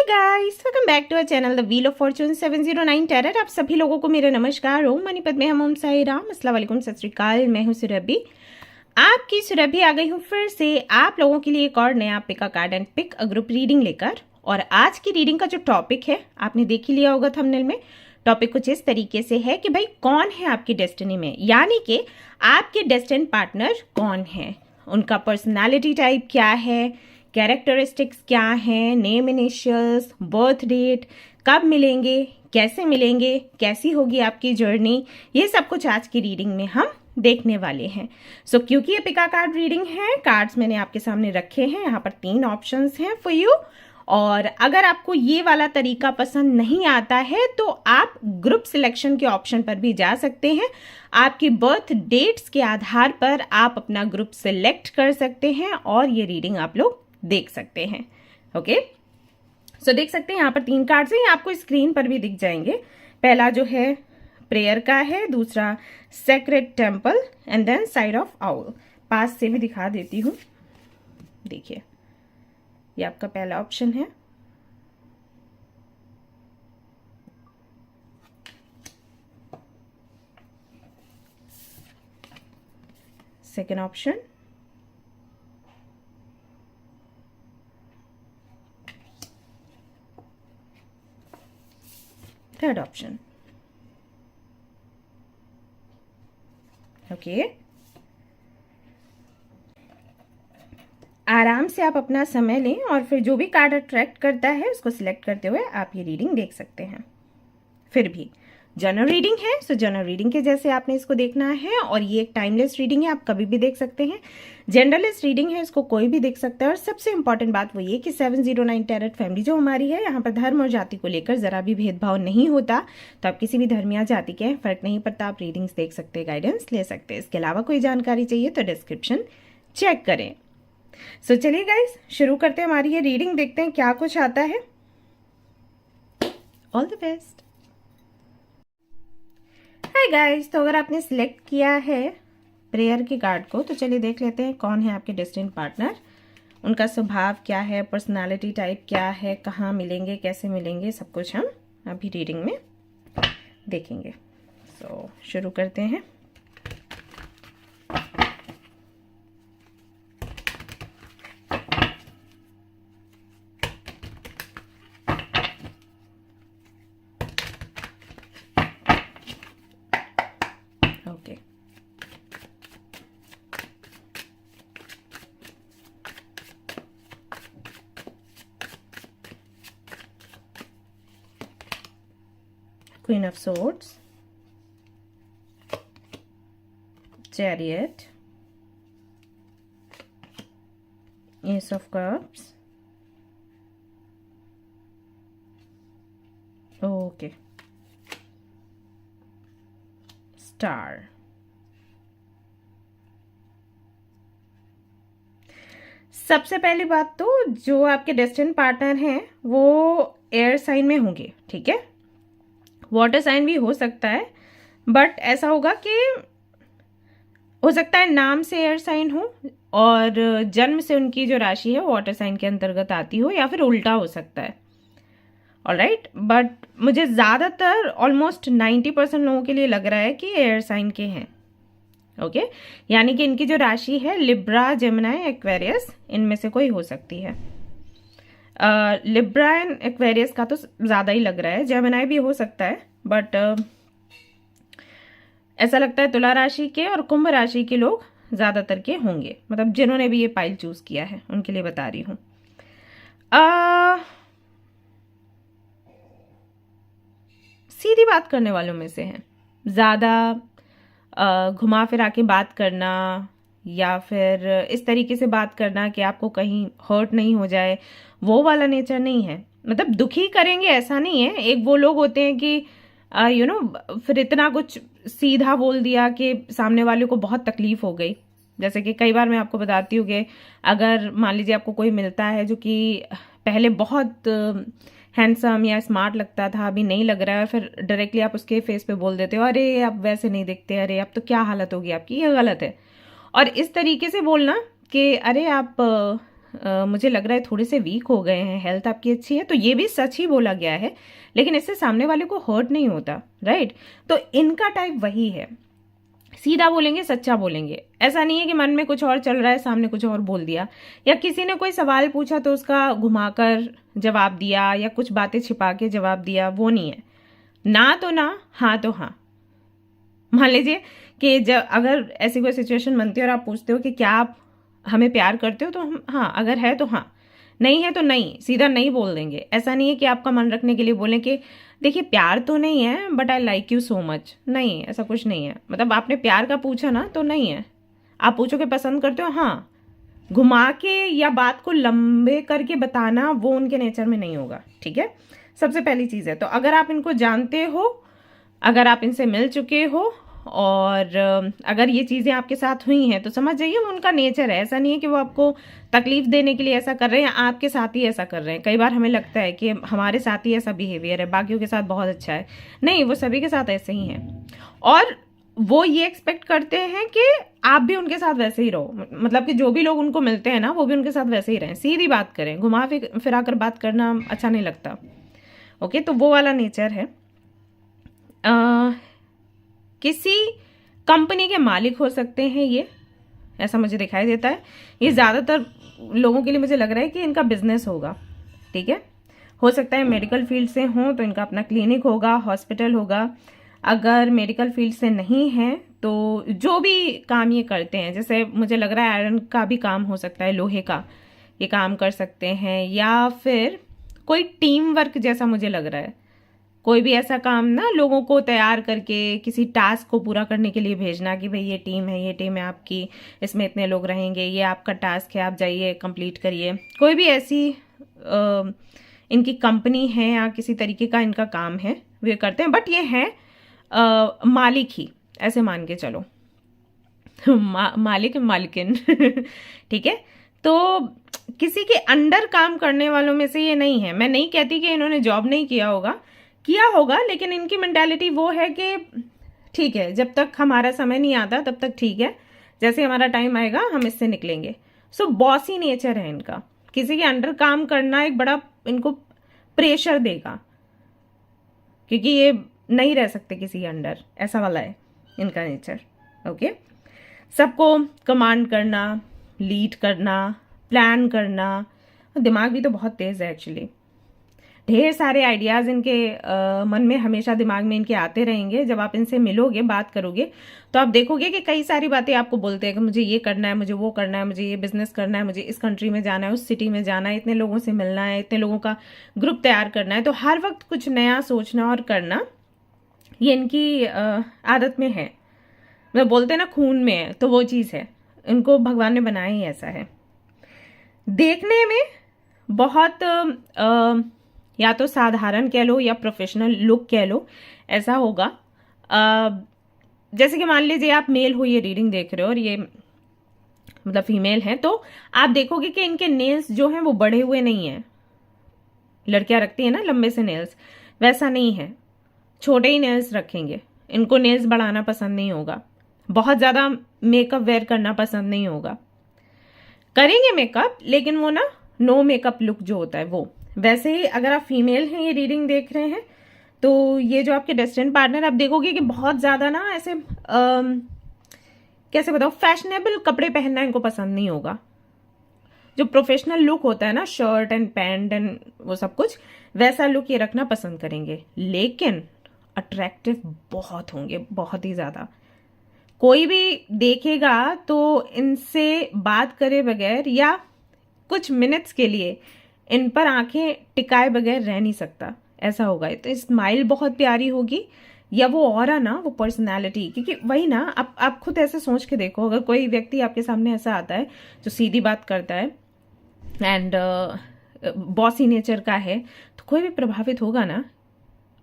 Guys, welcome back to our channel the wheel of fortune 709 tarot. आप सभी लोगों को मेरा नमस्कार। ओम मणिपत में हम ओम साई राम, अस्सलाम वालेकुम, सत श्री अकाल। मैं हूं सुरभि, आपकी सुरभि आ गई हूं फिर से आप लोगों के लिए एक और नया pick a card and pick a group reading लेकर। और आज की रीडिंग का जो टॉपिक है आपने देख ही लिया होगा थंबनेल में। टॉपिक कुछ इस तरीके से है कि भाई कौन है आपकी डेस्टिनी में, यानी कि आपके डेस्टिन पार्टनर कौन है, उनका पर्सनालिटी टाइप क्या है, कैरेक्टरिस्टिक्स क्या हैं, नेम इनिशियल्स, बर्थ डेट, कब मिलेंगे, कैसे मिलेंगे, कैसी होगी आपकी जर्नी, ये सब कुछ आज की रीडिंग में हम देखने वाले हैं। सो क्योंकि ये पिका कार्ड रीडिंग है, कार्ड्स मैंने आपके सामने रखे हैं, यहाँ पर 3 ऑप्शंस हैं फॉर यू। और अगर आपको ये वाला तरीका पसंद नहीं आता है तो आप ग्रुप सिलेक्शन के ऑप्शन पर भी जा सकते हैं। आपकी बर्थ डेट्स के आधार पर आप अपना ग्रुप सिलेक्ट कर सकते हैं और ये रीडिंग आप लोग देख सकते हैं। ओके, सो देख सकते हैं यहाँ पर 3 कार्ड्स हैं, ये आपको स्क्रीन पर भी दिख जाएंगे। पहला जो है प्रेयर का है, दूसरा sacred temple and then side of owl. पास से भी दिखा देती हूँ, देखिए ये आपका पहला ऑप्शन है। Second option, third option. Okay, आराम से आप अपना समय लें और फिर जो भी कार्ड अट्रैक्ट करता है उसको सिलेक्ट करते हुए आप ये रीडिंग देख सकते हैं। फिर भी जनरल रीडिंग है, सो जनरल रीडिंग के जैसे आपने इसको देखना है। और ये एक टाइमलेस रीडिंग है, आप कभी भी देख सकते हैं। जनरलिस्ट रीडिंग है, इसको कोई भी देख सकता है। और सबसे इंपॉर्टेंट बात वो ये कि 709 टेरर फैमिली जो हमारी है, यहाँ पर धर्म और जाति को लेकर जरा भी भेदभाव नहीं होता। तो आप किसी भी धर्म या जाति के हैं, फर्क नहीं पड़ता, आप रीडिंग्स देख सकते हैं, गाइडेंस ले सकते हैं। इसके अलावा कोई जानकारी चाहिए तो डिस्क्रिप्शन चेक करें। सो चलिए गाइस, शुरू करते हैं हमारी ये रीडिंग, देखते हैं क्या कुछ आता है। All the best. Hi guys, तो अगर आपने सिलेक्ट किया है प्रेयर के कार्ड को तो चलिए देख लेते हैं कौन है आपके डेस्टिनी पार्टनर, उनका स्वभाव क्या है, पर्सनालिटी टाइप क्या है, कहाँ मिलेंगे, कैसे मिलेंगे, सब कुछ हम अभी रीडिंग में देखेंगे। सो शुरू करते हैं। Okay, Queen of Swords, Chariot, Ace of Cups, okay, Star। सबसे पहली बात तो जो आपके डेस्टिनी पार्टनर हैं वो एयर साइन में होंगे, ठीक है। वाटर साइन भी हो सकता है, बट ऐसा होगा कि हो सकता है नाम से एयर साइन हो और जन्म से उनकी जो राशि है वाटर साइन के अंतर्गत आती हो, या फिर उल्टा हो सकता है। ऑलराइट, बट मुझे ज़्यादातर ऑलमोस्ट 90% लोगों के लिए लग रहा है कि एयर साइन के हैं। ओके, यानी कि इनकी जो राशि है लिब्रा, जेमिनी, एक्वेरियस, इनमें से कोई हो सकती है। लिब्रा एंड एक्वेरियस का तो ज़्यादा ही लग रहा है, जेमिनी भी हो सकता है, बट ऐसा लगता है तुला राशि के और कुंभ राशि के लोग ज़्यादातर के होंगे, मतलब जिन्होंने भी ये पाइल चूज किया है उनके लिए बता रही हूँ। सीधी बात करने वालों में से हैं, ज़्यादा घुमा फिरा के बात करना या फिर इस तरीके से बात करना कि आपको कहीं हर्ट नहीं हो जाए, वो वाला नेचर नहीं है। मतलब दुखी करेंगे ऐसा नहीं है। एक वो लोग होते हैं कि फिर इतना कुछ सीधा बोल दिया कि सामने वाले को बहुत तकलीफ हो गई। जैसे कि कई बार मैं आपको बताती हूँ कि अगर मान लीजिए आपको कोई मिलता है जो कि पहले बहुत हैंडसम या स्मार्ट लगता था, अभी नहीं लग रहा है, और फिर डायरेक्टली आप उसके फेस पे बोल देते हो अरे आप वैसे नहीं दिखते, अरे अब तो क्या हालत होगी आपकी, ये गलत है। और इस तरीके से बोलना कि अरे आप मुझे लग रहा है थोड़े से वीक हो गए हैं, हेल्थ आपकी अच्छी है, तो ये भी सच ही बोला गया है, लेकिन इससे सामने वाले को हर्ट नहीं होता, राइट। तो इनका टाइप वही है, सीधा बोलेंगे, सच्चा बोलेंगे। ऐसा नहीं है कि मन में कुछ और चल रहा है, सामने कुछ और बोल दिया, या किसी ने कोई सवाल पूछा तो उसका घुमाकर जवाब दिया या कुछ बातें छिपा के जवाब दिया, वो नहीं है। ना तो ना, हाँ तो हाँ। मान लीजिए कि जब अगर ऐसी कोई सिचुएशन बनती है और आप पूछते हो कि क्या आप हमें प्यार करते हो, तो हम हाँ, अगर है तो हाँ, नहीं है तो नहीं, सीधा नहीं बोल देंगे। ऐसा नहीं है कि आपका मन रखने के लिए बोलें कि देखिए प्यार तो नहीं है but I like you so much, नहीं, ऐसा कुछ नहीं है। मतलब आपने प्यार का पूछा ना, तो नहीं है। आप पूछो कि पसंद करते हो, हाँ, घुमा के या बात को लंबे करके बताना, वो उनके नेचर में नहीं होगा, ठीक है। सबसे पहली चीज़ है, तो अगर आप इनको जानते हो, अगर आप इनसे मिल चुके हो और अगर ये चीज़ें आपके साथ हुई हैं, तो समझ जाइए वो उनका नेचर है। ऐसा नहीं है कि वो आपको तकलीफ देने के लिए ऐसा कर रहे हैं, आपके साथ ही ऐसा कर रहे हैं। कई बार हमें लगता है कि हमारे साथ ही ऐसा बिहेवियर है, बाकियों के साथ बहुत अच्छा है, नहीं, वो सभी के साथ ऐसे ही हैं। और वो ये एक्सपेक्ट करते हैं कि आप भी उनके साथ वैसे ही रहो, मतलब कि जो भी लोग उनको मिलते हैं ना, वो भी उनके साथ वैसे ही रहें, सीधी बात करें, घुमा फिरा कर बात करना अच्छा नहीं लगता। ओके, तो वो वाला नेचर है। किसी कंपनी के मालिक हो सकते हैं ये, ऐसा मुझे दिखाई देता है। ये ज़्यादातर लोगों के लिए मुझे लग रहा है कि इनका बिजनेस होगा, ठीक है। हो सकता है मेडिकल फील्ड से हों तो इनका अपना क्लिनिक होगा, हॉस्पिटल होगा। अगर मेडिकल फील्ड से नहीं है तो जो भी काम ये करते हैं, जैसे मुझे लग रहा है आयरन का भी काम हो सकता है, लोहे का ये काम कर सकते हैं, या फिर कोई टीम वर्क जैसा मुझे लग रहा है, कोई भी ऐसा काम ना, लोगों को तैयार करके किसी टास्क को पूरा करने के लिए भेजना कि भाई ये टीम है, ये टीम है आपकी, इसमें इतने लोग रहेंगे, ये आपका टास्क है, आप जाइए कंप्लीट करिए। कोई भी ऐसी इनकी कंपनी है या किसी तरीके का इनका काम है, वे करते हैं। बट ये है मालिक ही, ऐसे मान के चलो। मालिक मालिकिन ठीक है। तो किसी के अंडर काम करने वालों में से ये नहीं है। मैं नहीं कहती कि इन्होंने जॉब नहीं किया होगा, किया होगा, लेकिन इनकी मेंटालिटी वो है कि ठीक है, जब तक हमारा समय नहीं आता तब तक ठीक है, जैसे हमारा टाइम आएगा हम इससे निकलेंगे। सो बॉसी नेचर है इनका। किसी के अंडर काम करना एक बड़ा इनको प्रेशर देगा, क्योंकि ये नहीं रह सकते किसी के अंडर, ऐसा वाला है इनका नेचर। ओके, सबको कमांड करना, लीड करना, प्लान करना। दिमाग भी तो बहुत तेज है एक्चुअली। ढेर सारे आइडियाज इनके मन में हमेशा दिमाग में इनके आते रहेंगे। जब आप इनसे मिलोगे, बात करोगे, तो आप देखोगे कि कई सारी बातें आपको बोलते हैं कि मुझे ये करना है, मुझे वो करना है, मुझे ये बिजनेस करना है, मुझे इस कंट्री में जाना है, उस सिटी में जाना है, इतने लोगों से मिलना है, इतने लोगों का ग्रुप तैयार करना है। तो हर वक्त कुछ नया सोचना और करना, ये इनकी आदत में है। मतलब बोलते हैं ना खून में है, तो वो चीज़ है, इनको भगवान ने बनाया ही ऐसा है। देखने में बहुत या तो साधारण कह लो या प्रोफेशनल लुक कह लो, ऐसा होगा। जैसे कि मान लीजिए आप मेल हो, ये रीडिंग देख रहे हो और ये मतलब फीमेल है, तो आप देखोगे कि इनके नेल्स जो हैं वो बढ़े हुए नहीं हैं। लड़कियां रखती हैं ना लंबे से नेल्स, वैसा नहीं है, छोटे ही नेल्स रखेंगे। इनको नेल्स बढ़ाना पसंद नहीं होगा, बहुत ज़्यादा मेकअप वेयर करना पसंद नहीं होगा। करेंगे मेकअप, लेकिन वो ना नो मेकअप लुक जो होता है वो। वैसे ही अगर आप फीमेल हैं, ये रीडिंग देख रहे हैं, तो ये जो आपके डेस्टिनेड पार्टनर, आप देखोगे कि बहुत ज़्यादा ना ऐसे कैसे बताओ, फैशनेबल कपड़े पहनना इनको पसंद नहीं होगा। जो प्रोफेशनल लुक होता है ना, शर्ट एंड पैंट एंड वो सब कुछ, वैसा लुक ये रखना पसंद करेंगे। लेकिन अट्रैक्टिव बहुत होंगे, बहुत ही ज़्यादा। कोई भी देखेगा तो इनसे बात करे बगैर या कुछ मिनट्स के लिए इन पर आंखें टिकाए बगैर रह नहीं सकता, ऐसा होगा। तो स्माइल बहुत प्यारी होगी, या वो ऑरा ना, वो पर्सनालिटी, क्योंकि वही ना, आप खुद ऐसे सोच के देखो, अगर कोई व्यक्ति आपके सामने ऐसा आता है जो सीधी बात करता है एंड बॉसी नेचर का है, तो कोई भी प्रभावित होगा ना,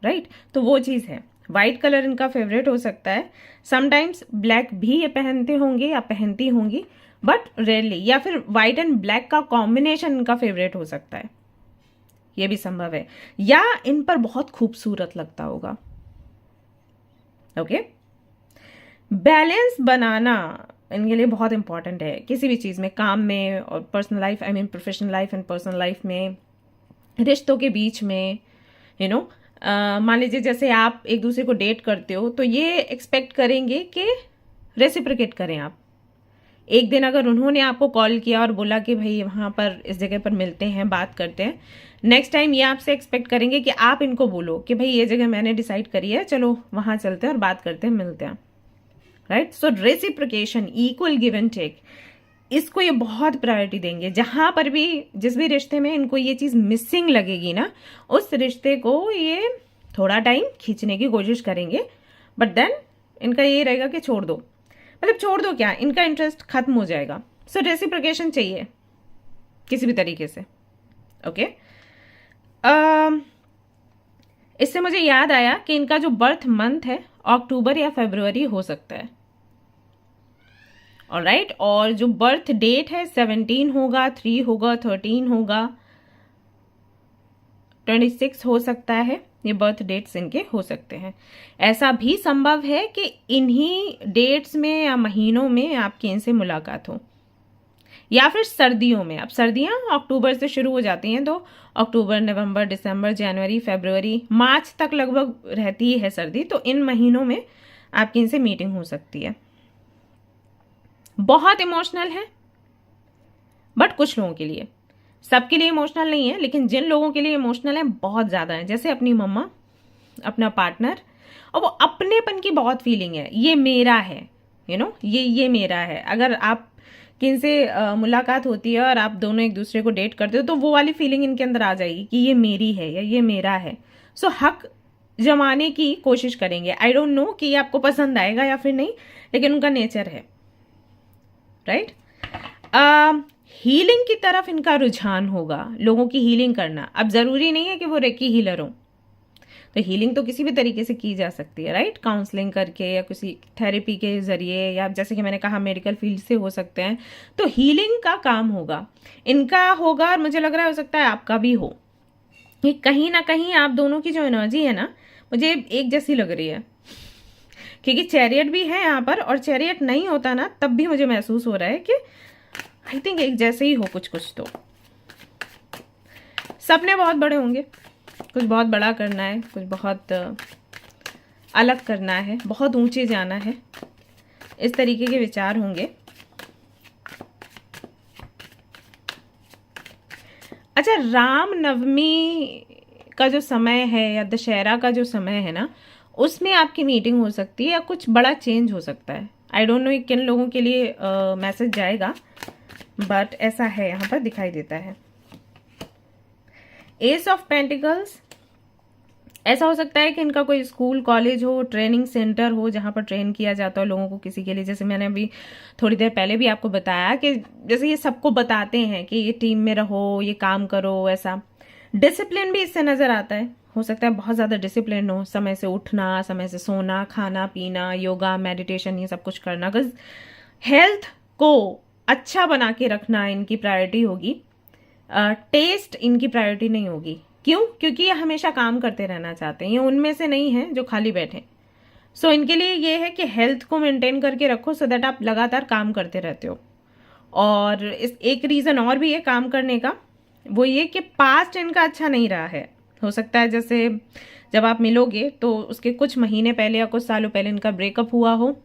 राइट। तो वो चीज़ है। वाइट कलर इनका फेवरेट हो सकता है। समटाइम्स ब्लैक भी ये पहनते होंगे या पहनती होंगी, बट रेयरली। या फिर वाइट एंड ब्लैक का कॉम्बिनेशन इनका फेवरेट हो सकता है, ये भी संभव है। या इन पर बहुत खूबसूरत लगता होगा। ओके, बैलेंस बनाना इनके लिए बहुत इंपॉर्टेंट है किसी भी चीज़ में, काम में और personal life, I mean professional life and personal life में, रिश्तों के बीच में, यू नो। मान लीजिए जैसे आप एक दूसरे को डेट करते हो तो ये एक्सपेक्ट करेंगे कि रेसिप्रोकेट करें आप। एक दिन अगर उन्होंने आपको कॉल किया और बोला कि भाई वहाँ पर इस जगह पर मिलते हैं, बात करते हैं, नेक्स्ट टाइम ये आपसे एक्सपेक्ट करेंगे कि आप इनको बोलो कि भाई ये जगह मैंने डिसाइड करी है, चलो वहाँ चलते हैं और बात करते हैं, मिलते हैं, right. So reciprocation, equal give and take, इसको ये बहुत प्रायोरिटी देंगे। जहां पर भी, जिस भी रिश्ते में इनको ये चीज मिसिंग लगेगी ना, उस रिश्ते को ये थोड़ा टाइम खींचने की कोशिश करेंगे, बट देन इनका ये रहेगा कि छोड़ दो, मतलब छोड़ दो क्या, इनका इंटरेस्ट खत्म हो जाएगा। सो रेसिप्रोकेशन चाहिए किसी भी तरीके से, ओके। इससे मुझे याद आया कि इनका जो बर्थ मंथ है अक्टूबर या फरवरी हो सकता है, ऑलराइट। और जो बर्थ डेट है 17 होगा, 3 होगा, 13 होगा, 26 हो सकता है। ये बर्थ डेट्स इनके हो सकते हैं। ऐसा भी संभव है कि इन्हीं डेट्स में या महीनों में आपकी इनसे मुलाकात हो, या फिर सर्दियों में। अब सर्दियां अक्टूबर से शुरू हो जाती हैं, तो अक्टूबर, नवंबर, दिसंबर, जनवरी, फरवरी, मार्च तक लगभग रहती है सर्दी, तो इन महीनों में आपकी इनसे मीटिंग हो सकती है। बहुत इमोशनल है, बट कुछ लोगों के लिए, सबके लिए इमोशनल नहीं है, लेकिन जिन लोगों के लिए इमोशनल है बहुत ज्यादा है, जैसे अपनी मम्मा, अपना पार्टनर, और वो अपनेपन की बहुत फीलिंग है, ये मेरा है, यू नो, ये मेरा है। अगर आप किनसे मुलाकात होती है और आप दोनों एक दूसरे को डेट करते हो, तो वो वाली फीलिंग इनके अंदर आ जाएगी कि ये मेरी है या ये मेरा है। सो हक जमाने की कोशिश करेंगे। आई डोंट नो कि ये आपको पसंद आएगा या फिर नहीं, लेकिन उनका नेचर है, राइट। हीलिंग की तरफ इनका रुझान होगा, लोगों की हीलिंग करना। अब जरूरी नहीं है कि वो रेकी हीलर हो, तो हीलिंग तो किसी भी तरीके से की जा सकती है, राइट। काउंसलिंग करके या किसी थेरेपी के जरिए, या जैसे कि मैंने कहा मेडिकल फील्ड से हो सकते हैं। तो हीलिंग का काम होगा इनका, होगा। और मुझे लग रहा है हो सकता है आपका भी हो, कि कहीं ना कहीं आप दोनों की जो एनर्जी है ना, मुझे एक जैसी लग रही है, क्योंकि चैरियट भी है यहाँ पर, और चैरियट नहीं होता ना तब भी मुझे महसूस हो रहा है कि आई थिंक एक जैसे ही हो कुछ कुछ। तो सपने बहुत बड़े होंगे, कुछ बहुत बड़ा करना है, कुछ बहुत अलग करना है, बहुत ऊंचे जाना है, इस तरीके के विचार होंगे। अच्छा, राम नवमी का जो समय है या दशहरा का जो समय है ना, उसमें आपकी मीटिंग हो सकती है या कुछ बड़ा चेंज हो सकता है। आई डोंट नो किन लोगों के लिए मैसेज जाएगा, बट ऐसा है, यहाँ पर दिखाई देता है। एस ऑफ पेंटिकल्स, ऐसा हो सकता है कि इनका कोई स्कूल, कॉलेज हो, ट्रेनिंग सेंटर हो, जहां पर ट्रेन किया जाता है लोगों को किसी के लिए। जैसे मैंने अभी थोड़ी देर पहले भी आपको बताया कि जैसे ये सबको बताते हैं कि ये टीम में रहो, ये काम करो, ऐसा डिसिप्लिन भी इससे नजर आता है। हो सकता है बहुत ज्यादा डिसिप्लिन हो, समय से उठना, समय से सोना, खाना पीना, योगा, मेडिटेशन, ये सब कुछ करना। बिकॉज हेल्थ को अच्छा बना के रखना इनकी प्रायोरिटी होगी, टेस्ट इनकी प्रायोरिटी नहीं होगी। क्यों? क्योंकि ये हमेशा काम करते रहना चाहते हैं, ये उनमें से नहीं है जो खाली बैठे। सो इनके लिए ये है कि हेल्थ को मेंटेन करके रखो, सो दैट आप लगातार काम करते रहते हो। और इस एक रीजन और भी है काम करने का, वो ये कि पास्ट इनका अच्छा नहीं रहा है। हो सकता है जैसे जब आप मिलोगे तो उसके कुछ महीने पहले या कुछ सालों पहले इनका ब्रेकअप हुआ हो।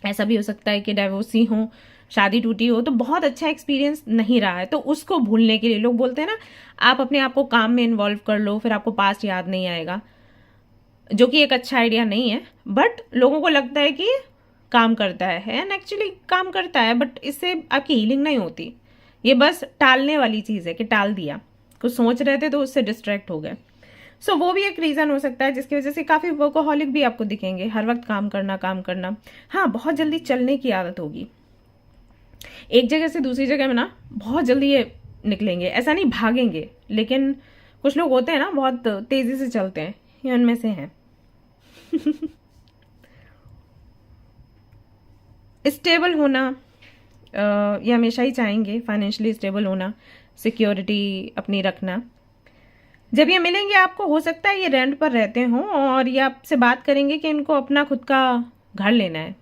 ऐसा भी हो सकता है कि डाइवोर्सी हो, शादी टूटी हो, तो बहुत अच्छा एक्सपीरियंस नहीं रहा है। तो उसको भूलने के लिए लोग बोलते हैं ना, आप अपने आप को काम में इन्वॉल्व कर लो, फिर आपको पास्ट याद नहीं आएगा, जो कि एक अच्छा आइडिया नहीं है। बट लोगों को लगता है कि काम करता है, एंड एक्चुअली काम करता है, बट इससे आपकी हीलिंग नहीं होती। ये बस टालने वाली चीज है कि टाल दिया, कुछ सोच रहे थे तो उससे डिस्ट्रैक्ट हो गए। सो वो भी एक रीजन हो सकता है जिसकी वजह से काफी वर्कोहॉलिक भी आपको दिखेंगे, हर वक्त काम करना काम करना। हाँ, बहुत जल्दी चलने की आदत होगी, एक जगह से दूसरी जगह में ना बहुत जल्दी ये निकलेंगे। ऐसा नहीं भागेंगे, लेकिन कुछ लोग होते हैं ना बहुत तेजी से चलते हैं, ये उनमें से हैं। स्टेबल होना ये हमेशा ही चाहेंगे, फाइनेंशियली स्टेबल होना, सिक्योरिटी अपनी रखना। जब ये मिलेंगे आपको, हो सकता है ये रेंट पर रहते हों और ये आपसे बात करेंगे कि इनको अपना खुद का घर लेना है,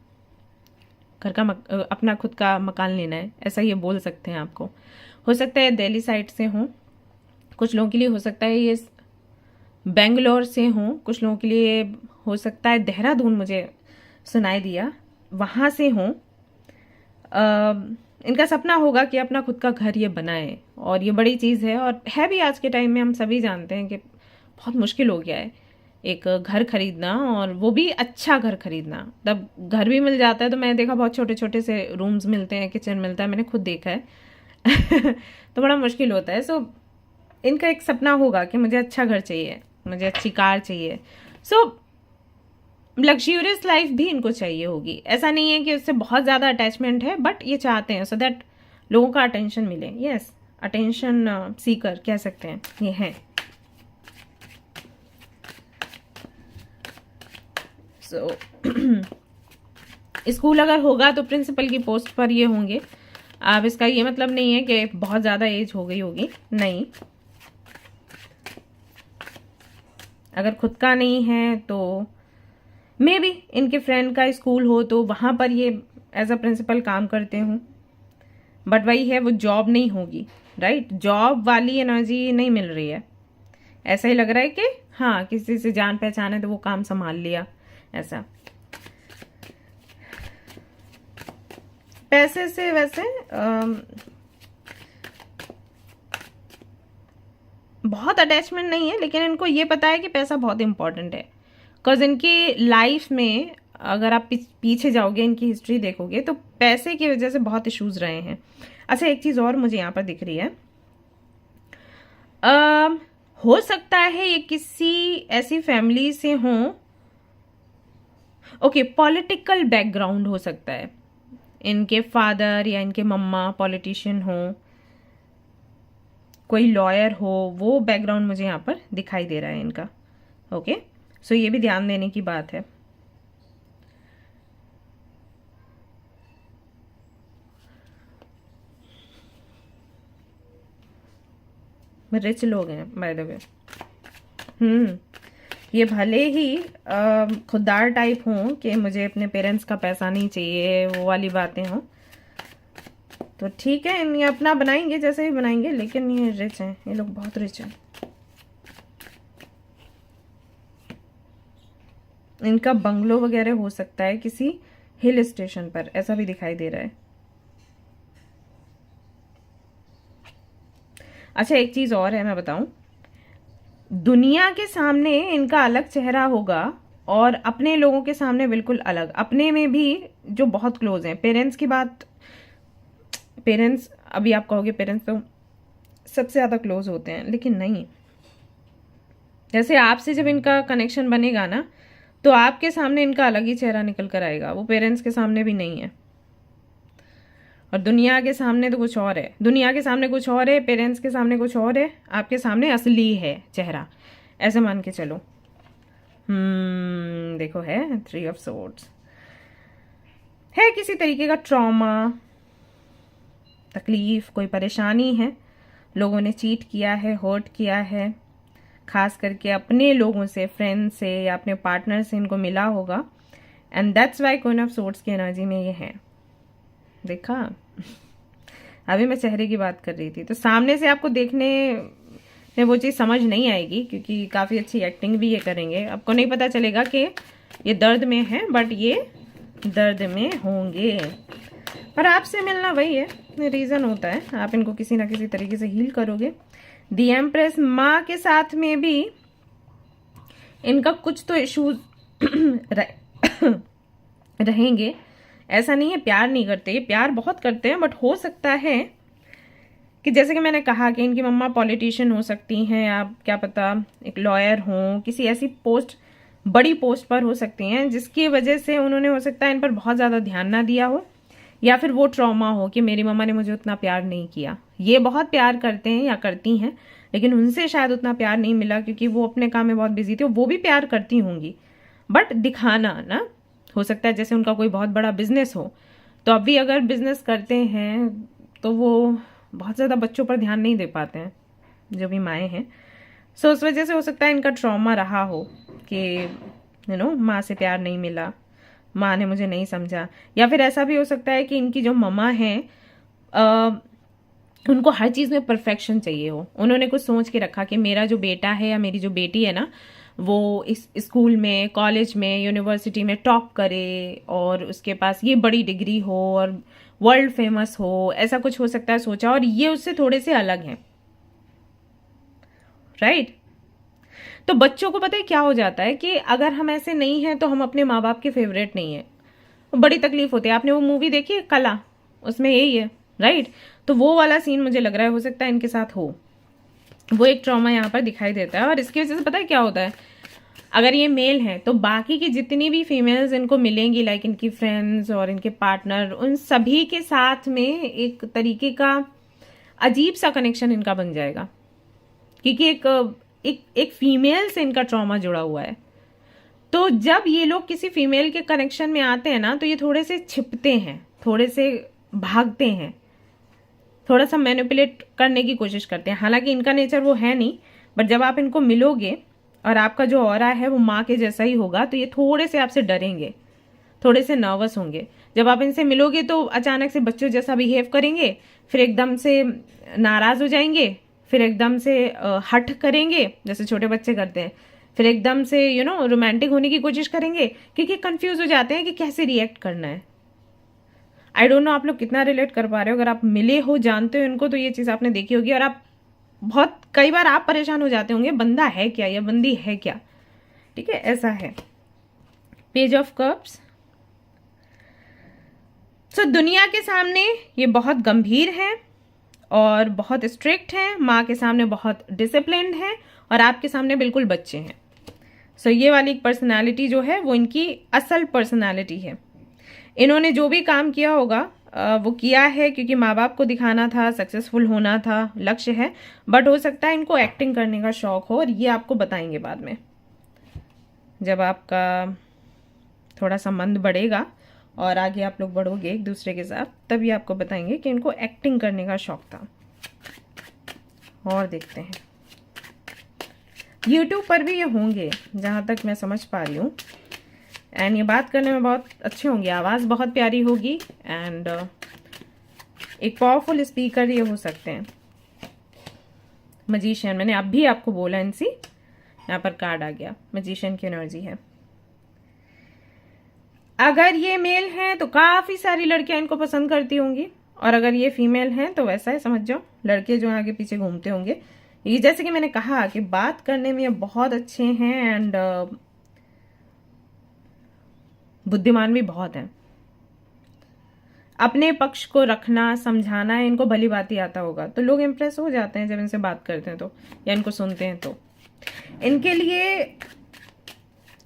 घर का अपना खुद का मकान लेना है, ऐसा ये बोल सकते हैं आपको। हो सकता है दिल्ली साइड से हों, कुछ लोगों के लिए हो सकता है ये बेंगलोर से हों, कुछ लोगों के लिए हो सकता है देहरादून, मुझे सुनाई दिया, वहाँ से हों। इनका सपना होगा कि अपना खुद का घर ये बनाए, और ये बड़ी चीज़ है, और है भी आज के टाइम में। हम सभी जानते हैं कि बहुत मुश्किल हो गया है एक घर खरीदना, और वो भी अच्छा घर खरीदना। तब घर भी मिल जाता है तो मैंने देखा बहुत छोटे छोटे से रूम्स मिलते हैं, किचन मिलता है, मैंने खुद देखा है तो बड़ा मुश्किल होता है। सो इनका एक सपना होगा कि मुझे अच्छा घर चाहिए, मुझे अच्छी कार चाहिए। सो लग्जूरियस लाइफ भी इनको चाहिए होगी। ऐसा नहीं है कि उससे बहुत ज़्यादा अटैचमेंट है, बट ये चाहते हैं सो दैट लोगों का अटेंशन मिले। यस, अटेंशन सीकर कह सकते हैं ये है। सो स्कूल अगर होगा तो प्रिंसिपल की पोस्ट पर ये होंगे। अब इसका ये मतलब नहीं है कि बहुत ज़्यादा एज हो गई होगी, नहीं। अगर खुद का नहीं है तो मे बी इनके फ्रेंड का स्कूल हो तो वहाँ पर ये एज अ प्रिंसिपल काम करते हों, बट वही है, वो जॉब नहीं होगी, राइट। जॉब वाली एनर्जी नहीं मिल रही है। ऐसा ही लग रहा है कि हाँ, किसी से जान पहचान है तो वो काम संभाल लिया, ऐसा। पैसे से वैसे बहुत अटैचमेंट नहीं है, लेकिन इनको ये पता है कि पैसा बहुत इंपॉर्टेंट है। बिकॉज इनकी लाइफ में अगर आप पीछे जाओगे, इनकी हिस्ट्री देखोगे तो पैसे की वजह से बहुत इश्यूज रहे हैं। अच्छा, एक चीज़ और मुझे यहाँ पर दिख रही है, हो सकता है ये किसी ऐसी फैमिली से हों, ओके, पॉलिटिकल बैकग्राउंड हो सकता है, इनके फादर या इनके मम्मा पॉलिटिशियन हो, कोई लॉयर हो, वो बैकग्राउंड मुझे यहाँ पर दिखाई दे रहा है इनका। ओके, सो ये भी ध्यान देने की बात है। रिच लोग हैं बाय द वे। ये भले ही खुददार टाइप हों कि मुझे अपने पेरेंट्स का पैसा नहीं चाहिए, वो वाली बातें हों, तो ठीक है, ये अपना बनाएंगे जैसे भी बनाएंगे, लेकिन ये रिच हैं, ये लोग बहुत रिच हैं। इनका बंगलो वगैरह हो सकता है किसी हिल स्टेशन पर, ऐसा भी दिखाई दे रहा है। अच्छा, एक चीज और है, मैं बताऊं, दुनिया के सामने इनका अलग चेहरा होगा और अपने लोगों के सामने बिल्कुल अलग। अपने में भी जो बहुत क्लोज हैं, पेरेंट्स की बात, पेरेंट्स अभी आप कहोगे पेरेंट्स तो सबसे ज्यादा क्लोज होते हैं, लेकिन नहीं। जैसे आपसे जब इनका कनेक्शन बनेगा ना, तो आपके सामने इनका अलग ही चेहरा निकल कर आएगा, वो पेरेंट्स के सामने भी नहीं है। और दुनिया के सामने तो कुछ और है, दुनिया के सामने कुछ और है, पेरेंट्स के सामने कुछ और है, आपके सामने असली है चेहरा, ऐसे मान के चलो। देखो है 3 ऑफ सोर्ड्स, है किसी तरीके का ट्रॉमा, तकलीफ, कोई परेशानी है, लोगों ने चीट किया है, हर्ट किया है, खास करके अपने लोगों से, फ्रेंड से या अपने पार्टनर से इनको मिला होगा, and that's why queen of swords की एनर्जी में ये है। देखा, अभी मैं चेहरे की बात कर रही थी, तो सामने से आपको देखने में वो चीज़ समझ नहीं आएगी, क्योंकि काफ़ी अच्छी एक्टिंग भी ये करेंगे, आपको नहीं पता चलेगा कि ये दर्द में है, बट ये दर्द में होंगे। पर आपसे मिलना वही है, रीज़न होता है, आप इनको किसी ना किसी तरीके से हील करोगे। दी एम्प्रेस, माँ के साथ में भी इनका कुछ तो इश्यूज रहेंगे। ऐसा नहीं है प्यार नहीं करते, ये प्यार बहुत करते हैं, बट हो सकता है कि जैसे कि मैंने कहा कि इनकी मम्मा पॉलिटिशियन हो सकती हैं, आप क्या पता एक लॉयर हो, किसी ऐसी पोस्ट, बड़ी पोस्ट पर हो सकती हैं, जिसकी वजह से उन्होंने हो सकता है इन पर बहुत ज़्यादा ध्यान ना दिया हो, या फिर वो ट्रॉमा हो कि मेरी मम्मा ने मुझे उतना प्यार नहीं किया। ये बहुत प्यार करते हैं या करती हैं, लेकिन उनसे शायद उतना प्यार नहीं मिला, क्योंकि वो अपने काम में बहुत बिजी थी। वो भी प्यार करती होंगी, बट दिखाना ना, हो सकता है जैसे उनका कोई बहुत बड़ा बिजनेस हो, तो अभी अगर बिजनेस करते हैं तो वो बहुत ज़्यादा बच्चों पर ध्यान नहीं दे पाते हैं, जो भी माएँ हैं। सो उस वजह से हो सकता है इनका ट्रॉमा रहा हो कि माँ से प्यार नहीं मिला, माँ ने मुझे नहीं समझा। या फिर ऐसा भी हो सकता है कि इनकी जो मम्मा हैं उनको हर चीज़ में परफेक्शन चाहिए हो। उन्होंने कुछ सोच के रखा कि मेरा जो बेटा है या मेरी जो बेटी है ना, वो इस स्कूल में, कॉलेज में, यूनिवर्सिटी में टॉप करे और उसके पास ये बड़ी डिग्री हो और वर्ल्ड फेमस हो, ऐसा कुछ हो सकता है सोचा, और ये उससे थोड़े से अलग हैं, राइट। तो बच्चों को पता है क्या हो जाता है कि अगर हम ऐसे नहीं हैं तो हम अपने माँ बाप के फेवरेट नहीं है, बड़ी तकलीफ होती है। आपने वो मूवी देखी है कला, उसमें यही है, राइट। तो वो वाला सीन मुझे लग रहा है हो सकता है इनके साथ हो, वो एक ट्रॉमा यहाँ पर दिखाई देता है। और इसकी वजह से पता है क्या होता है, अगर ये मेल हैं तो बाकी की जितनी भी फीमेल्स इनको मिलेंगी, लाइक इनकी फ्रेंड्स और इनके पार्टनर, उन सभी के साथ में एक तरीके का अजीब सा कनेक्शन इनका बन जाएगा, क्योंकि एक फीमेल से इनका ट्रॉमा जुड़ा हुआ है। तो जब ये लोग किसी फीमेल के कनेक्शन में आते हैं ना, तो ये थोड़े से छिपते हैं, थोड़े से भागते हैं, थोड़ा सा मैनिपुलेट करने की कोशिश करते हैं। हालांकि इनका नेचर वो है नहीं, बट जब आप इनको मिलोगे और आपका जो ऑरा है वो माँ के जैसा ही होगा, तो ये थोड़े से आपसे डरेंगे, थोड़े से नर्वस होंगे। जब आप इनसे मिलोगे तो अचानक से बच्चों जैसा बिहेव करेंगे, फिर एकदम से नाराज हो जाएंगे, फिर एकदम से हट करेंगे जैसे छोटे बच्चे करते हैं, फिर एकदम से रोमांटिक होने की कोशिश करेंगे, क्योंकि कंफ्यूज हो जाते हैं कि कैसे रिएक्ट करना है। आई डोंट नो आप लोग कितना रिलेट कर पा रहे हो। अगर आप मिले हो, जानते हो इनको, तो ये चीज़ आपने देखी होगी। और आप बहुत कई बार आप परेशान हो जाते होंगे, बंदा है क्या या बंदी है क्या, ठीक है, ऐसा है। Page of cups. सो दुनिया के सामने ये बहुत गंभीर है और बहुत स्ट्रिक्ट है, माँ के सामने बहुत डिसिप्लिन्ड है और आपके सामने बिल्कुल बच्चे हैं। सो ये वाली पर्सनालिटी जो है वो इनकी असल पर्सनालिटी है। इन्होंने जो भी काम किया होगा वो किया है क्योंकि माँ बाप को दिखाना था, सक्सेसफुल होना था, लक्ष्य है। बट हो सकता है इनको एक्टिंग करने का शौक हो, और ये आपको बताएंगे बाद में, जब आपका थोड़ा संबंध बढ़ेगा और आगे आप लोग बढ़ोगे एक दूसरे के साथ, तभी आपको बताएंगे कि इनको एक्टिंग करने का शौक था। और देखते हैं, YouTube पर भी ये होंगे जहाँ तक मैं समझ पा रही हूँ, एंड ये बात करने में बहुत अच्छे होंगे, आवाज़ बहुत प्यारी होगी, एंड एक पावरफुल स्पीकर ये हो सकते हैं। मजीशियन, मैंने अभी आपको बोला इनसी, यहाँ पर कार्ड आ गया, मजीशियन की एनर्जी है। अगर ये मेल हैं तो काफ़ी सारी लड़कियां इनको पसंद करती होंगी, और अगर ये फीमेल हैं तो वैसा है, समझ जाओ, लड़के जो आगे पीछे घूमते होंगे। ये जैसे कि मैंने कहा कि बात करने में ये बहुत अच्छे हैं, एंड बुद्धिमान भी बहुत हैं। अपने पक्ष को रखना, समझाना है इनको भली बात ही आता होगा, तो लोग इम्प्रेस हो जाते हैं जब इनसे बात करते हैं तो, या इनको सुनते हैं तो। इनके लिए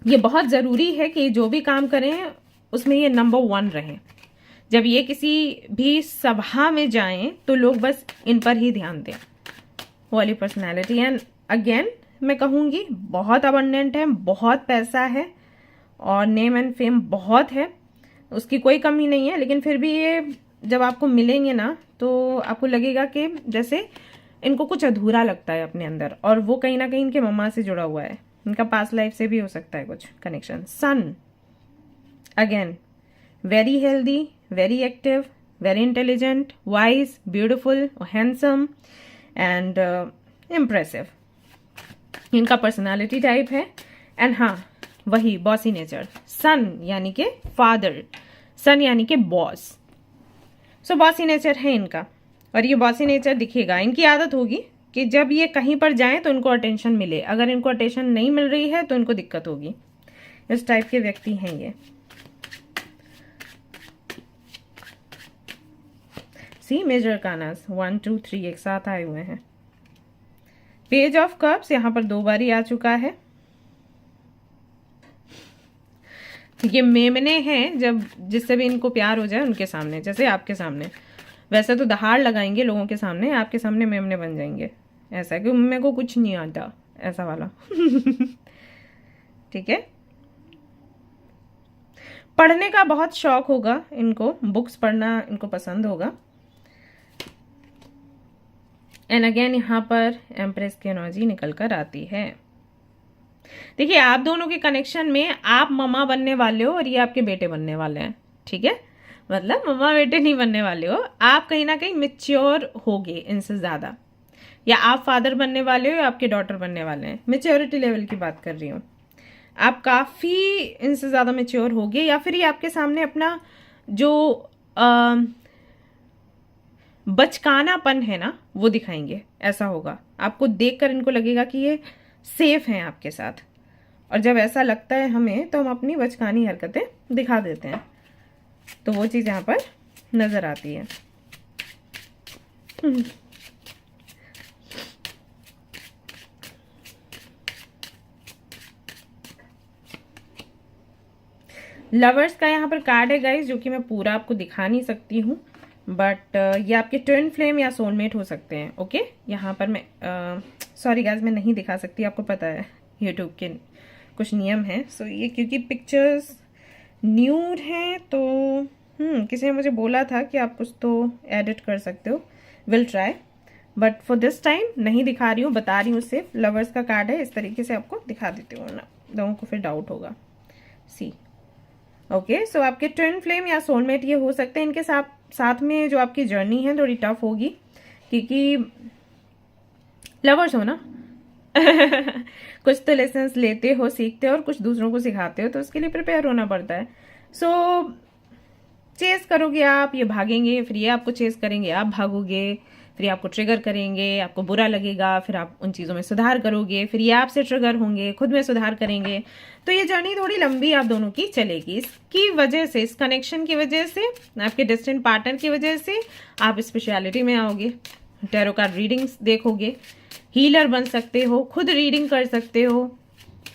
ये बहुत ज़रूरी है कि जो भी काम करें उसमें ये नंबर 1 रहें। जब ये किसी भी सभा में जाएं तो लोग बस इन पर ही ध्यान दें, वो वाली पर्सनैलिटी। एंड अगेन मैं कहूँगी बहुत अबंडेंट है, बहुत पैसा है और नेम एंड फेम बहुत है, उसकी कोई कमी नहीं है। लेकिन फिर भी ये जब आपको मिलेंगे ना, तो आपको लगेगा कि जैसे इनको कुछ अधूरा लगता है अपने अंदर, और वो कहीं ना कहीं इनके मम्मा से जुड़ा हुआ है, इनका पास्ट लाइफ से भी हो सकता है कुछ connection. Sun again very healthy, very active, very intelligent, wise, beautiful, handsome and impressive, इनका पर्सनालिटी टाइप है। एंड हाँ, वही बॉसी नेचर, सन यानी के फादर, सन यानी के बॉस। सो बॉसी नेचर है इनका, और ये बॉसी नेचर दिखेगा। इनकी आदत होगी कि जब ये कहीं पर जाएं तो इनको अटेंशन मिले, अगर इनको अटेंशन नहीं मिल रही है तो इनको दिक्कत होगी। इस टाइप के व्यक्ति हैं ये। सी मेजर कानास 1 2 3 एक साथ आए हुए हैं। पेज ऑफ कप्स यहाँ पर 2 बार ही आ चुका है। ये मेमने हैं, जब जिससे भी इनको प्यार हो जाए उनके सामने, जैसे आपके सामने, वैसे तो दहाड़ लगाएंगे लोगों के सामने, आपके सामने मेमने बन जाएंगे। ऐसा है कि मेरे को कुछ नहीं आता, ऐसा वाला। ठीक है। पढ़ने का बहुत शौक होगा इनको, बुक्स पढ़ना इनको पसंद होगा। एंड अगेन यहाँ पर एम्प्रेस की एनर्जी निकल कर आती है। देखिए, आप दोनों के कनेक्शन में आप मम्मा बनने वाले हो और ये आपके बेटे बनने वाले हैं, ठीक है। मतलब मम्मा बेटे नहीं बनने वाले हो, आप कहीं ना कहीं मेच्योर होगे इनसे ज्यादा, या आप फादर बनने वाले हो या आपके डॉटर बनने वाले हैं। मेच्योरिटी लेवल की बात कर रही हूँ। आप काफी इनसे ज्यादा मेच्योर होगे, या फिर ये आपके सामने अपना जो बचकानापन है ना वो दिखाएंगे। ऐसा होगा, आपको देखकर इनको लगेगा कि ये सेफ हैं आपके साथ, और जब ऐसा लगता है हमें तो हम अपनी बचकानी हरकतें दिखा देते हैं। तो वो चीज यहाँ पर नजर आती है। लवर्स का यहाँ पर कार्ड है गाइस, जो कि मैं पूरा आपको दिखा नहीं सकती हूँ, बट ये आपके ट्विन फ्लेम या सोलमेट हो सकते हैं। ओके, यहाँ पर मैं सॉरी गाइस, मैं नहीं दिखा सकती, आपको पता है यूट्यूब के कुछ नियम हैं। सो ये क्योंकि पिक्चर्स न्यूड हैं तो किसी ने मुझे बोला था कि आप कुछ तो एडिट कर सकते हो, will try, but for this time नहीं दिखा रही हूँ, बता रही हूँ। सिर्फ लवर्स का कार्ड है, इस तरीके से आपको दिखा देती हूँ ना, लोगों को फिर डाउट होगा। सी ओके, सो आपके ट्विन फ्लेम या सोलमेट ये हो सकते हैं। इनके साथ में जो आपकी जर्नी है थोड़ी टफ होगी, क्योंकि लवर्स हो ना कुछ तो लेसन्स लेते हो, सीखते हो, और कुछ दूसरों को सिखाते हो, तो उसके लिए प्रिपेयर होना पड़ता है। सो चेस करोगे आप, ये भागेंगे, फिर ये आपको चेस करेंगे, आप भागोगे, फिर ये आपको ट्रिगर करेंगे, आपको बुरा लगेगा, फिर आप उन चीज़ों में सुधार करोगे, फिर ये आपसे ट्रिगर होंगे, खुद में सुधार करेंगे। तो ये जर्नी थोड़ी लंबी आप दोनों की चलेगी। इसकी वजह से, इस कनेक्शन की वजह से, आपके डेस्टिन्ड पार्टनर की वजह से आप स्पेशलिटी में आओगे, टैरो कार्ड रीडिंग्स देखोगे, हीलर बन सकते हो, खुद रीडिंग कर सकते हो,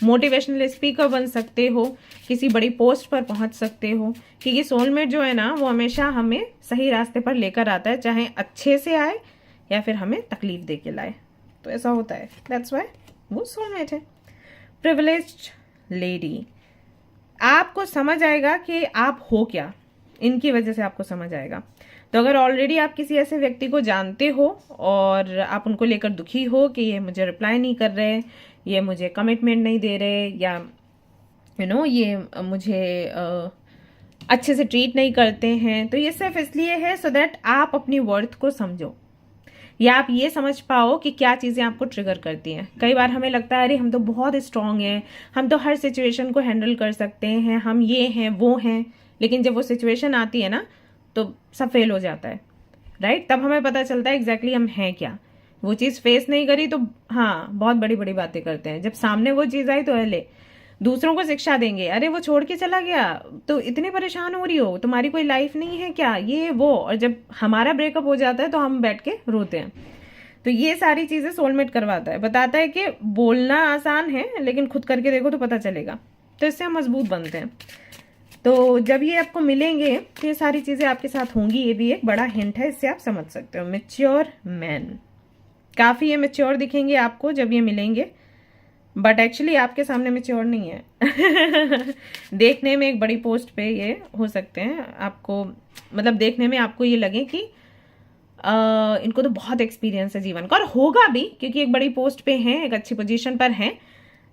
मोटिवेशनल स्पीकर बन सकते हो, किसी बड़ी पोस्ट पर पहुंच सकते हो, क्योंकि सोलमेट जो है ना वो हमेशा हमें सही रास्ते पर लेकर आता है, चाहे अच्छे से आए या फिर हमें तकलीफ दे के लाए। तो ऐसा होता है, दैट्स वाई वो सोलमेट है। प्रिविलेज्ड लेडी, आपको समझ आएगा कि आप हो क्या, इनकी वजह से आपको समझ आएगा। तो अगर ऑलरेडी आप किसी ऐसे व्यक्ति को जानते हो और आप उनको लेकर दुखी हो कि ये मुझे रिप्लाई नहीं कर रहे, ये मुझे कमिटमेंट नहीं दे रहे, या ये मुझे अच्छे से ट्रीट नहीं करते हैं, तो ये सिर्फ इसलिए है सो दैट आप अपनी वर्थ को समझो, या आप ये समझ पाओ कि क्या चीज़ें आपको ट्रिगर करती हैं। कई बार हमें लगता है अरे हम तो बहुत स्ट्रांग हैं, हम तो हर सिचुएशन को हैंडल कर सकते हैं, हम ये हैं वो हैं, लेकिन जब वो सिचुएशन आती है ना तो सब फेल हो जाता है, राइट। तब हमें पता चलता है एग्जैक्टली हम हैं क्या। वो चीज़ फेस नहीं करी तो हाँ बहुत बड़ी बड़ी बातें करते हैं, जब सामने वो चीज़ आई तो अरे दूसरों को शिक्षा देंगे, अरे वो छोड़ के चला गया तो इतनी परेशान हो रही हो, तुम्हारी कोई लाइफ नहीं है क्या, ये वो। और जब हमारा ब्रेकअप हो जाता है तो हम बैठ के रोते हैं। तो ये सारी चीजें सोलमेट करवाता है, बताता है कि बोलना आसान है लेकिन खुद करके देखो तो पता चलेगा। तो इससे हम मजबूत बनते हैं। तो जब ये आपको मिलेंगे तो ये सारी चीजें आपके साथ होंगी, ये भी एक बड़ा हिंट है, इससे आप समझ सकते हो। मेच्योर मैन, काफी ये मेच्योर दिखेंगे आपको जब ये मिलेंगे, बट एक्चुअली आपके सामने मेच्योर नहीं है देखने में एक बड़ी पोस्ट पे ये हो सकते हैं आपको, मतलब देखने में आपको ये लगे कि इनको तो बहुत एक्सपीरियंस है जीवन का, और होगा भी क्योंकि एक बड़ी पोस्ट पे हैं, एक अच्छी पोजीशन पर हैं।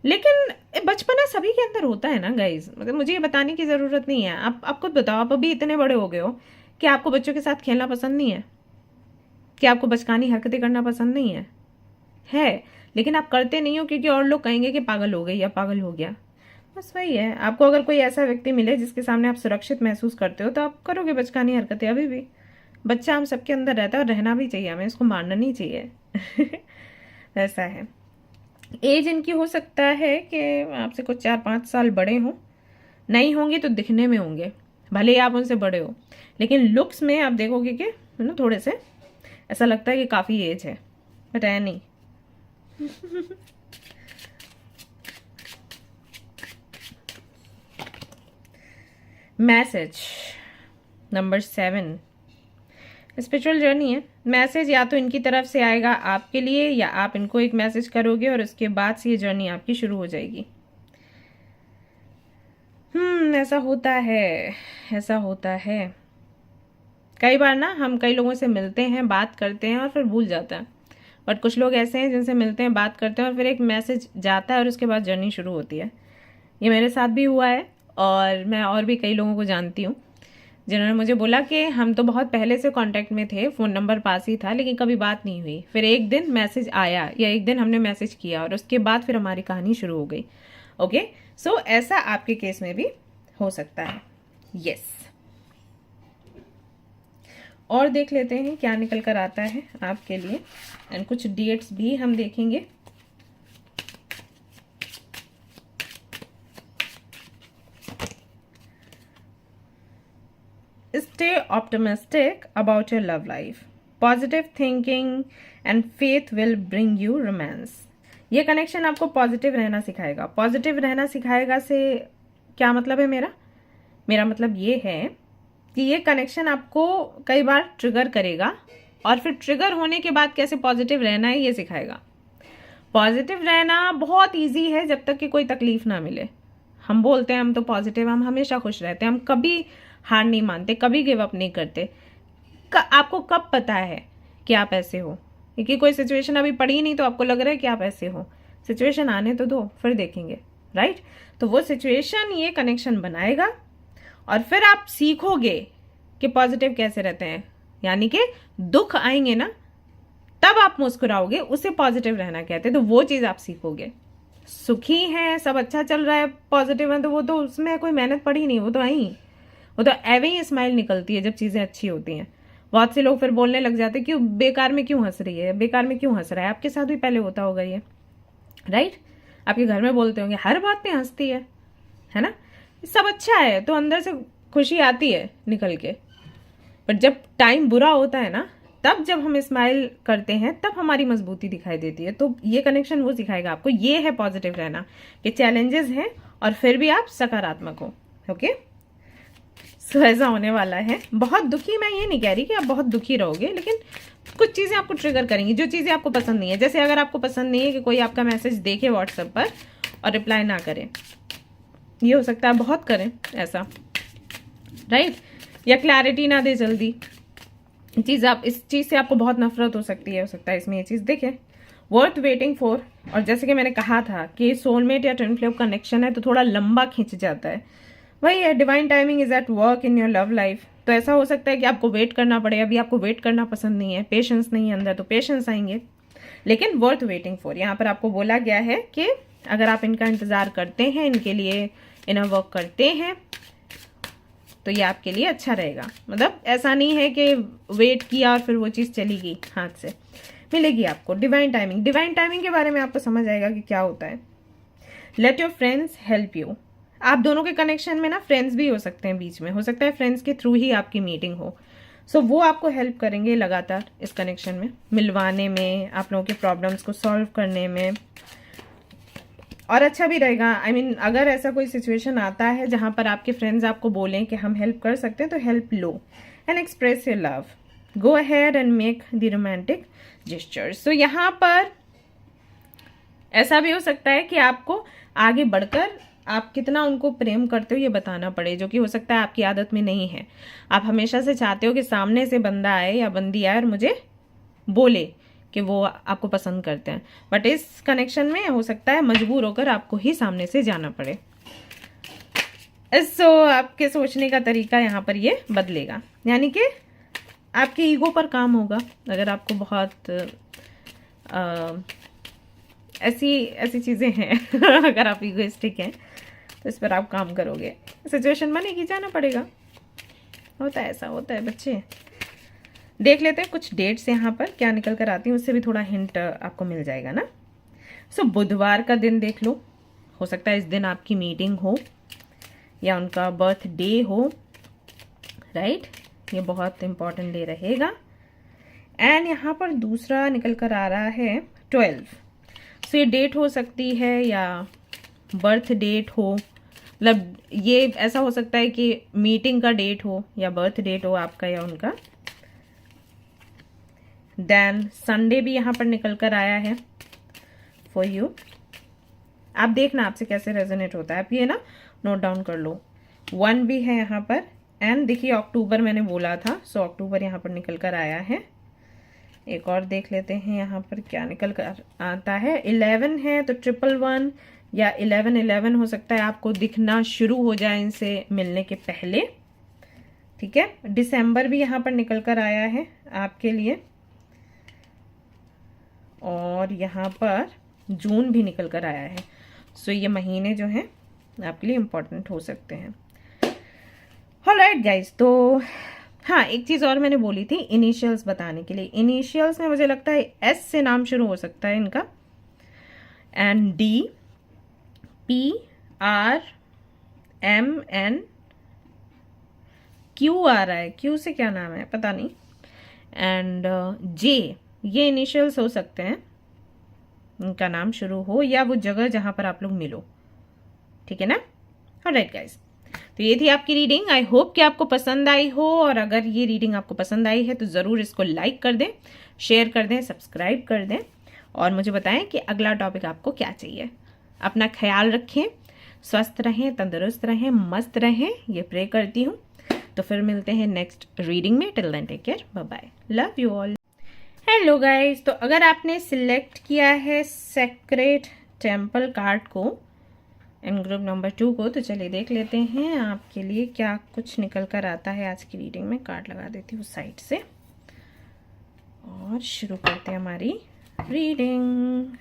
लेकिन बचपना सभी के अंदर होता है ना गाइज, मतलब मुझे ये बताने की जरूरत नहीं है। आप खुद बताओ, आप अभी इतने बड़े हो गए हो कि आपको बच्चों के साथ खेलना पसंद नहीं है, कि आपको बचकानी हरकतें करना पसंद नहीं है, लेकिन आप करते नहीं हो क्योंकि और लोग कहेंगे कि पागल हो गई या पागल हो गया। बस वही है, आपको अगर कोई ऐसा व्यक्ति मिले जिसके सामने आप सुरक्षित महसूस करते हो तो आप करोगे बचकानी हरकतें। अभी भी बच्चा हम सबके अंदर रहता है और रहना भी चाहिए, हमें इसको मारना नहीं चाहिए ऐसा है। एज इनकी हो सकता है कि आपसे कुछ 4-5 साल बड़े हों, नहीं होंगे तो दिखने में होंगे, भले ही आप उनसे बड़े हो, लेकिन लुक्स में आप देखोगे कि थोड़े से ऐसा लगता है कि काफ़ी एज है, बट है नहीं मैसेज नंबर 7, स्पिरिचुअल जर्नी है। मैसेज या तो इनकी तरफ से आएगा आपके लिए, या आप इनको एक मैसेज करोगे और उसके बाद से ये जर्नी आपकी शुरू हो जाएगी। ऐसा होता है, ऐसा होता है। कई बार ना हम कई लोगों से मिलते हैं, बात करते हैं और फिर भूल जाते हैं, बट कुछ लोग ऐसे हैं जिनसे मिलते हैं, बात करते हैं और फिर एक मैसेज जाता है और उसके बाद जर्नी शुरू होती है। ये मेरे साथ भी हुआ है और मैं और भी कई लोगों को जानती हूँ जिन्होंने मुझे बोला कि हम तो बहुत पहले से कांटेक्ट में थे, फ़ोन नंबर पास ही था, लेकिन कभी बात नहीं हुई। फिर एक दिन मैसेज आया या एक दिन हमने मैसेज किया और उसके बाद फिर हमारी कहानी शुरू हो गई। ओके, सो ऐसा आपके केस में भी हो सकता है। यस, और देख लेते हैं क्या निकल कर आता है आपके लिए, एंड कुछ डेट्स भी हम देखेंगे। Stay optimistic about your love life. Positive thinking and faith will bring you romance. ये कनेक्शन आपको पॉजिटिव रहना सिखाएगा। पॉजिटिव रहना सिखाएगा से क्या मतलब है मेरा मतलब ये है कि ये कनेक्शन आपको कई बार ट्रिगर करेगा और फिर ट्रिगर होने के बाद कैसे पॉजिटिव रहना है ये सिखाएगा। पॉजिटिव रहना बहुत इजी है जब तक कि कोई तकलीफ ना मिले। हम बोलते हैं हम तो पॉजिटिव, हम हमेशा खुश रहते हैं, हम कभी हार नहीं मानते, कभी गिव अप नहीं करते। आपको कब पता है कि आप ऐसे हो? क्योंकि कोई सिचुएशन अभी पड़ी नहीं तो आपको लग रहा है कि आप ऐसे हो। सिचुएशन आने तो दो, फिर देखेंगे, राइट? तो वो सिचुएशन ये कनेक्शन बनाएगा और फिर आप सीखोगे कि पॉजिटिव कैसे रहते हैं। यानी कि दुख आएंगे ना तब आप मुस्कुराओगे, उसे पॉजिटिव रहना कहते हैं। तो वो चीज़ आप सीखोगे। सुखी हैं, सब अच्छा चल रहा है, पॉजिटिव है, तो वो तो उसमें कोई मेहनत पड़ी नहीं, वो तो आई, वो तो एवे ही स्माइल निकलती है जब चीज़ें अच्छी होती हैं। बहुत से लोग फिर बोलने लग जाते हैं क्यों बेकार में क्यों हंस रही है, बेकार में क्यों हंस रहा है। आपके साथ भी पहले होता होगा ये, राइट? आपके घर में बोलते होंगे हर बात पे हंसती है ना? सब अच्छा है तो अंदर से खुशी आती है निकल के, बट जब टाइम बुरा होता है ना, तब जब हम स्माइल करते हैं तब हमारी मजबूती दिखाई देती है। तो ये कनेक्शन वो सिखाएगा आपको। ये है पॉजिटिव रहना, कि चैलेंजेस हैं और फिर भी आप सकारात्मक हो। ओके, सो ऐसा होने वाला है। बहुत दुखी, मैं ये नहीं कह रही कि आप बहुत दुखी रहोगे, लेकिन कुछ चीज़ें आपको ट्रिगर करेंगी, जो चीज़ें आपको पसंद नहीं है। जैसे अगर आपको पसंद नहीं है कि कोई आपका मैसेज देखे व्हाट्सएप पर और रिप्लाई ना करे, ये हो सकता है बहुत करें ऐसा, राइट? या क्लैरिटी ना दे जल्दी चीज़, आप इस चीज़ से आपको बहुत नफरत हो सकती है, हो सकता है इसमें ये चीज़ देखें। वर्थ वेटिंग फॉर, और जैसे कि मैंने कहा था कि सोलमेट या ट्विन फ्लेम कनेक्शन है तो थोड़ा लंबा खींच जाता है। वही है, divine timing is at work in your love life. तो ऐसा हो सकता है कि आपको वेट करना पड़े। अभी आपको वेट करना पसंद नहीं है, पेशेंस नहीं है अंदर, तो पेशेंस आएंगे, लेकिन वर्थ वेटिंग फॉर यहाँ पर आपको बोला गया है कि अगर आप इनका इंतजार करते हैं, इनके लिए इनर वर्क करते हैं, तो ये आपके लिए अच्छा रहेगा। मतलब ऐसा नहीं है कि वेट किया और फिर वो चीज़ चली गई हाथ से, मिलेगी आपको डिवाइन टाइमिंग। डिवाइन टाइमिंग के बारे में आपको समझ आएगा कि क्या होता है। Let your friends help you. आप दोनों के कनेक्शन में ना फ्रेंड्स भी हो सकते हैं बीच में, हो सकता है फ्रेंड्स के थ्रू ही आपकी मीटिंग हो। सो वो आपको हेल्प करेंगे लगातार इस कनेक्शन में, मिलवाने में, आप लोगों के प्रॉब्लम्स को सॉल्व करने में। और अच्छा भी रहेगा, I mean, अगर ऐसा कोई सिचुएशन आता है जहाँ पर आपके फ्रेंड्स आपको बोलें कि हम हेल्प कर सकते हैं, तो help low and express your love. Go ahead and make the romantic gestures. तो यहाँ पर ऐसा भी हो सकता है कि आपको आगे बढ़कर आप कितना उनको प्रेम करते हो ये बताना पड़े, जो कि हो सकता है आपकी आदत में नहीं है। आप हमेशा से चाहते हो कि सामने से बंदा आए या बंदी आए और मुझे बोले कि वो आपको पसंद करते हैं, बट इस कनेक्शन में हो सकता है मजबूर होकर आपको ही सामने से जाना पड़े। सो आपके सोचने का तरीका यहाँ पर ये बदलेगा, यानी कि आपके ईगो पर काम होगा। अगर आपको बहुत ऐसी चीज़ें हैं अगर आप ईगोइस्टिक हैं तो इस पर आप काम करोगे। सिचुएशन बनेगी, जाना पड़ेगा, होता है, ऐसा होता है बच्चे। देख लेते हैं कुछ डेट्स यहाँ पर क्या निकल कर आती हैं, उससे भी थोड़ा हिंट आपको मिल जाएगा ना। सो बुधवार का दिन देख लो, हो सकता है इस दिन आपकी मीटिंग हो या उनका बर्थडे हो, राइट? ये बहुत इंपॉर्टेंट डे रहेगा। एंड यहाँ पर दूसरा निकल कर आ रहा है 12। सो ये डेट हो सकती है या बर्थ डेट हो, मतलब ये ऐसा हो सकता है कि मीटिंग का डेट हो या बर्थ डेट हो आपका या उनका। देन संडे भी यहाँ पर निकल कर आया है फॉर यू। आप देखना आपसे कैसे रेजोनेट होता है, आप ये ना नोट डाउन कर लो। 1 भी है यहाँ पर, एंड देखिए अक्टूबर मैंने बोला था, सो अक्टूबर यहाँ पर निकल कर आया है। एक और देख लेते हैं यहाँ पर क्या निकल कर आता है। 11 है तो 111 या 1111 हो सकता है आपको दिखना शुरू हो जाए इनसे मिलने के पहले। ठीक है, दिसंबर भी यहाँ पर निकल कर आया है आपके लिए, और यहाँ पर जून भी निकल कर आया है। सो ये महीने जो हैं आपके लिए इम्पोर्टेंट हो सकते हैं। ऑलराइट गाइस, तो हाँ, एक चीज़ और मैंने बोली थी इनिशियल्स बताने के लिए। इनिशियल्स में मुझे लगता है एस से नाम शुरू हो सकता है इनका, and D, P, R, M, N, Q आ रहा है। क्यू से क्या नाम है पता नहीं, एंड जे, ये इनिशियल्स हो सकते हैं इनका नाम शुरू हो, या वो जगह जहां पर आप लोग मिलो। ठीक है ना। ऑलराइट गाइस, तो ये थी आपकी रीडिंग। आई होप कि आपको पसंद आई हो, और अगर ये रीडिंग आपको पसंद आई है तो ज़रूर इसको लाइक कर दें, शेयर कर दें, सब्सक्राइब कर दें, और मुझे बताएं कि अगला टॉपिक आपको क्या चाहिए। अपना ख्याल रखें, स्वस्थ रहें, तंदुरुस्त रहें, मस्त रहें, ये प्रे करती हूँ। तो फिर मिलते हैं नेक्स्ट रीडिंग में। Till then take care, bye bye, love you all. Hello guys, तो अगर आपने सिलेक्ट किया है सेक्रेड टेम्पल कार्ड को इन ग्रुप नंबर 2 को, तो चलिए देख लेते हैं आपके लिए क्या कुछ निकल कर आता है आज की रीडिंग में। कार्ड लगा देती हूँ साइड से और शुरू करते हैं हमारी रीडिंग।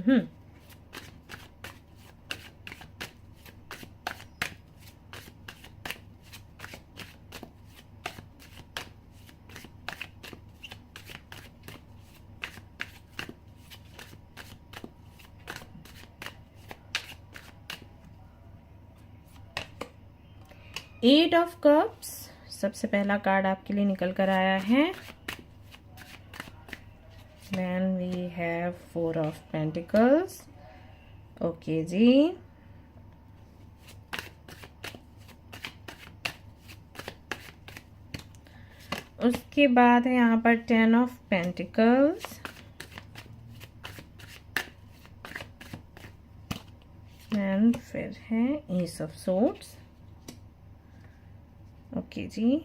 हम्म 8 ऑफ कप्स सबसे पहला कार्ड आपके लिए निकल कर आया है। Then we have 4 of Pentacles. Okay जी, उसके बाद है यहाँ पर 10 ऑफ Pentacles, एंड फिर है Ace of Swords। ओके जी,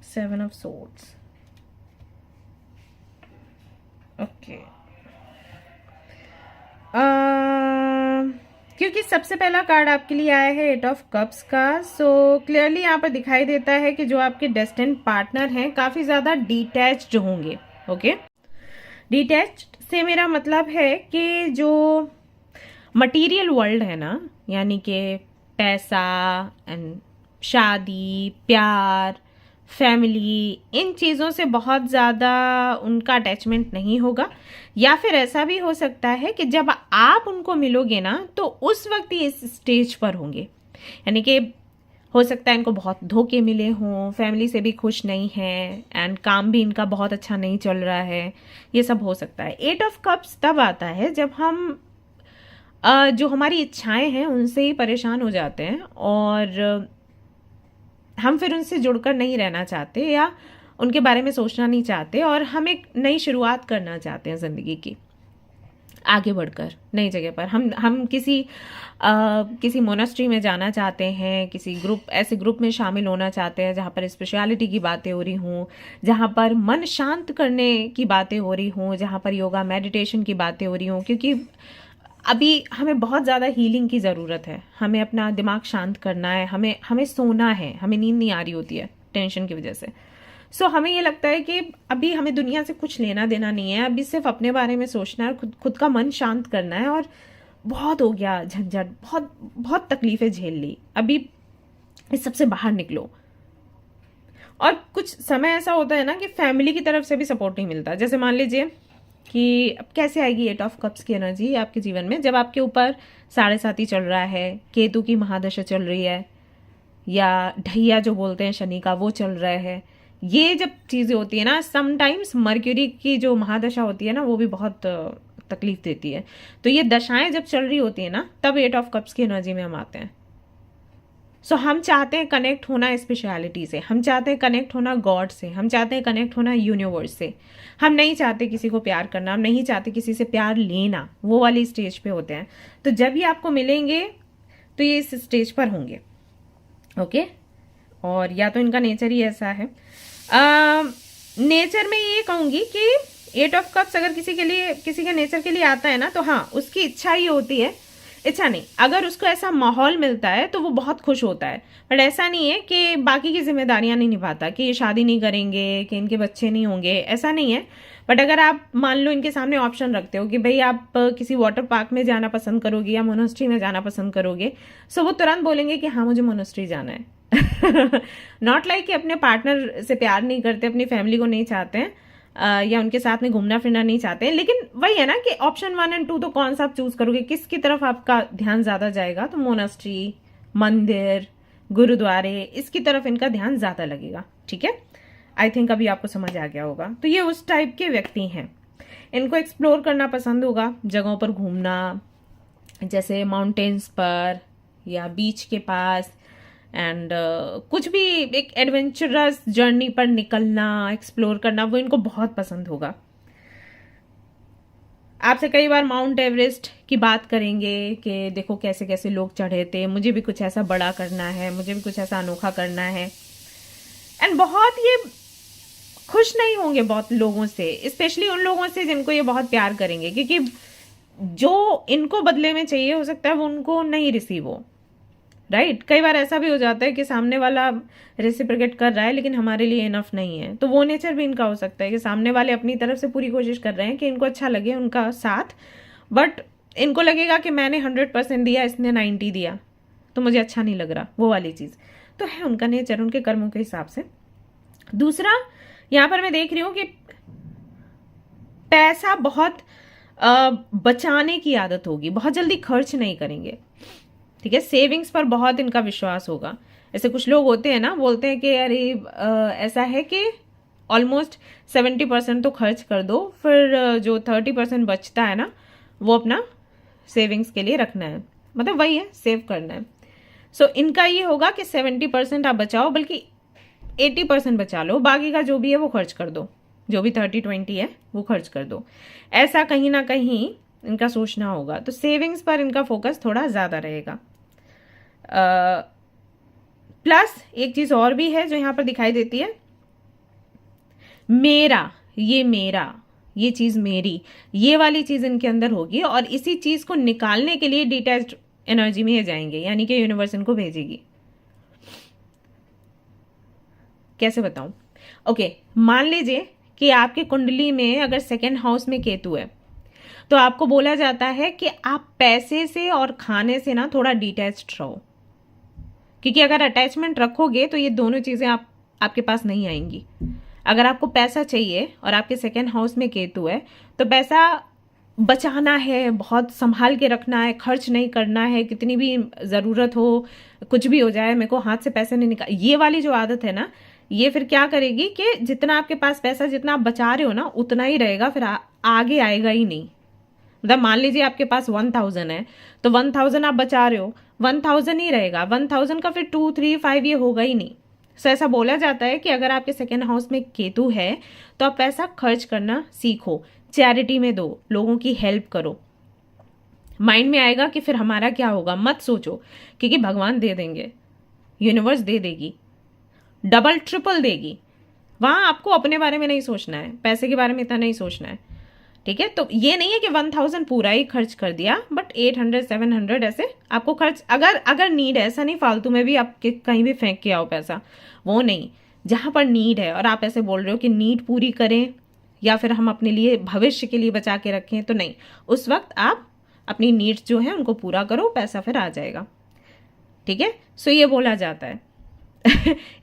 7 of Swords। ओके, क्योंकि सबसे पहला कार्ड आपके लिए आया है 8 ऑफ कप्स का, सो क्लियरली यहाँ पर दिखाई देता है कि जो आपके डेस्टिन्ड पार्टनर हैं काफ़ी ज़्यादा डिटैच्ड होंगे। ओके, डिटैच्ड से मेरा मतलब है कि जो मटेरियल वर्ल्ड है ना, यानी कि पैसा एंड शादी, प्यार, फैमिली, इन चीज़ों से बहुत ज़्यादा उनका अटैचमेंट नहीं होगा। या फिर ऐसा भी हो सकता है कि जब आप उनको मिलोगे ना तो उस वक्त ही इस स्टेज पर होंगे, यानी कि हो सकता है इनको बहुत धोखे मिले हों, फैमिली से भी खुश नहीं है, एंड काम भी इनका बहुत अच्छा नहीं चल रहा है, ये सब हो सकता है। 8 ऑफ कप्स तब आता है जब हम जो हमारी इच्छाएं हैं उनसे ही परेशान हो जाते हैं, और हम फिर उनसे जुड़कर नहीं रहना चाहते या उनके बारे में सोचना नहीं चाहते, और हम एक नई शुरुआत करना चाहते हैं ज़िंदगी की, आगे बढ़कर नई जगह पर। हम किसी मोनास्ट्री में जाना चाहते हैं, किसी ऐसे ग्रुप में शामिल होना चाहते हैं जहाँ पर स्पिरिचुअलिटी की बातें हो रही हों, जहाँ पर मन शांत करने की बातें हो रही हों, जहाँ पर योगा मेडिटेशन की बातें हो रही हों, क्योंकि अभी हमें बहुत ज़्यादा हीलिंग की ज़रूरत है। हमें अपना दिमाग शांत करना है, हमें सोना है, हमें नींद नहीं आ रही होती है टेंशन की वजह से। सो हमें ये लगता है कि अभी हमें दुनिया से कुछ लेना देना नहीं है, अभी सिर्फ अपने बारे में सोचना है, खुद का मन शांत करना है, और बहुत हो गया झंझट, बहुत तकलीफ़ें झेल ली, अभी इस सबसे बाहर निकलो। और कुछ समय ऐसा होता है ना कि फैमिली की तरफ से भी सपोर्ट नहीं मिलता। जैसे मान लीजिए कि अब कैसे आएगी 8 ऑफ कप्स की एनर्जी आपके जीवन में, जब आपके ऊपर 7.5 चल रहा है, केतु की महादशा चल रही है, या ढैया जो बोलते हैं शनि का वो चल रहा है। ये जब चीज़ें होती है ना, समटाइम्स मर्क्यूरी की जो महादशा होती है ना वो भी बहुत तकलीफ देती है। तो ये दशाएं जब चल रही होती है ना, तब 8 ऑफ कप्स की एनर्जी में हम आते हैं। सो हम चाहते हैं कनेक्ट होना स्पेशलिटी से, हम चाहते हैं कनेक्ट होना गॉड से, हम चाहते हैं कनेक्ट होना यूनिवर्स से। हम नहीं चाहते किसी को प्यार करना, हम नहीं चाहते किसी से प्यार लेना, वो वाली स्टेज पे होते हैं। तो जब भी आपको मिलेंगे तो ये इस स्टेज पर होंगे, ओके। और या तो इनका नेचर ही ऐसा है। नेचर में ये कहूँगी कि 8 ऑफ कप्स अगर किसी के नेचर के लिए आता है ना, तो हाँ, उसकी इच्छा ही होती है, इच्छा नहीं, अगर उसको ऐसा माहौल मिलता है तो वो बहुत खुश होता है। बट ऐसा नहीं है कि बाकी की जिम्मेदारियां नहीं निभाता, कि ये शादी नहीं करेंगे, कि इनके बच्चे नहीं होंगे, ऐसा नहीं है। बट अगर आप मान लो इनके सामने ऑप्शन रखते हो कि भाई आप किसी वाटर पार्क में जाना पसंद करोगे या मोनेस्ट्री में जाना पसंद करोगे, सो वो तुरंत बोलेंगे कि हाँ मुझे मोनेस्ट्री जाना है। नॉट लाइक कि अपने पार्टनर से प्यार नहीं करते, अपनी फैमिली को नहीं चाहते हैं, या उनके साथ में घूमना फिरना नहीं चाहते हैं। लेकिन वही है ना कि ऑप्शन 1 और 2 तो कौन सा आप चूज करोगे, किसकी तरफ आपका ध्यान ज्यादा जाएगा? तो मोनेस्ट्री, मंदिर, गुरुद्वारे, इसकी तरफ इनका ध्यान ज्यादा लगेगा। ठीक है, आई थिंक अभी आपको समझ आ गया होगा। तो ये उस टाइप के व्यक्ति हैं, इनको एक्सप्लोर करना पसंद होगा, जगहों पर घूमना, जैसे माउंटेन्स पर या बीच के पास, एंड कुछ भी एक एडवेंचरस जर्नी पर निकलना, एक्सप्लोर करना, वो इनको बहुत पसंद होगा। आपसे कई बार माउंट एवरेस्ट की बात करेंगे कि देखो कैसे कैसे लोग चढ़े थे, मुझे भी कुछ ऐसा बड़ा करना है, मुझे भी कुछ ऐसा अनोखा करना है। एंड बहुत ये खुश नहीं होंगे बहुत लोगों से, स्पेशली उन लोगों से जिनको ये बहुत प्यार करेंगे, क्योंकि जो इनको बदले में चाहिए हो सकता है वो उनको नहीं रिसीव हो, राइट। कई बार ऐसा भी हो जाता है कि सामने वाला रेसिप्रोकेट कर रहा है लेकिन हमारे लिए इनफ नहीं है, तो वो नेचर भी इनका हो सकता है कि सामने वाले अपनी तरफ से पूरी कोशिश कर रहे हैं कि इनको अच्छा लगे उनका साथ, बट इनको लगेगा कि मैंने 100% दिया, इसने 90 दिया, तो मुझे अच्छा नहीं लग रहा, वो वाली चीज़ तो है उनका नेचर, उनके कर्मों के हिसाब से। दूसरा, यहाँ पर मैं देख रही हूँ कि पैसा बहुत बचाने की आदत होगी, बहुत जल्दी खर्च नहीं करेंगे, ठीक है। सेविंग्स पर बहुत इनका विश्वास होगा। ऐसे कुछ लोग होते हैं ना, बोलते हैं कि अरे ऐसा है कि ऑलमोस्ट 70% तो खर्च कर दो, फिर जो 30% बचता है ना वो अपना सेविंग्स के लिए रखना है, मतलब वही है, सेव करना है। सो इनका ये होगा कि 70% आप बचाओ, बल्कि 80% बचा लो, बाकी का जो भी है वो खर्च कर दो, जो भी 30-20 है वो खर्च कर दो। ऐसा कहीं ना कहीं इनका सोचना होगा। तो सेविंग्स पर इनका फोकस थोड़ा ज़्यादा रहेगा। प्लस एक चीज़ और भी है जो यहाँ पर दिखाई देती है, मेरा, ये चीज़ मेरी, ये वाली चीज़ इनके अंदर होगी, और इसी चीज़ को निकालने के लिए डिटैच्ड एनर्जी में ये जाएंगे, यानी कि यूनिवर्स इनको भेजेगी। कैसे बताऊं? ओके, मान लीजिए कि आपके कुंडली में अगर 2nd हाउस में केतु है, तो आपको बोला जाता है कि आप पैसे से और खाने से ना थोड़ा डिटैच्ड रहो, क्योंकि अगर अटैचमेंट रखोगे तो ये दोनों चीजें आपके पास नहीं आएंगी। अगर आपको पैसा चाहिए और आपके 2nd हाउस में केतु है, तो पैसा बचाना है, बहुत संभाल के रखना है, खर्च नहीं करना है, कितनी भी ज़रूरत हो, कुछ भी हो जाए, मेरे को हाथ से पैसे नहीं निकाल, ये वाली जो आदत है ना, ये फिर क्या करेगी कि जितना आपके पास पैसा, जितना आप बचा रहे हो ना, उतना ही रहेगा, फिर आगे आएगा ही नहीं। मतलब मान लीजिए आपके पास 1000 है, तो 1000 आप बचा रहे हो, 1000 ही रहेगा, 1000 का फिर 2, 3, 5 ये होगा ही नहीं। सो ऐसा बोला जाता है कि अगर आपके 2nd हाउस में केतु है तो आप पैसा खर्च करना सीखो, चैरिटी में दो, लोगों की हेल्प करो। माइंड में आएगा कि फिर हमारा क्या होगा, मत सोचो, क्योंकि भगवान दे देंगे, यूनिवर्स दे देगी, डबल ट्रिपल देगी। वहां आपको अपने बारे में नहीं सोचना है, पैसे के बारे में इतना नहीं सोचना है, ठीक है। तो ये नहीं है कि 1000 पूरा ही खर्च कर दिया, बट 800, 700 ऐसे आपको खर्च, अगर नीड है, ऐसा नहीं फालतू में भी आप कहीं भी फेंक के आओ पैसा, वो नहीं। जहां पर नीड है और आप ऐसे बोल रहे हो कि नीड पूरी करें या फिर हम अपने लिए भविष्य के लिए बचा के रखें, तो नहीं, उस वक्त आप अपनी नीड्स जो है उनको पूरा करो, पैसा फिर आ जाएगा, ठीक है। सो ये बोला जाता है।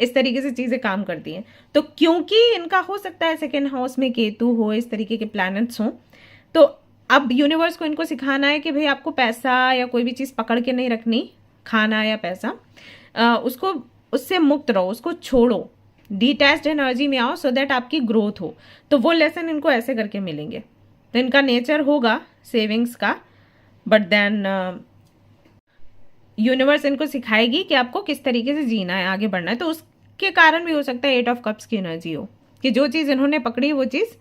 इस तरीके से चीजें काम करती हैं। तो क्योंकि इनका हो सकता है 2nd हाउस में केतु हो, इस तरीके के प्लैनेट्स हो, तो अब यूनिवर्स को इनको सिखाना है कि भाई आपको पैसा या कोई भी चीज पकड़ के नहीं रखनी, खाना या पैसा, उसको, उससे मुक्त रहो, उसको छोड़ो, डिटैच्ड एनर्जी में आओ, सो दैट आपकी ग्रोथ हो। तो वो लेसन इनको ऐसे करके मिलेंगे, तो इनका नेचर होगा सेविंग्स का, बट देन यूनिवर्स इनको सिखाएगी कि आपको किस तरीके से जीना है, आगे बढ़ना है। तो उसके कारण भी हो सकता है 8 ऑफ कप्स की एनर्जी हो कि जो चीज़ इन्होंने पकड़ी वो चीज़,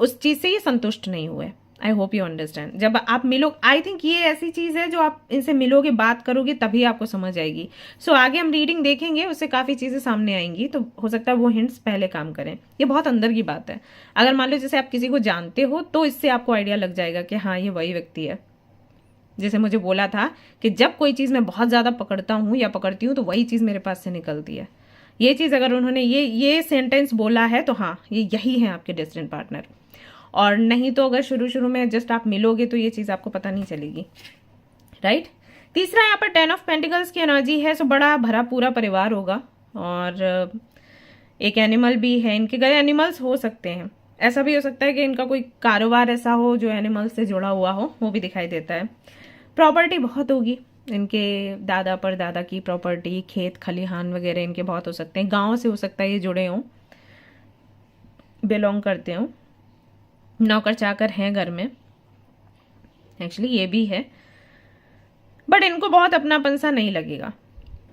उस चीज़ से ये संतुष्ट नहीं हुए। I hope you understand. जब आप मिलो, आई थिंक ये ऐसी चीज़ है जो आप इनसे मिलोगे, बात करोगे, तभी आपको समझ आएगी। सो आगे हम रीडिंग देखेंगे, उससे काफ़ी चीज़ें सामने आएंगी, तो हो सकता है वो हिंट्स पहले काम करें। ये बहुत अंदर की बात है। अगर मान लो जैसे आप किसी को जानते हो तो इससे आपको आइडिया लग जाएगा कि हाँ ये वही व्यक्ति है। जैसे मुझे बोला था कि जब कोई चीज़ मैं बहुत ज़्यादा पकड़ता हूँ या पकड़ती हूँ तो वही चीज़ मेरे पास से निकलती है। ये चीज़ अगर उन्होंने ये सेंटेंस बोला है तो हाँ ये यही है आपके डेस्टिनी पार्टनर। और नहीं तो अगर शुरू शुरू में जस्ट आप मिलोगे तो ये चीज़ आपको पता नहीं चलेगी, राइट। तीसरा यहाँ पर 10 ऑफ पेंटिकल्स की एनर्जी है। सो बड़ा भरा पूरा परिवार होगा और एक एनिमल भी है। इनके घर एनिमल्स हो सकते हैं, ऐसा भी हो सकता है कि इनका कोई कारोबार ऐसा हो जो एनिमल्स से जुड़ा हुआ हो, वो भी दिखाई देता है। प्रॉपर्टी बहुत होगी, इनके दादा परदादा की प्रॉपर्टी, खेत खलिहान वगैरह इनके बहुत हो सकते हैं। गांव से हो सकता है ये जुड़े हों, बिलोंग करते हों। नौकर चाकर हैं घर में, एक्चुअली ये भी है, बट इनको बहुत अपनापन सा नहीं लगेगा,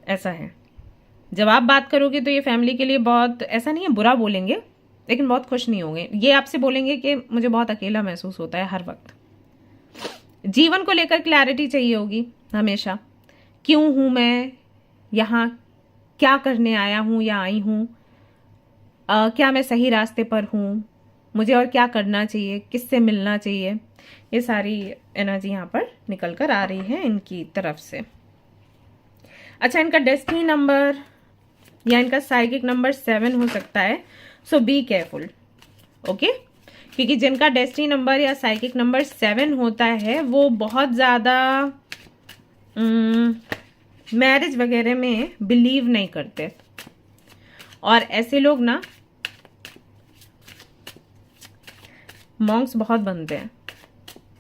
ऐसा है। जब आप बात करोगे तो ये फैमिली के लिए बहुत, ऐसा नहीं है बुरा बोलेंगे, लेकिन बहुत खुश नहीं होंगे। ये आपसे बोलेंगे कि मुझे बहुत अकेला महसूस होता है हर वक्त। जीवन को लेकर क्लैरिटी चाहिए होगी हमेशा। क्यों हूं मैं यहाँ, क्या करने आया हूं या आई हूं, क्या मैं सही रास्ते पर हूं, मुझे और क्या करना चाहिए, किससे मिलना चाहिए, ये सारी एनर्जी यहाँ पर निकल कर आ रही है इनकी तरफ से। अच्छा, इनका डेस्टिनी नंबर या इनका साइकिक नंबर 7 हो सकता है। सो बी केयरफुल, ओके। क्योंकि जिनका डेस्टिनी नंबर या साइकिक नंबर 7 होता है वो बहुत ज़्यादा मैरिज वगैरह में बिलीव नहीं करते, और ऐसे लोग ना मॉन्क्स बहुत बनते हैं,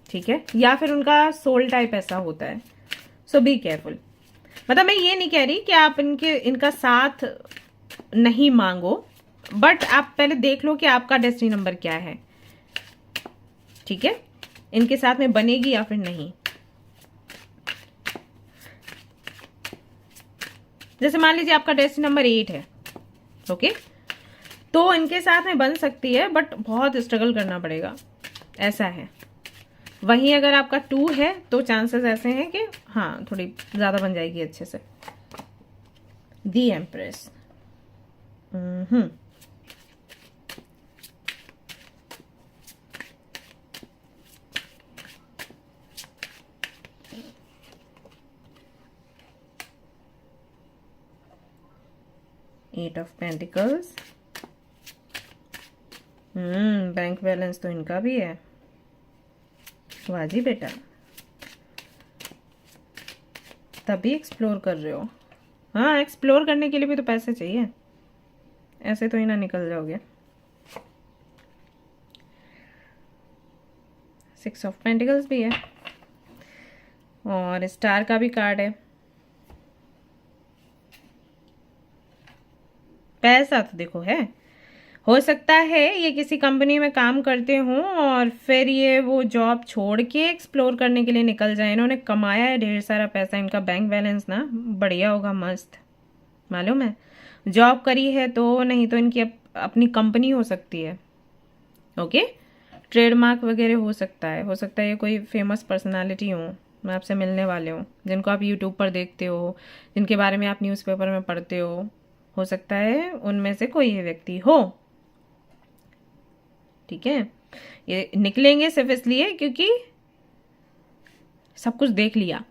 ठीक है, या फिर उनका सोल टाइप ऐसा होता है। सो बी केयरफुल। मतलब मैं ये नहीं कह रही कि आप इनका साथ नहीं मांगो, बट आप पहले देख लो कि आपका डेस्टिनी नंबर क्या है, ठीक है, इनके साथ में बनेगी या फिर नहीं। जैसे मान लीजिए आपका डेस्टिनी नंबर 8 है, ओके, तो इनके साथ में बन सकती है, बट बहुत स्ट्रगल करना पड़ेगा, ऐसा है। वहीं अगर आपका 2 है तो चांसेस ऐसे हैं कि हाँ थोड़ी ज्यादा बन जाएगी अच्छे से। The empress, eight of pentacles, bank balance तो इनका भी है। वाह जी बेटा, तभी एक्सप्लोर कर रहे हो। हाँ, एक्सप्लोर करने के लिए भी तो पैसे चाहिए, ऐसे तो ही ना निकल जाओगे। 6 ऑफ पेंटिकल्स भी है और स्टार का भी कार्ड है। पैसा तो देखो है, हो सकता है ये किसी कंपनी में काम करते हों और फिर ये वो जॉब छोड़ के एक्सप्लोर करने के लिए निकल जाए। इन्होंने कमाया है ढेर सारा पैसा, इनका बैंक बैलेंस ना बढ़िया होगा, मस्त, मालूम है। जॉब करी है तो, नहीं तो इनकी अपनी कंपनी हो सकती है, ओके। ट्रेडमार्क वगैरह हो सकता है ये कोई फेमस पर्सनालिटी हो, मैं आपसे मिलने वाले हो, जिनको आप यूट्यूब पर देखते हो, जिनके बारे में आप न्यूज़पेपर में पढ़ते हो सकता है उनमें से कोई ये व्यक्ति हो, ठीक है। ये निकलेंगे सिर्फ इसलिए क्योंकि सब कुछ देख लिया।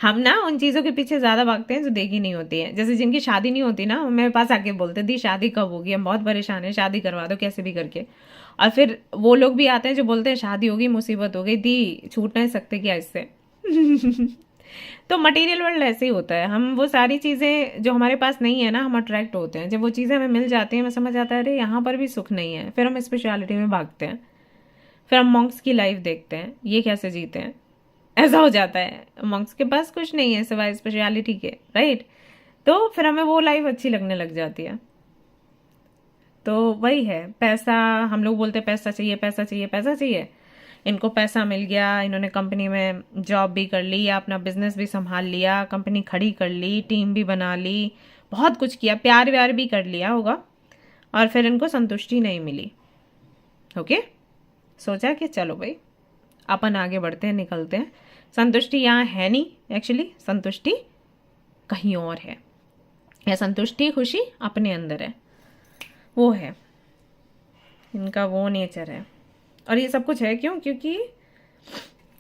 हम ना उन चीज़ों के पीछे ज़्यादा भागते हैं जो देखी नहीं होती है। जैसे जिनकी शादी नहीं होती ना, मेरे पास आके बोलते दी शादी कब होगी, हम बहुत परेशान हैं, शादी करवा दो कैसे भी करके। और फिर वो लोग भी आते हैं जो बोलते हैं शादी होगी, मुसीबत हो गई, दी छूट नहीं सकते क्या इससे। तो मटेरियल वर्ल्ड ऐसे ही होता है, हम वो सारी चीज़ें जो हमारे पास नहीं है ना, हम अट्रैक्ट होते हैं। जब वो चीज़ें हमें मिल जाती हैं, हमें समझ आता है अरे यहाँ पर भी सुख नहीं है, फिर हम स्पेशलिटी में भागते हैं, फिर हम मॉन्क्स की लाइफ देखते हैं, ये कैसे जीते हैं, ऐसा हो जाता है। मॉन्क्स के पास कुछ नहीं है सिवाय स्पेशलिटी के, राइट। तो फिर हमें वो लाइफ अच्छी लगने लग जाती है। तो वही है, पैसा, हम लोग बोलते हैं पैसा चाहिए पैसा चाहिए पैसा चाहिए। इनको पैसा मिल गया, इन्होंने कंपनी में जॉब भी कर ली, अपना बिजनेस भी संभाल लिया, कंपनी खड़ी कर ली, टीम भी बना ली, बहुत कुछ किया, प्यार व्यार भी कर लिया होगा, और फिर इनको संतुष्टि नहीं मिली। ओके, सोचा कि चलो भाई अपन आगे बढ़ते हैं, निकलते हैं। संतुष्टि यहाँ है नहीं, एक्चुअली संतुष्टि कहीं और है, या संतुष्टि खुशी अपने अंदर है, वो है इनका, वो नेचर है। और ये सब कुछ है क्यों? क्योंकि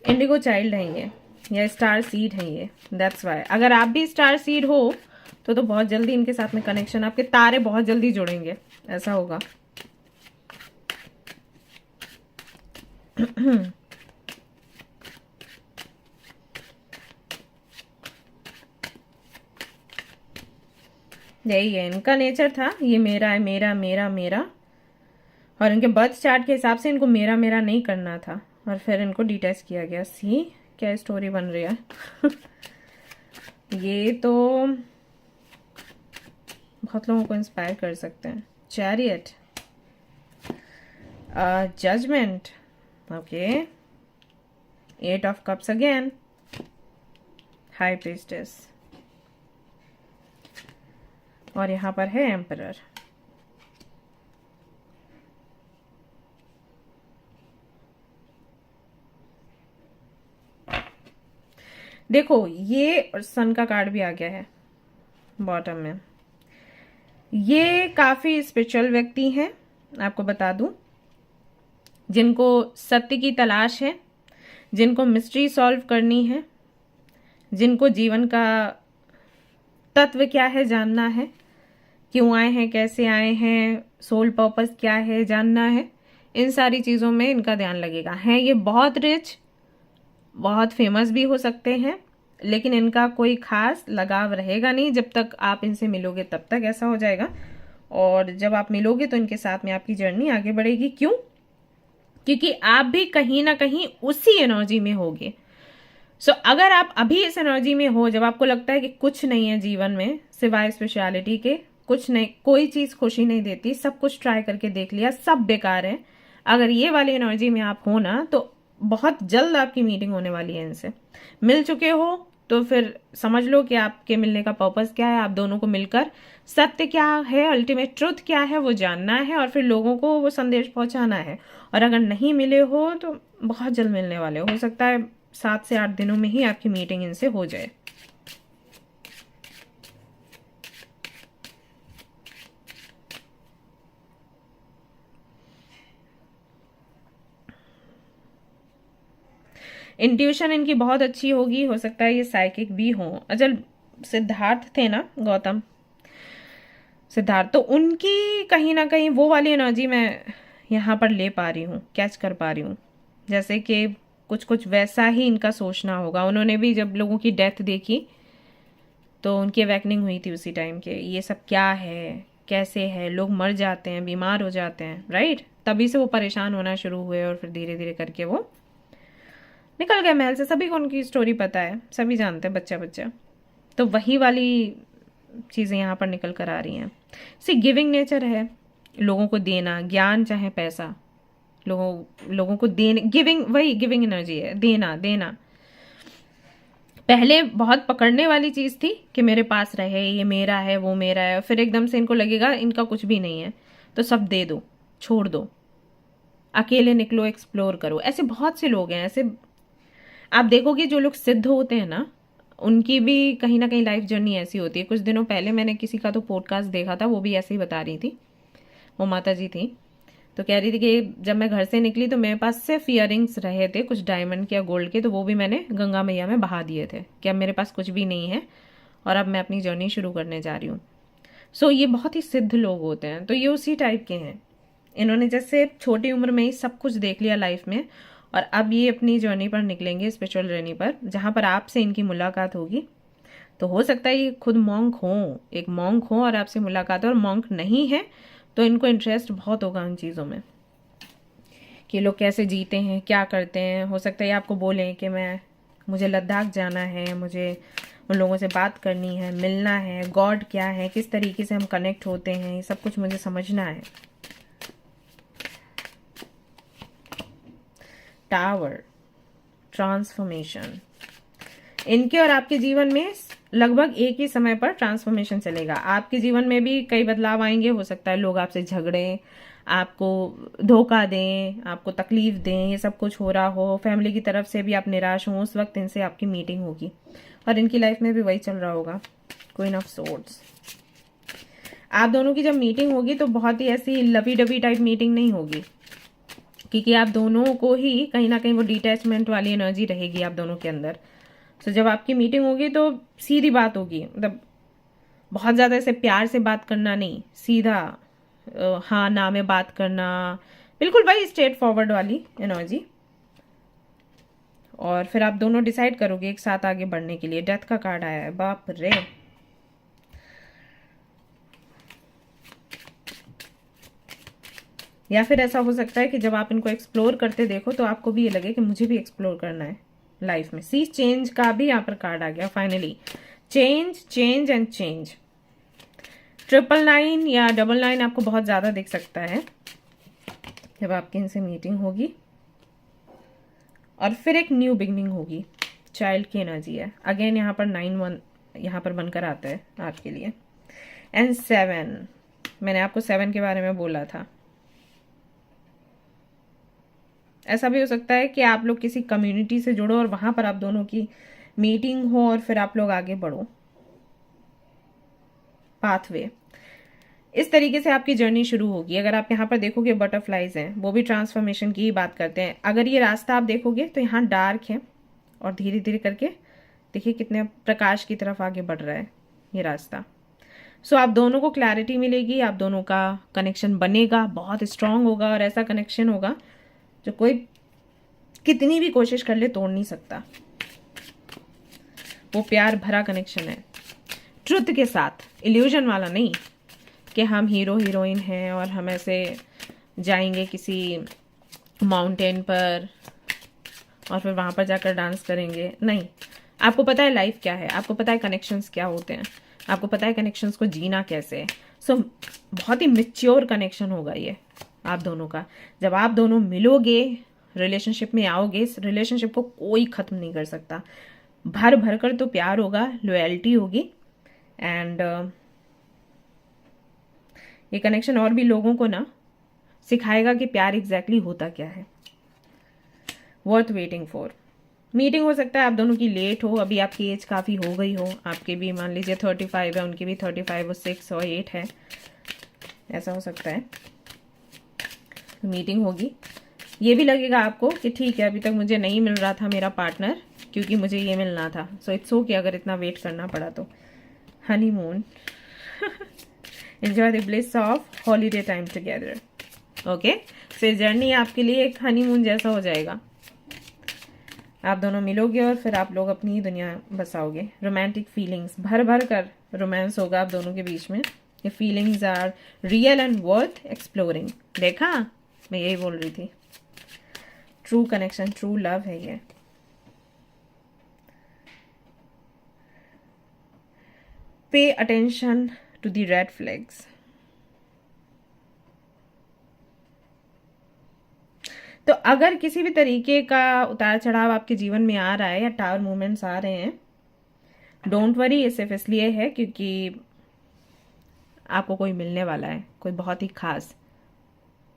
इंडिगो चाइल्ड है ये, या स्टार सीड है ये, दैट्स वाई। अगर आप भी स्टार सीड हो तो बहुत जल्दी इनके साथ में कनेक्शन, आपके तारे बहुत जल्दी जुड़ेंगे, ऐसा होगा। यही है इनका नेचर था, ये मेरा है, मेरा मेरा मेरा। और इनके बर्थ चार्ट के हिसाब से इनको मेरा मेरा नहीं करना था, और फिर इनको डिटैच किया गया। सी क्या स्टोरी बन रही है। ये तो बहुत लोगों को इंस्पायर कर सकते हैं। Chariot, judgement, okay, 8 of cups again, high priestess, और यहां पर है एम्परर। देखो ये सन का कार्ड भी आ गया है बॉटम में। ये काफी स्पिरिचुअल व्यक्ति हैं, आपको बता दूं, जिनको सत्य की तलाश है, जिनको मिस्ट्री सॉल्व करनी है, जिनको जीवन का तत्व क्या है जानना है, क्यों आए हैं, कैसे आए हैं, सोल पर्पस क्या है जानना है, इन सारी चीजों में इनका ध्यान लगेगा। हैं ये बहुत रिच, बहुत फेमस भी हो सकते हैं, लेकिन इनका कोई खास लगाव रहेगा नहीं जब तक आप इनसे मिलोगे, तब तक ऐसा हो जाएगा। और जब आप मिलोगे तो इनके साथ में आपकी जर्नी आगे बढ़ेगी। क्यों? क्योंकि आप भी कहीं ना कहीं उसी एनर्जी में होगे। सो अगर आप अभी इस एनर्जी में हो, जब आपको लगता है कि कुछ नहीं है जीवन में सिवाय स्पेशलिटी के, कुछ नहीं, कोई चीज खुशी नहीं देती, सब कुछ ट्राई करके देख लिया, सब बेकार है, अगर ये वाली एनर्जी में आप हो ना, तो बहुत जल्द आपकी मीटिंग होने वाली है इनसे। मिल चुके हो तो फिर समझ लो कि आपके मिलने का पर्पस क्या है, आप दोनों को मिलकर सत्य क्या है, अल्टीमेट ट्रुथ क्या है, वो जानना है, और फिर लोगों को वो संदेश पहुंचाना है। और अगर नहीं मिले हो तो बहुत जल्द मिलने वाले हो सकता है 7 से 8 दिनों में ही आपकी मीटिंग इनसे हो जाए। इंट्यूशन इनकी बहुत अच्छी होगी, हो सकता है ये साइकिक भी हो। अचल सिद्धार्थ थे ना, गौतम सिद्धार्थ, तो उनकी कहीं ना कहीं वो वाली एनर्जी मैं यहाँ पर ले पा रही हूँ, कैच कर पा रही हूँ। जैसे कि कुछ कुछ वैसा ही इनका सोचना होगा। उन्होंने भी जब लोगों की डेथ देखी तो उनकी अवेकनिंग हुई थी उसी टाइम के, ये सब क्या है, कैसे है, लोग मर जाते हैं, बीमार हो जाते हैं, राइट? तभी से वो परेशान होना शुरू हुए, और फिर धीरे धीरे करके वो निकल गए महल से। सभी को उनकी स्टोरी पता है, सभी जानते हैं, बच्चा बच्चा। तो वही वाली चीज़ें यहाँ पर निकल कर आ रही हैं। सी गिविंग नेचर है, लोगों को देना, ज्ञान चाहे पैसा, लोगों को देने, गिविंग, वही गिविंग एनर्जी है, देना देना। पहले बहुत पकड़ने वाली चीज़ थी कि मेरे पास रहे, ये मेरा है, वो मेरा है, फिर एकदम से इनको लगेगा इनका कुछ भी नहीं है, तो सब दे दो, छोड़ दो, अकेले निकलो, एक्सप्लोर करो। ऐसे बहुत से लोग हैं। ऐसे आप देखोगे जो लोग सिद्ध होते हैं ना, उनकी भी कहीं ना कहीं लाइफ जर्नी ऐसी होती है। कुछ दिनों पहले मैंने किसी का तो पॉडकास्ट देखा था, वो भी ऐसे ही बता रही थी, वो माता जी थी, तो कह रही थी कि जब मैं घर से निकली तो मेरे पास सिर्फ इयररिंग्स रहे थे, कुछ डायमंड के या गोल्ड के, तो वो भी मैंने गंगा मैया में बहा दिए थे कि अब मेरे पास कुछ भी नहीं है और अब मैं अपनी जर्नी शुरू करने जा रही हूँ। सो ये बहुत ही सिद्ध लोग होते हैं। तो ये उसी टाइप के हैं। इन्होंने जैसे छोटी उम्र में ही सब कुछ देख लिया लाइफ में, और अब ये अपनी जर्नी पर निकलेंगे, स्पिरिचुअल जर्नी पर, जहाँ पर आपसे इनकी मुलाकात होगी। तो हो सकता है ये खुद मॉन्क हो, एक मॉन्क हो और आपसे मुलाकात हो, और मॉन्क नहीं है तो इनको इंटरेस्ट बहुत होगा उन चीज़ों में कि लोग कैसे जीते हैं, क्या करते हैं। हो सकता है आपको बोलें कि मुझे लद्दाख जाना है, मुझे उन लोगों से बात करनी है, मिलना है, गॉड क्या है, किस तरीके से हम कनेक्ट होते हैं, ये सब कुछ मुझे समझना है। Tower, transformation. इनके और आपके जीवन में लगभग एक ही समय पर ट्रांसफॉर्मेशन चलेगा। आपके जीवन में भी कई बदलाव आएंगे। हो सकता है लोग आपसे झगड़ें, आपको धोखा दें, आपको तकलीफ दें, ये सब कुछ हो रहा हो। फैमिली की तरफ से भी आप निराश हो, उस वक्त इनसे आपकी मीटिंग होगी और इनकी लाइफ में भी वही चल रहा होगा। Queen of swords. आप दोनों की जब मीटिंग होगी तो बहुत ही ऐसी लवी डबी टाइप मीटिंग नहीं होगी, क्योंकि आप दोनों को ही कहीं ना कहीं वो डिटैचमेंट वाली एनर्जी रहेगी आप दोनों के अंदर। तो जब आपकी मीटिंग होगी तो सीधी बात होगी, मतलब बहुत ज़्यादा ऐसे प्यार से बात करना नहीं, सीधा हाँ ना में बात करना, बिल्कुल वही स्ट्रेट फॉरवर्ड वाली एनर्जी। और फिर आप दोनों डिसाइड करोगे एक साथ आगे बढ़ने के लिए। डेथ का कार्ड आया है, बाप रे। या फिर ऐसा हो सकता है कि जब आप इनको एक्सप्लोर करते देखो तो आपको भी ये लगे कि मुझे भी एक्सप्लोर करना है लाइफ में। सी चेंज का भी यहाँ पर कार्ड आ गया finally. Change, change and change. 999 या 99 आपको बहुत ज़्यादा दिख सकता है जब आपकी इनसे मीटिंग होगी। और फिर एक न्यू बिगनिंग होगी। चाइल्ड की एनर्जी है। अगेन यहाँ पर 9-1 यहाँ पर बनकर आता है आपके लिए। एंड 7, मैंने आपको 7 के बारे में बोला था। ऐसा भी हो सकता है कि आप लोग किसी कम्युनिटी से जुड़ो और वहां पर आप दोनों की मीटिंग हो और फिर आप लोग आगे बढ़ो। पाथवे, इस तरीके से आपकी जर्नी शुरू होगी। अगर आप यहाँ पर देखोगे बटरफ्लाइज हैं, वो भी ट्रांसफॉर्मेशन की ही बात करते हैं। अगर ये रास्ता आप देखोगे तो यहाँ डार्क है और धीरे धीरे करके देखिए कितने प्रकाश की तरफ आगे बढ़ रहा है ये रास्ता। सो आप दोनों को क्लैरिटी मिलेगी, आप दोनों का कनेक्शन बनेगा, बहुत स्ट्रांग होगा और ऐसा कनेक्शन होगा जो कोई कितनी भी कोशिश कर ले तोड़ नहीं सकता। वो प्यार भरा कनेक्शन है, ट्रुथ के साथ, इल्यूजन वाला नहीं कि हम हीरो हीरोइन हैं और हम ऐसे जाएंगे किसी माउंटेन पर और फिर वहां पर जाकर डांस करेंगे। नहीं, आपको पता है लाइफ क्या है, आपको पता है कनेक्शंस क्या होते हैं, आपको पता है कनेक्शंस को जीना कैसे है। सो बहुत ही मैच्योर कनेक्शन होगा ये आप दोनों का। जब आप दोनों मिलोगे, रिलेशनशिप में आओगे, इस रिलेशनशिप को कोई खत्म नहीं कर सकता। भर भर कर तो प्यार होगा, लॉयल्टी होगी एंड ये कनेक्शन और भी लोगों को ना सिखाएगा कि प्यार एग्जैक्टली होता क्या है। Worth waiting for. मीटिंग हो सकता है आप दोनों की लेट हो, अभी आपकी एज काफ़ी हो गई हो, आपके भी मान लीजिए 35 है, उनकी भी 35 और 6 और 8 है, ऐसा हो सकता है। मीटिंग होगी, ये भी लगेगा आपको कि ठीक है अभी तक मुझे नहीं मिल रहा था मेरा पार्टनर क्योंकि मुझे ये मिलना था। सो इट्स ओके अगर इतना वेट करना पड़ा तो। Honeymoon. Enjoy the bliss of holiday time together. Okay, so journey आपके लिए एक हनीमून जैसा हो जाएगा। आप दोनों मिलोगे और फिर आप लोग अपनी ही दुनिया बसाओगे। रोमांटिक फीलिंग्स, भर भर कर रोमांस होगा आप दोनों के बीच में। ये feelings are real and worth exploring. देखा, मैं यही बोल रही थी। ट्रू कनेक्शन, ट्रू लव है ये। Pay attention to the red flags. तो अगर किसी भी तरीके का उतार चढ़ाव आपके जीवन में आ रहा है या टावर मूवमेंट्स आ रहे हैं, डोंट वरी। ये सिर्फ इसलिए है क्योंकि आपको कोई मिलने वाला है, कोई बहुत ही खास।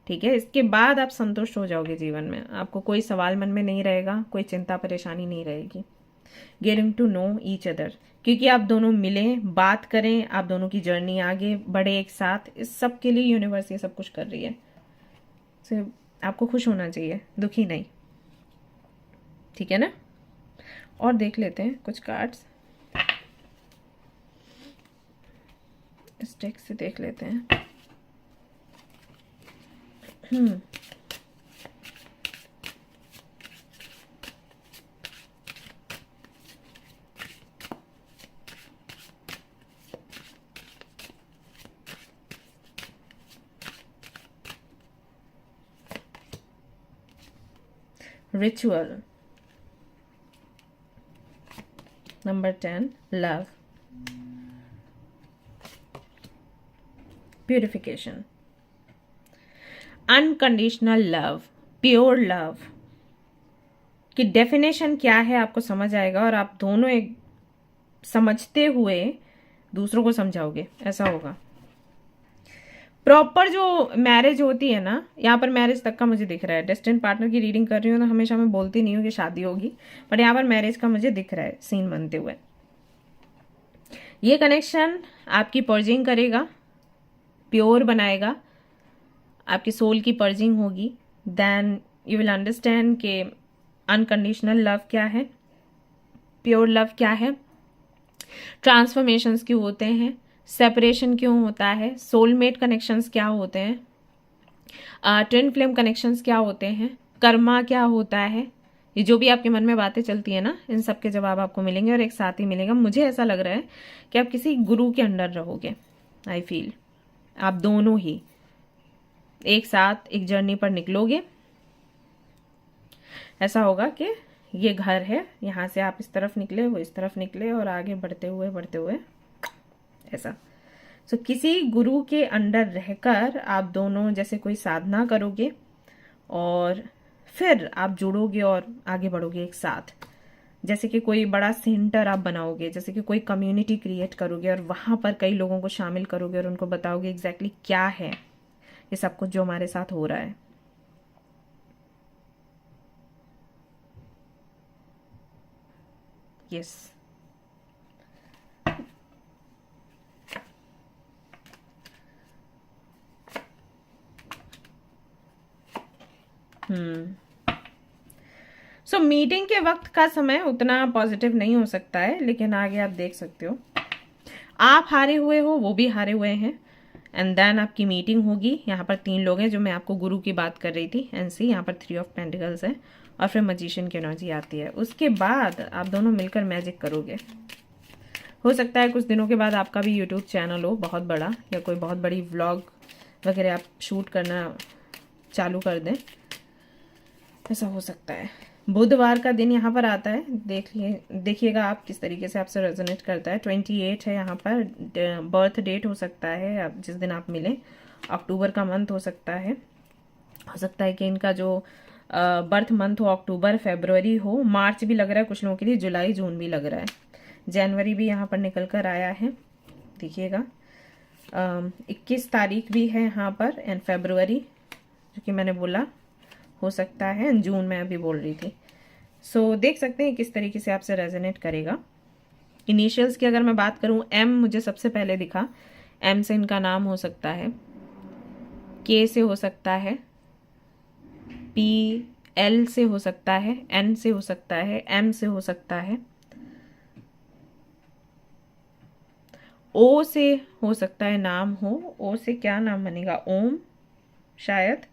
ठीक है, इसके बाद आप संतुष्ट हो जाओगे जीवन में। आपको कोई सवाल मन में नहीं रहेगा, कोई चिंता परेशानी नहीं रहेगी। Getting to know each other, क्योंकि आप दोनों मिलें, बात करें, आप दोनों की जर्नी आगे बढ़े एक साथ। इस सब के लिए यूनिवर्स ये सब कुछ कर रही है। सिर्फ आपको खुश होना चाहिए, दुखी नहीं। ठीक है ना। और देख लेते हैं कुछ कार्ड्स, इस डेक से देख लेते हैं। Ritual. Number 10, love. Purification. Unconditional love, pure love. कि डेफिनेशन क्या है आपको समझ आएगा और आप दोनों एक समझते हुए दूसरों को समझाओगे, ऐसा होगा। प्रॉपर जो मैरिज होती है ना, यहाँ पर मैरिज तक का मुझे दिख रहा है। डेस्टिन पार्टनर की रीडिंग कर रही हूँ तो हमेशा मैं बोलती नहीं हूँ कि शादी होगी, बट यहाँ पर मैरिज का मुझे दिख रहा है सीन बनते हुए। ये कनेक्शन आपकी पर्जिंग करेगा, प्योर बनाएगा, आपकी सोल की पर्जिंग होगी। देन यू विल अंडरस्टैंड कि अनकंडीशनल लव क्या है, प्योर लव क्या है, ट्रांसफॉर्मेशंस क्यों होते हैं, सेपरेशन क्यों होता है, सोलमेट कनेक्शंस क्या होते हैं, ट्विन फ्लेम कनेक्शंस क्या होते हैं, कर्मा क्या होता है। ये जो भी आपके मन में बातें चलती है ना, इन सब के जवाब आपको मिलेंगे और एक साथ ही मिलेगा। मुझे ऐसा लग रहा है कि आप किसी गुरु के अंडर रहोगे। आई फील आप दोनों ही एक साथ एक जर्नी पर निकलोगे। ऐसा होगा कि ये घर है, यहाँ से आप इस तरफ निकले, वो इस तरफ निकले और आगे बढ़ते हुए ऐसा। सो किसी गुरु के अंडर रहकर आप दोनों जैसे कोई साधना करोगे और फिर आप जुड़ोगे और आगे बढ़ोगे एक साथ। जैसे कि कोई बड़ा सेंटर आप बनाओगे, जैसे कि कोई कम्युनिटी क्रिएट करोगे और वहां पर कई लोगों को शामिल करोगे और उनको बताओगे एग्जैक्टली क्या है ये सब कुछ जो हमारे साथ हो रहा है। यस, सो मीटिंग के वक्त का समय उतना पॉजिटिव नहीं हो सकता है, लेकिन आगे आप देख सकते हो आप हारे हुए हो, वो भी हारे हुए हैं। एंड देन आपकी मीटिंग होगी। यहाँ पर 3 लोग हैं जो मैं आपको गुरु की बात कर रही थी। एंड सी यहाँ पर 3 ऑफ पेंटिकल्स है और फिर मजिशियन की एनर्जी आती है। उसके बाद आप दोनों मिलकर मैजिक करोगे। हो सकता है कुछ दिनों के बाद आपका भी यूट्यूब चैनल हो बहुत बड़ा, या कोई बहुत बड़ी व्लॉग वगैरह आप शूट करना चालू कर दें, ऐसा हो सकता है। बुधवार का दिन यहाँ पर आता है, देखिएगा आप किस तरीके से आपसे रेजोनेट करता है। 28 है यहाँ पर, बर्थ डेट हो सकता है आप जिस दिन आप मिले, अक्टूबर का मंथ हो सकता है कि इनका जो बर्थ मंथ हो अक्टूबर फरवरी हो, मार्च भी लग रहा है कुछ लोगों के लिए, जुलाई जून भी लग रहा है, जनवरी भी यहाँ पर निकल कर आया है। देखिएगा 21 तारीख भी है यहाँ पर, एंड फरवरी जो कि मैंने बोला हो सकता है, जून में अभी बोल रही थी। सो देख सकते हैं किस तरीके से आपसे रेजोनेट करेगा। इनिशियल्स की अगर मैं बात करूं, एम मुझे सबसे पहले दिखा। एम से इनका नाम हो सकता है, के से हो सकता है, पी एल से हो सकता है, एन से हो सकता है, एम से हो सकता है, ओ से हो सकता है नाम हो। ओ से क्या नाम बनेगा, ओम शायद।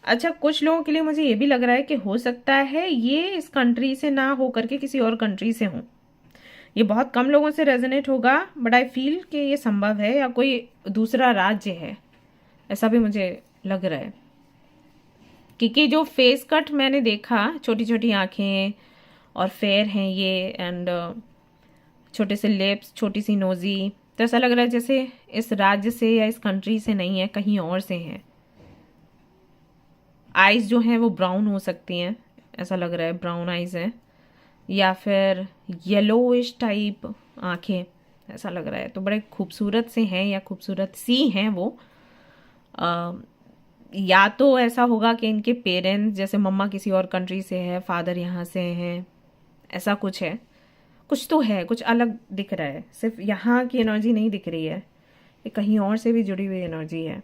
अच्छा, कुछ लोगों के लिए मुझे ये भी लग रहा है कि हो सकता है ये इस कंट्री से ना हो करके किसी और कंट्री से हो। ये बहुत कम लोगों से रेजोनेट होगा, बट आई फील कि ये संभव है, या कोई दूसरा राज्य है, ऐसा भी मुझे लग रहा है। क्योंकि जो फेस कट मैंने देखा, छोटी छोटी आंखें और फेयर हैं ये, एंड छोटे से लिप्स, छोटी सी नोजी, तो ऐसा लग रहा है जैसे इस राज्य से या इस कंट्री से नहीं है, कहीं और से हैं। आईज जो हैं वो ब्राउन हो सकती हैं, ऐसा लग रहा है ब्राउन आईज हैं, या फिर येलोइश टाइप आंखें, ऐसा लग रहा है। तो बड़े खूबसूरत से हैं या खूबसूरत सी हैं वो। या तो ऐसा होगा कि इनके पेरेंट्स, जैसे मम्मा किसी और कंट्री से है, फादर यहाँ से हैं, ऐसा कुछ है, कुछ तो है, कुछ अलग दिख रहा है। सिर्फ यहाँ की एनर्जी नहीं दिख रही है, ये कहीं और से भी जुड़ी हुई एनर्जी है।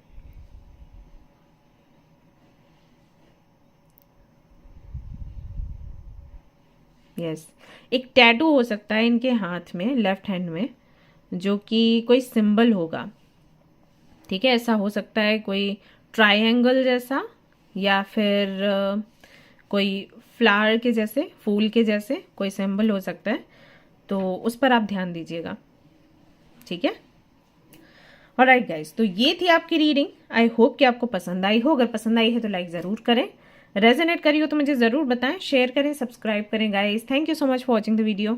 यस, एक टैटू हो सकता है इनके हाथ में, लेफ्ट हैंड में, जो कि कोई सिंबल होगा। ठीक है, ऐसा हो सकता है कोई ट्रायंगल जैसा, या फिर कोई फ्लावर के जैसे, फूल के जैसे कोई सिंबल हो सकता है। तो उस पर आप ध्यान दीजिएगा, ठीक है। ऑलराइट गाइस, तो ये थी आपकी रीडिंग। आई होप कि आपको पसंद आई हो। अगर पसंद आई है तो लाइक जरूर करें, रेजोनेट करी हो तो मुझे जरूर बताएं, शेयर करें, सब्सक्राइब करें guys. Thank you so much for watching the video.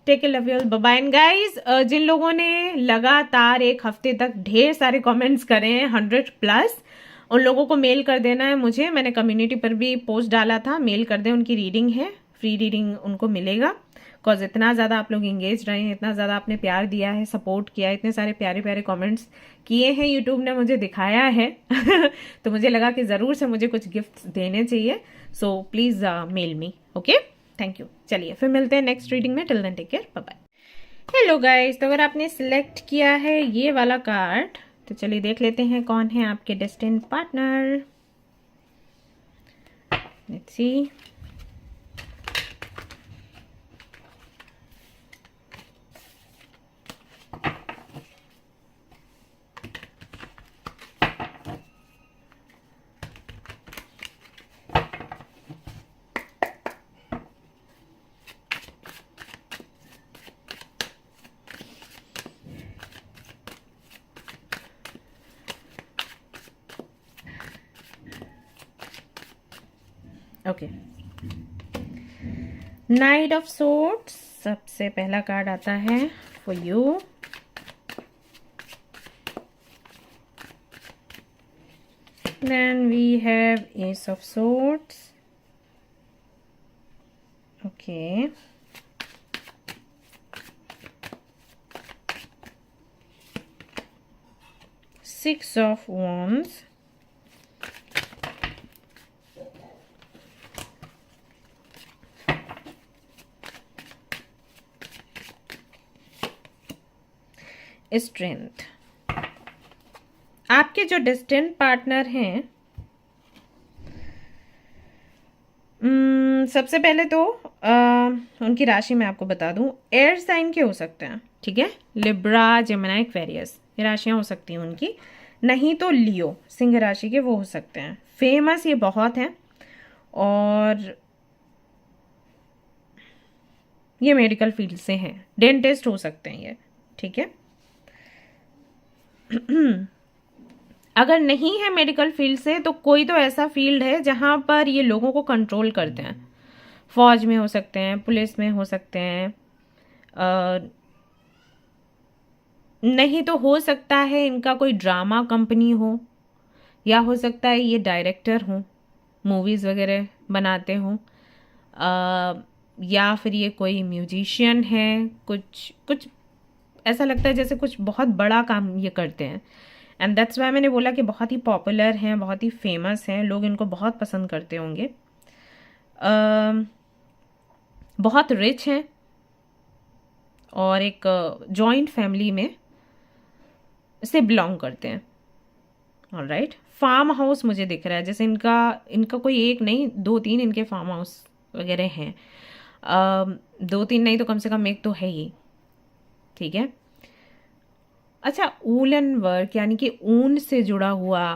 Take care, love you all, bye bye. And guys, जिन लोगों ने लगातार एक हफ्ते तक ढेर सारे कमेंट्स करे हैं, 100+, उन लोगों को मेल कर देना है मुझे, मैंने कम्युनिटी पर भी पोस्ट डाला था, मेल कर दें, उनकी रीडिंग है, फ्री रीडिंग उनको मिलेगा। बिकॉज इतना ज़्यादा आप लोग इंगेज रहे हैं, इतना ज़्यादा आपने प्यार दिया है, सपोर्ट किया है, इतने सारे प्यारे प्यारे कमेंट्स किए हैं, यूट्यूब ने मुझे दिखाया है तो मुझे लगा कि ज़रूर से मुझे कुछ गिफ्ट देने चाहिए। So please mail me, okay, thank you. चलिए फिर मिलते हैं नेक्स्ट रीडिंग में, till then take care, bye bye. Hello guys, तो अगर आपने सिलेक्ट किया है ये वाला कार्ड तो चलिए देख लेते हैं कौन है आपके destined partner. Let's see. Okay, knight of swords सबसे पहला कार्ड आता है for you. Then we have ace of swords, okay, six of wands, strength. आपके जो डेस्टिन्ड पार्टनर हैं, सबसे पहले तो उनकी राशि मैं आपको बता दूं, एयर साइन के हो सकते हैं, ठीक है, लिब्रा, जेमिनी, एक्वेरियस, ये राशियां हो सकती हैं उनकी। नहीं तो लियो, सिंह राशि के, वो हो सकते हैं। फेमस ये बहुत हैं और ये मेडिकल फील्ड से हैं, डेंटिस्ट हो सकते हैं ये, ठीक है। अगर नहीं है मेडिकल फील्ड से तो कोई तो ऐसा फील्ड है जहां पर ये लोगों को कंट्रोल करते हैं। फौज में हो सकते हैं, पुलिस में हो सकते हैं, नहीं तो हो सकता है इनका कोई ड्रामा कंपनी हो, या हो सकता है ये डायरेक्टर हों, मूवीज़ वगैरह बनाते हों, या फिर ये कोई म्यूजिशियन है। कुछ कुछ ऐसा लगता है जैसे कुछ बहुत बड़ा काम ये करते हैं, एंड दैट्स वाई मैंने बोला कि बहुत ही पॉपुलर हैं, बहुत ही फेमस हैं, लोग इनको बहुत पसंद करते होंगे। बहुत रिच हैं और एक जॉइंट फैमिली में से बिलोंग करते हैं। ऑलराइट, फार्म हाउस मुझे दिख रहा है, जैसे इनका कोई एक नहीं, 2-3 इनके फार्म हाउस वगैरह हैं। 2-3 नहीं तो कम से कम एक तो है ही, ठीक है। अच्छा, वूलन वर्क यानी कि ऊन से जुड़ा हुआ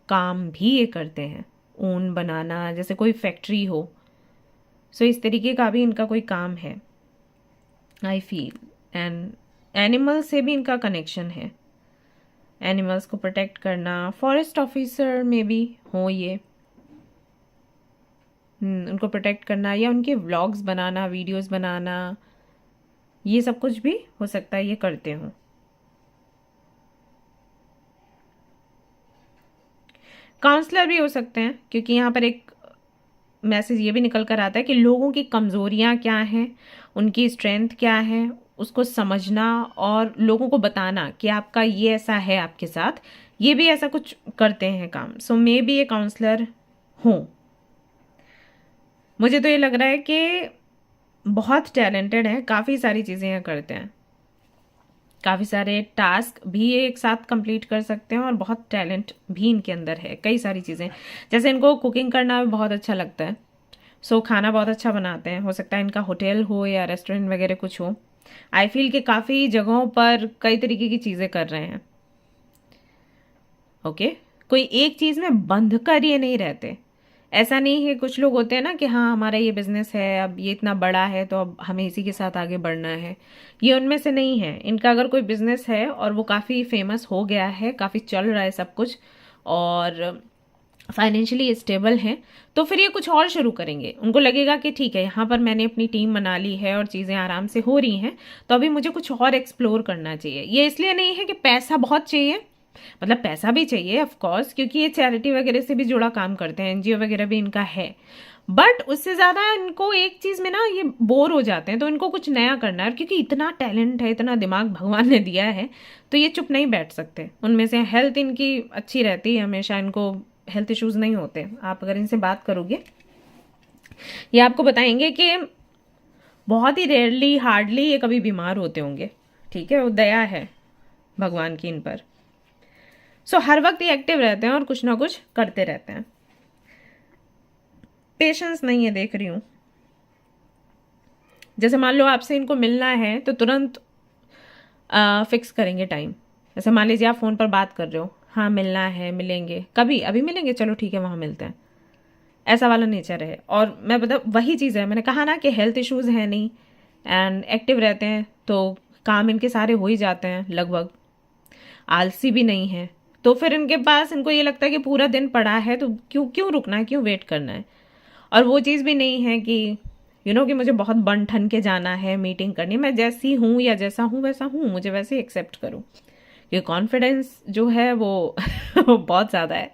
काम भी ये करते हैं, ऊन बनाना, जैसे कोई फैक्ट्री हो। सो इस तरीके का भी इनका कोई काम है, आई फील। एंड एनिमल से भी इनका कनेक्शन है, एनिमल्स को प्रोटेक्ट करना, फॉरेस्ट ऑफिसर में भी हो ये, उनको प्रोटेक्ट करना, या उनके व्लॉग्स बनाना, वीडियोस बनाना, ये सब कुछ भी हो सकता है ये करते हों। काउंसलर भी हो सकते हैं, क्योंकि यहाँ पर एक मैसेज ये भी निकल कर आता है कि लोगों की कमज़ोरियाँ क्या हैं, उनकी स्ट्रेंथ क्या है, उसको समझना और लोगों को बताना कि आपका ये ऐसा है आपके साथ, ये भी ऐसा कुछ करते हैं काम। सो मे बी ये काउंसलर हों। मुझे तो ये लग रहा है कि बहुत टैलेंटेड है, काफ़ी सारी चीज़ें ये करते हैं, काफ़ी सारे टास्क भी ये एक साथ कंप्लीट कर सकते हैं, और बहुत टैलेंट भी इनके अंदर है, कई सारी चीज़ें। जैसे इनको कुकिंग करना भी बहुत अच्छा लगता है, सो खाना बहुत अच्छा बनाते हैं। हो सकता है इनका होटल हो या रेस्टोरेंट वगैरह कुछ हो। आई फील कि काफ़ी जगहों पर कई तरीके की चीज़ें कर रहे हैं, ओके। कोई एक चीज़ में बंध कर ये नहीं रहते। ऐसा नहीं है, कुछ लोग होते हैं ना कि हाँ हमारा ये बिजनेस है, अब ये इतना बड़ा है तो अब हमें इसी के साथ आगे बढ़ना है, ये उनमें से नहीं है। इनका अगर कोई बिजनेस है और वो काफ़ी फेमस हो गया है, काफ़ी चल रहा है सब कुछ, और फाइनेंशियली स्टेबल हैं, तो फिर ये कुछ और शुरू करेंगे। उनको लगेगा कि ठीक है, यहाँ पर मैंने अपनी टीम बना ली है और चीज़ें आराम से हो रही हैं, तो अभी मुझे कुछ और एक्सप्लोर करना चाहिए। ये इसलिए नहीं है कि पैसा बहुत चाहिए, मतलब पैसा भी चाहिए ऑफ कोर्स, क्योंकि ये चैरिटी वगैरह से भी जुड़ा काम करते हैं, एनजीओ वगैरह भी इनका है, बट उससे ज़्यादा इनको एक चीज़ में ना ये बोर हो जाते हैं, तो इनको कुछ नया करना है। क्योंकि इतना टैलेंट है, इतना दिमाग भगवान ने दिया है, तो ये चुप नहीं बैठ सकते। उनमें से हेल्थ इनकी अच्छी रहती है हमेशा, इनको हेल्थ इश्यूज़ नहीं होते। आप अगर इनसे बात करोगे, ये आपको बताएंगे कि बहुत ही रेयरली, हार्डली ये कभी बीमार होते होंगे। ठीक है, वो दया है भगवान की इन पर। सो हर वक्त ये एक्टिव रहते हैं और कुछ ना कुछ करते रहते हैं। पेशेंस नहीं है, देख रही हूँ। जैसे मान लो आपसे इनको मिलना है तो तुरंत फिक्स करेंगे टाइम। जैसे मान लीजिए आप फ़ोन पर बात कर रहे हो, हाँ मिलना है, मिलेंगे कभी, अभी मिलेंगे, चलो ठीक है वहाँ मिलते हैं, ऐसा वाला नेचर है। और मैं बता, वही चीज़ है, मैंने कहा ना कि हेल्थ इश्यूज़ हैं नहीं एंड एक्टिव रहते हैं, तो काम इनके सारे हो ही जाते हैं लगभग। आलसी भी नहीं है, तो फिर इनके पास, इनको ये लगता है कि पूरा दिन पड़ा है तो क्यों क्यों रुकना है, क्यों वेट करना है। और वो चीज़ भी नहीं है कि कि मुझे बहुत बन ठन के जाना है, मीटिंग करनी, मैं जैसी हूँ या जैसा हूँ वैसा हूँ, मुझे वैसे ही एक्सेप्ट करूँ। ये कॉन्फिडेंस जो है वो वो बहुत ज़्यादा है।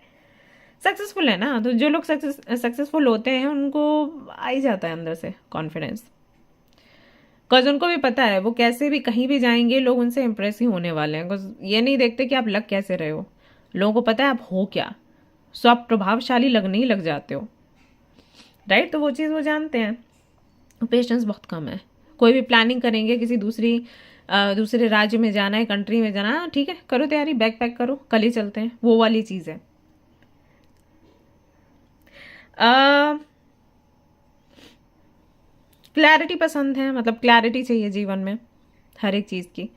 सक्सेसफुल है ना, तो जो लोग सक्सेसफुल होते हैं उनको आ ही जाता है अंदर से कॉन्फिडेंस। बिकॉज उनको भी पता है वो कैसे भी कहीं भी जाएंगे, लोग उनसे इम्प्रेस ही होने वाले हैं। बिकॉज ये नहीं देखते कि आप लग कैसे रहे हो, लोगों को पता है आप हो क्या, सो आप प्रभावशाली लगने ही लग जाते हो, राइट। तो वो चीज़ वो जानते हैं। पेशेंस बहुत कम है। कोई भी प्लानिंग करेंगे, किसी दूसरे राज्य में जाना है, कंट्री में जाना है, ठीक है करो तैयारी, बैग पैक करो, कल ही चलते हैं, वो वाली चीज़ है। क्लैरिटी पसंद है, मतलब क्लैरिटी चाहिए जीवन में हर एक चीज़ की।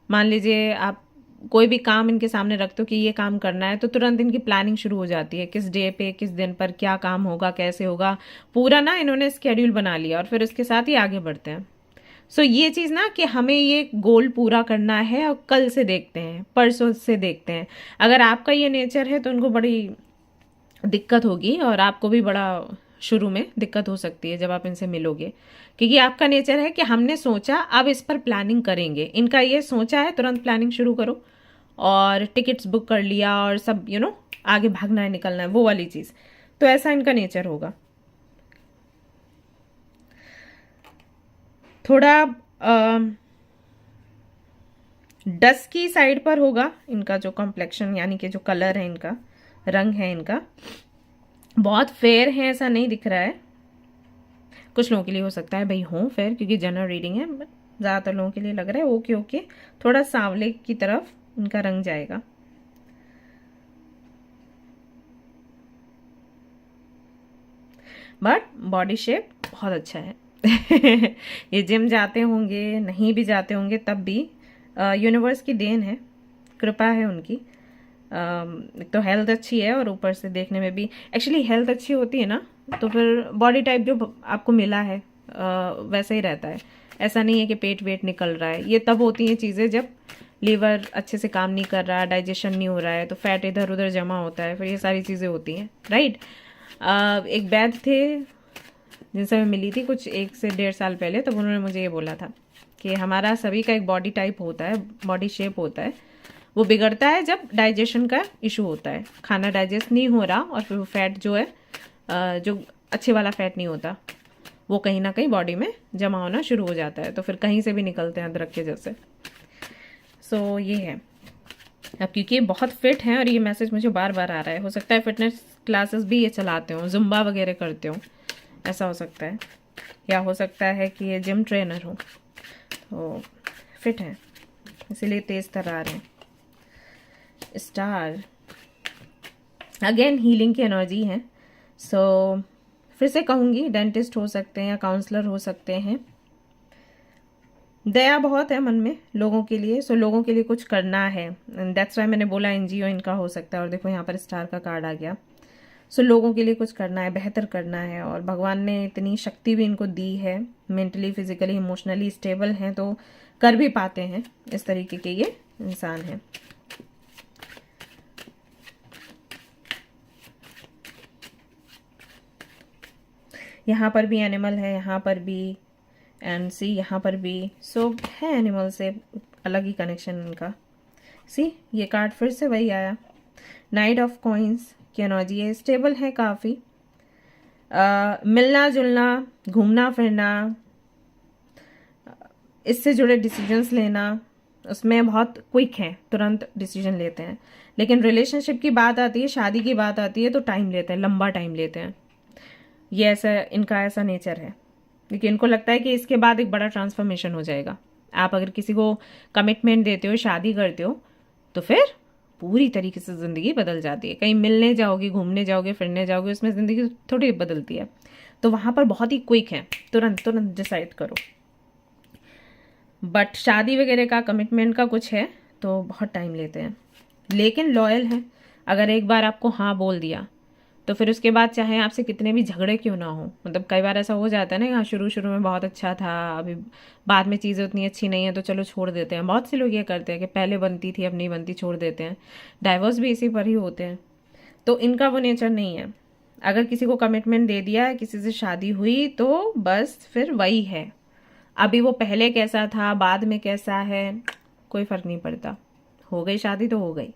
मान लीजिए आप कोई भी काम इनके सामने रखते हो कि ये काम करना है, तो तुरंत इनकी प्लानिंग शुरू हो जाती है, किस डे पे, किस दिन पर क्या काम होगा, कैसे होगा, पूरा ना इन्होंने स्केड्यूल बना लिया और फिर उसके साथ ही आगे बढ़ते हैं। सो ये चीज़ ना कि हमें ये गोल पूरा करना है और कल से देखते हैं, परसों से देखते हैं, अगर आपका ये नेचर है तो उनको बड़ी दिक्कत होगी और आपको भी बड़ा शुरू में दिक्कत हो सकती है जब आप इनसे मिलोगे। क्योंकि आपका नेचर है कि हमने सोचा अब इस पर प्लानिंग करेंगे, इनका ये सोचा है तुरंत प्लानिंग शुरू करो और टिकट्स बुक कर लिया और सब आगे भागना है, निकलना है, वो वाली चीज़। तो ऐसा इनका नेचर होगा। थोड़ा डस्की साइड पर होगा इनका जो कॉम्प्लेक्शन, यानी कि जो कलर है इनका, रंग है इनका, बहुत फेयर है ऐसा नहीं दिख रहा है। कुछ लोगों के लिए हो सकता है भाई हो फेयर, क्योंकि जनरल रीडिंग है, बट ज़्यादातर लोगों के लिए लग रहा है ओके ओके, थोड़ा सांवले की तरफ इनका रंग जाएगा। बट बॉडी शेप बहुत अच्छा है। ये जिम जाते होंगे, नहीं भी जाते होंगे, तब भी यूनिवर्स की देन है, कृपा है उनकी। एक तो हेल्थ अच्छी है और ऊपर से देखने में भी, एक्चुअली हेल्थ अच्छी होती है ना तो फिर बॉडी टाइप जो आपको मिला है वैसा ही रहता है। ऐसा नहीं है कि पेट वेट निकल रहा है, ये तब होती हैं चीज़ें जब लीवर अच्छे से काम नहीं कर रहा, डाइजेशन नहीं हो रहा है, तो फैट इधर उधर जमा होता है, फिर ये सारी चीज़ें होती हैं, राइट। एक वैद्य थे जिनसे मैं मिली थी कुछ 1 से 1.5 साल पहले, तब उन्होंने मुझे ये बोला था कि हमारा सभी का एक बॉडी टाइप होता है, बॉडी शेप होता है, वो बिगड़ता है जब डाइजेशन का इशू होता है, खाना डाइजेस्ट नहीं हो रहा और फिर वो फैट जो है जो अच्छे वाला फैट नहीं होता, वो कहीं ना कहीं बॉडी में जमा होना शुरू हो जाता है, तो फिर कहीं से भी निकलते हैं अदरक के जैसे। सो ये है। अब क्योंकि ये बहुत फिट हैं और ये मैसेज मुझे बार बार आ रहा है, हो सकता है फिटनेस क्लासेस भी ये चलाते हो, जुम्बा वगैरह करते हो, ऐसा हो सकता है, या हो सकता है कि ये जिम ट्रेनर हो, तो फिट हैं इसीलिए तेज तर्रार हैं। स्टार अगेन हीलिंग की एनर्जी है। सो फिर से कहूँगी डेंटिस्ट हो सकते हैं या काउंसलर हो सकते हैं। दया बहुत है मन में लोगों के लिए, सो लोगों के लिए कुछ करना है, दैट्स वाई मैंने बोला एनजीओ इनका हो सकता है। और देखो यहाँ पर स्टार का कार्ड आ गया। सो लोगों के लिए कुछ करना है, बेहतर करना है, और भगवान ने इतनी शक्ति भी इनको दी है, मेंटली फिजिकली इमोशनली स्टेबल हैं तो कर भी पाते हैं, इस तरीके के ये इंसान हैं। यहाँ पर भी एनिमल है, यहाँ पर भी, एंड सी यहाँ पर भी। सो है एनिमल से अलग ही कनेक्शन इनका, सी ये कार्ड फिर से वही आया, नाइट ऑफ कॉइन्स की एनर्जी है, स्टेबल है काफ़ी, मिलना जुलना, घूमना फिरना, इससे जुड़े डिसीजंस लेना, उसमें बहुत क्विक हैं, तुरंत डिसीजन लेते हैं। लेकिन रिलेशनशिप की बात आती है, शादी की बात आती है तो टाइम लेते हैं, लंबा टाइम लेते हैं। ये ऐसा, इनका ऐसा नेचर है। लेकिन इनको लगता है कि इसके बाद एक बड़ा ट्रांसफॉर्मेशन हो जाएगा। आप अगर किसी को कमिटमेंट देते हो, शादी करते हो, तो फिर पूरी तरीके से ज़िंदगी बदल जाती है। कहीं मिलने जाओगे, घूमने जाओगे, फिरने जाओगे, उसमें ज़िंदगी थोड़ी बदलती है। तो वहाँ पर बहुत ही क्विक है, तुरंत तुरंत डिसाइड करो। बट शादी वगैरह का, कमिटमेंट का कुछ है तो बहुत टाइम लेते हैं, लेकिन लॉयल हैं। अगर एक बार आपको हाँ बोल दिया तो फिर उसके बाद चाहे आपसे कितने भी झगड़े क्यों ना हो, मतलब कई बार ऐसा हो जाता है ना, हाँ शुरू शुरू में बहुत अच्छा था, अभी बाद में चीज़ें उतनी अच्छी नहीं है तो चलो छोड़ देते हैं। बहुत से लोग ये करते हैं कि पहले बनती थी अब नहीं बनती, छोड़ देते हैं। डाइवोर्स भी इसी पर ही होते हैं। तो इनका वो नेचर नहीं है। अगर किसी को कमिटमेंट दे दिया, किसी से शादी हुई, तो बस फिर वही है। अभी वो पहले कैसा था, बाद में कैसा है, कोई फर्क नहीं पड़ता। हो गई शादी तो हो गई।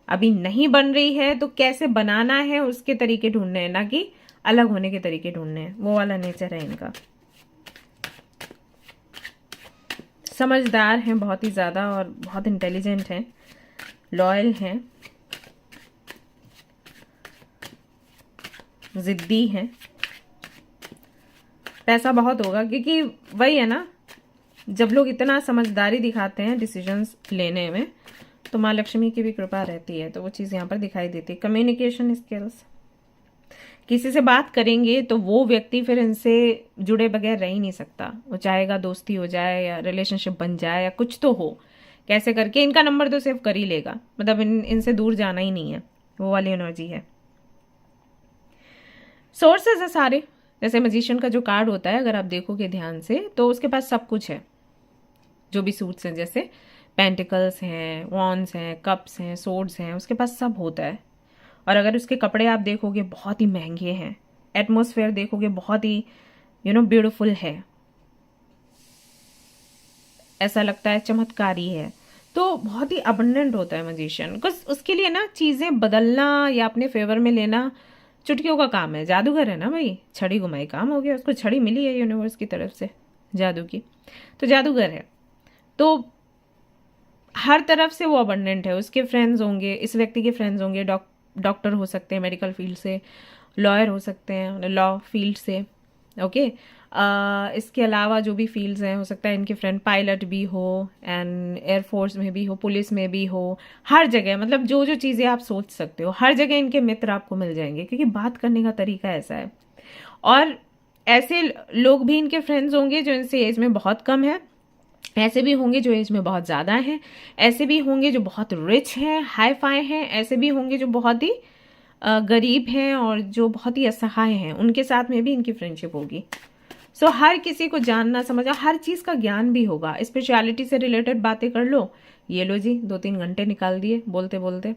अभी नहीं बन रही है तो कैसे बनाना है उसके तरीके ढूंढने हैं, ना कि अलग होने के तरीके ढूंढने हैं। वो वाला नेचर है इनका। समझदार हैं बहुत ही ज़्यादा और बहुत इंटेलिजेंट हैं, लॉयल हैं, जिद्दी हैं। पैसा बहुत होगा, क्योंकि वही है ना, जब लोग इतना समझदारी दिखाते हैं डिसीजंस लेने में तो माँ लक्ष्मी की भी कृपा रहती है, तो वो चीज़ यहाँ पर दिखाई देती है। कम्युनिकेशन स्किल्स, किसी से बात करेंगे तो वो व्यक्ति फिर इनसे जुड़े बगैर रह ही नहीं सकता। वो चाहेगा दोस्ती हो जाए या रिलेशनशिप बन जाए या कुछ तो हो, कैसे करके इनका नंबर तो सेव कर ही लेगा। मतलब इनसे दूर जाना ही नहीं है, वो वाली एनर्जी है। सोर्सेज है सारे, जैसे मैजिशियन का जो कार्ड होता है, अगर आप देखोगे ध्यान से तो उसके पास सब कुछ है। जो भी सूट्स हैं, जैसे पेंटिकल्स हैं, वॉन्ड्स हैं, कप्स हैं, सोर्ड्स हैं, उसके पास सब होता है। और अगर उसके कपड़े आप देखोगे बहुत ही महंगे हैं, एटमॉस्फेयर देखोगे बहुत ही ब्यूटीफुल है, ऐसा लगता है चमत्कारी है। तो बहुत ही अबंडेंट होता है मैजिशियन, बिकॉज उसके लिए ना चीज़ें बदलना या अपने फेवर में लेना चुटकियों का काम है। जादूगर है ना भाई, छड़ी घुमाई काम हो गया। उसको छड़ी मिली है यूनिवर्स की तरफ से जादू की, तो जादूगर है। तो हर तरफ से वो अबंडेंट है। उसके फ्रेंड्स होंगे, इस व्यक्ति के फ्रेंड्स होंगे, डॉक्टर हो सकते हैं मेडिकल फील्ड से, लॉयर हो सकते हैं लॉ फील्ड से, ओके। इसके अलावा जो भी फील्ड्स हैं, हो सकता है इनके फ्रेंड पायलट भी हो, एंड एयरफोर्स में भी हो, पुलिस में भी हो, हर जगह, मतलब जो जो चीज़ें आप सोच सकते हो हर जगह इनके मित्र आपको मिल जाएंगे, क्योंकि बात करने का तरीका ऐसा है। और ऐसे लोग भी इनके फ्रेंड्स होंगे जो इनसे एज में बहुत कम है, ऐसे भी होंगे जो एज में बहुत ज़्यादा हैं, ऐसे भी होंगे जो बहुत रिच हैं, हाई फाई हैं, ऐसे भी होंगे जो बहुत ही गरीब हैं और जो बहुत ही असहाय हैं, उनके साथ में भी इनकी फ्रेंडशिप होगी। सो हर किसी को जानना समझना, हर चीज़ का ज्ञान भी होगा। स्पिरिचुअलिटी से रिलेटेड बातें कर लो, ये लो जी 2-3 घंटे निकाल दिए बोलते बोलते।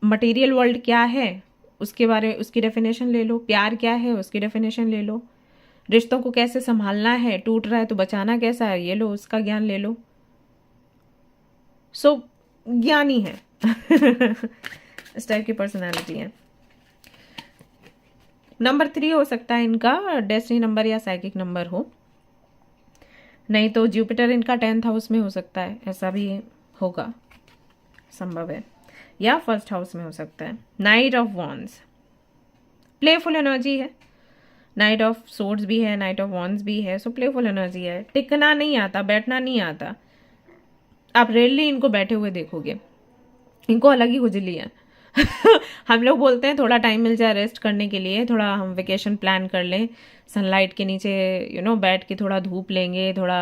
मटेरियल वर्ल्ड क्या है उसके बारे में, उसकी डेफिनेशन ले लो। प्यार क्या है उसकी डेफिनेशन ले लो। रिश्तों को कैसे संभालना है, टूट रहा है तो बचाना कैसा है, ये लो, उसका ज्ञान ले लो। सो ज्ञानी है इस टाइप की पर्सनालिटी है। नंबर 3 हो सकता है इनका डेस्टिनी नंबर या साइकिक नंबर हो, नहीं तो जुपिटर इनका 10th हाउस में हो सकता है, ऐसा भी होगा, संभव है, या फर्स्ट हाउस में हो सकता है। Night of wands, playful energy है। नाइट ऑफ सोर्ड्स भी है, नाइट ऑफ वॉन्ड्स भी है, सो प्लेफुल एनर्जी है। टिकना नहीं आता, बैठना नहीं आता। आप रेयरली इनको बैठे हुए देखोगे, इनको अलग ही खुजली है हम लोग बोलते हैं थोड़ा टाइम मिल जाए रेस्ट करने के लिए, थोड़ा हम वेकेशन प्लान कर लें, सनलाइट के नीचे बैठ के थोड़ा धूप लेंगे, थोड़ा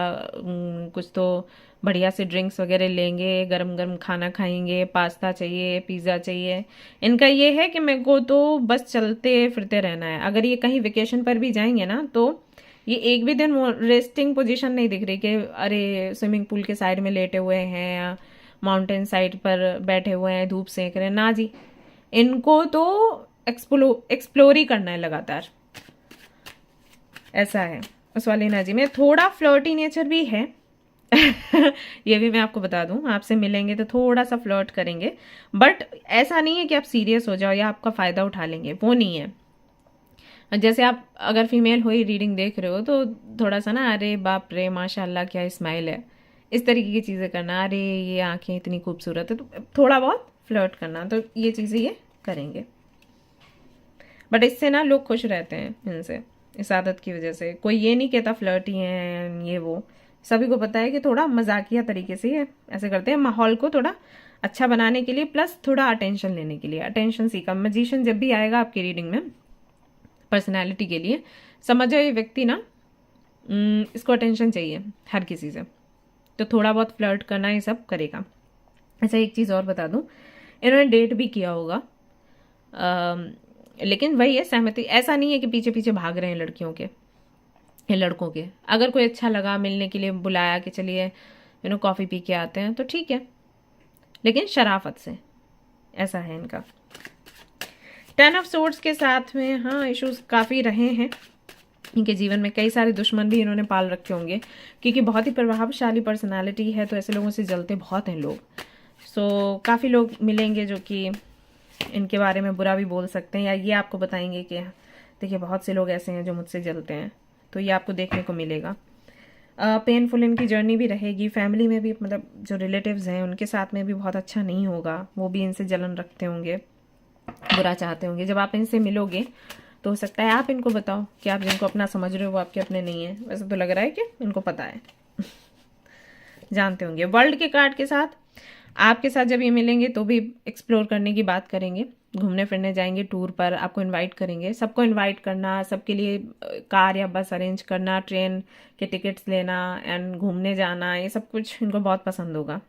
कुछ तो बढ़िया से ड्रिंक्स वगैरह लेंगे, गरम गरम खाना खाएंगे, पास्ता चाहिए, पिज़्ज़ा चाहिए। इनका ये है कि मेरे को तो बस चलते फिरते रहना है। अगर ये कहीं वेकेशन पर भी जाएंगे ना, तो ये एक भी दिन रेस्टिंग पोजीशन नहीं दिख रही कि अरे स्विमिंग पूल के साइड में लेटे हुए हैं या माउंटेन साइड पर बैठे हुए हैं, धूप सेक रहे हैं, ना जी। इनको तो एक्सप्लोर ही करना है लगातार, ऐसा है। उस वाली एनर्जी में थोड़ा फ्लर्टी नेचर भी है, ये भी मैं आपको बता दूं, आपसे मिलेंगे तो थोड़ा सा फ्लर्ट करेंगे, बट ऐसा नहीं है कि आप सीरियस हो जाओ या आपका फ़ायदा उठा लेंगे, वो नहीं है। जैसे आप अगर फीमेल हो ही रीडिंग देख रहे हो तो थोड़ा सा ना, अरे बाप रे माशाल्लाह क्या स्माइल है, इस तरीके की चीज़ें करना, अरे ये आंखें इतनी खूबसूरत है, तो थोड़ा बहुत फ्लर्ट करना, तो ये चीज़ें ये करेंगे। बट इससे ना लोग खुश रहते हैं इनसे, इस आदत की वजह से। कोई ये नहीं कहता फ्लर्ट ही हैं ये वो, सभी को पता है कि थोड़ा मजाकिया तरीके से ये ऐसे करते हैं, माहौल को थोड़ा अच्छा बनाने के लिए, प्लस थोड़ा अटेंशन लेने के लिए। अटेंशन सीखा मैजिशियन जब भी आएगा आपकी रीडिंग में पर्सनैलिटी के लिए, समझो ये व्यक्ति ना इसको अटेंशन चाहिए हर किसी से, तो थोड़ा बहुत फ्लर्ट करना ये सब करेगा। अच्छा एक चीज़ और बता दूं, इन्होंने डेट भी किया होगा, लेकिन वही है सहमति, ऐसा नहीं है कि पीछे पीछे भाग रहे हैं लड़कियों के या लड़कों के। अगर कोई अच्छा लगा, मिलने के लिए बुलाया कि चलिए कॉफ़ी पी के आते हैं, तो ठीक है, लेकिन शराफत से, ऐसा है इनका। 10 ऑफ सोर्ड्स के साथ में हाँ इश्यूज काफ़ी रहे हैं इनके जीवन में, कई सारे दुश्मन भी इन्होंने पाल रखे होंगे, क्योंकि बहुत ही प्रभावशाली पर्सनालिटी है, तो ऐसे लोगों से जलते बहुत हैं लोग। सो काफ़ी लोग मिलेंगे जो कि इनके बारे में बुरा भी बोल सकते हैं, या ये आपको बताएंगे कि देखिए बहुत से लोग ऐसे हैं जो मुझसे जलते हैं, तो ये आपको देखने को मिलेगा। पेनफुल इनकी जर्नी भी रहेगी, फैमिली में भी, मतलब जो रिलेटिव्स हैं उनके साथ में भी बहुत अच्छा नहीं होगा, वो भी इनसे जलन रखते होंगे, बुरा चाहते होंगे। जब आप इनसे मिलोगे तो हो सकता है आप इनको बताओ कि आप जिनको अपना समझ रहे हो वो आपके अपने नहीं है, वैसे तो लग रहा है कि इनको पता है। जानते होंगे। वर्ल्ड के कार्ड के साथ आपके साथ जब ये मिलेंगे तो भी एक्सप्लोर करने की बात करेंगे, घूमने फिरने जाएंगे, टूर पर आपको इनवाइट करेंगे। सबको इनवाइट करना, सबके लिए कार या बस अरेंज करना, ट्रेन के टिकट्स लेना एंड घूमने जाना, ये सब कुछ इनको बहुत पसंद होगा,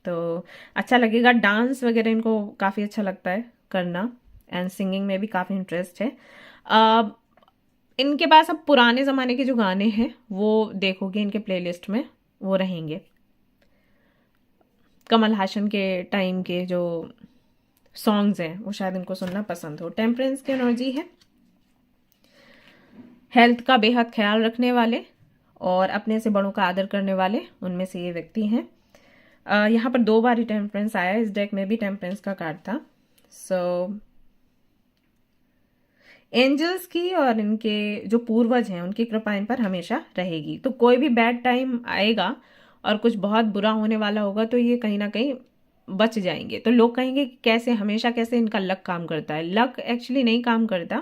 तो अच्छा लगेगा। डांस वगैरह इनको काफ़ी अच्छा लगता है करना, एंड सिंगिंग में भी काफ़ी इंटरेस्ट है। इनके पास अब पुराने ज़माने के जो गाने हैं वो देखोगे इनके प्लेलिस्ट में, वो रहेंगे। कमल हासन के टाइम के जो सॉन्ग्स हैं वो शायद इनको सुनना पसंद हो। टेम्परेंस की एनर्जी है, हेल्थ का बेहद ख्याल रखने वाले और अपने से बड़ों का आदर करने वाले, उनमें से ये व्यक्ति हैं। यहाँ पर 2 बार ही टेम्परेंस आया, इस डेक में भी टेम्परेंस का कार्ड था। सो एंजल्स की और इनके जो पूर्वज हैं उनकी कृपा इन पर हमेशा रहेगी। तो कोई भी बैड टाइम आएगा और कुछ बहुत बुरा होने वाला होगा तो ये कहीं ना कहीं बच जाएंगे। तो लोग कहेंगे कि कैसे, हमेशा कैसे इनका लक काम करता है। लक एक्चुअली नहीं काम करता,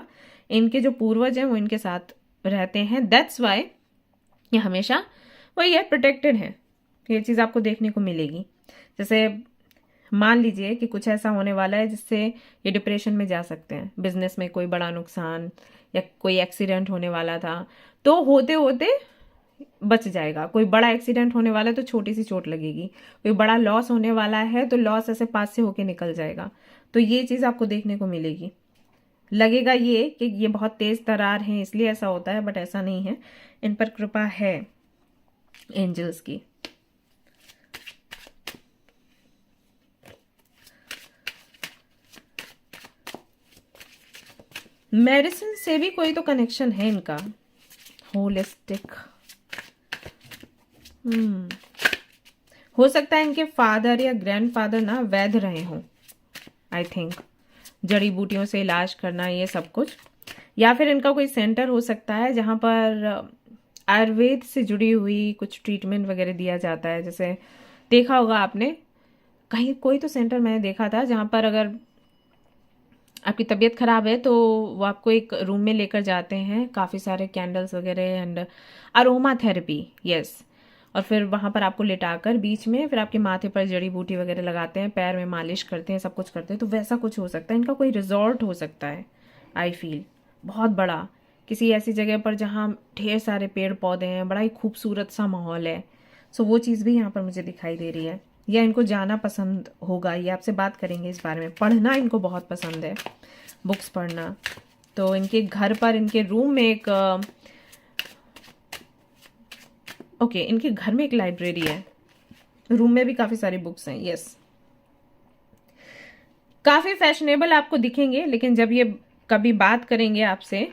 इनके जो पूर्वज हैं वो इनके साथ रहते हैं, दैट्स वाई ये हमेशा वही है, प्रोटेक्टेड है। ये चीज़ आपको देखने को मिलेगी। जैसे मान लीजिए कि कुछ ऐसा होने वाला है जिससे ये डिप्रेशन में जा सकते हैं, बिजनेस में कोई बड़ा नुकसान या कोई एक्सीडेंट होने वाला था तो होते होते बच जाएगा। कोई बड़ा एक्सीडेंट होने वाला है तो छोटी सी चोट लगेगी, कोई बड़ा लॉस होने वाला है तो लॉस ऐसे पास से होके निकल जाएगा। तो ये चीज़ आपको देखने को मिलेगी। लगेगा ये कि ये बहुत तेज तरार हैं इसलिए ऐसा होता है, बट ऐसा नहीं है, इन पर कृपा है एंजल्स की। मेडिसिन से भी कोई तो कनेक्शन है इनका, होलिस्टिक। हो सकता है इनके फादर या ग्रैंडफादर ना वैद्य रहे हों, आई थिंक, जड़ी बूटियों से इलाज करना ये सब कुछ, या फिर इनका कोई सेंटर हो सकता है जहाँ पर आयुर्वेद से जुड़ी हुई कुछ ट्रीटमेंट वगैरह दिया जाता है। जैसे देखा होगा आपने कहीं, कोई तो सेंटर मैंने देखा था जहाँ पर अगर आपकी तबीयत ख़राब है तो वो आपको एक रूम में लेकर जाते हैं, काफ़ी सारे कैंडल्स वगैरह एंड अरोमा थेरेपी, यस, और फिर वहाँ पर आपको लिटाकर बीच में फिर आपके माथे पर जड़ी बूटी वगैरह लगाते हैं, पैर में मालिश करते हैं, सब कुछ करते हैं। तो वैसा कुछ हो सकता है, इनका कोई रिजॉर्ट हो सकता है, आई फील बहुत बड़ा, किसी ऐसी जगह पर जहाँ ढेर सारे पेड़ पौधे हैं, बड़ा ही खूबसूरत सा माहौल है। सो वो चीज़ भी यहाँ पर मुझे दिखाई दे रही है। या इनको जाना पसंद होगा, ये आपसे बात करेंगे इस बारे में। पढ़ना इनको बहुत पसंद है, बुक्स पढ़ना। तो इनके घर पर, इनके रूम में एक इनके घर में एक लाइब्रेरी है, रूम में भी काफ़ी सारी बुक्स हैं, यस। काफ़ी फैशनेबल आपको दिखेंगे, लेकिन जब ये कभी बात करेंगे आपसे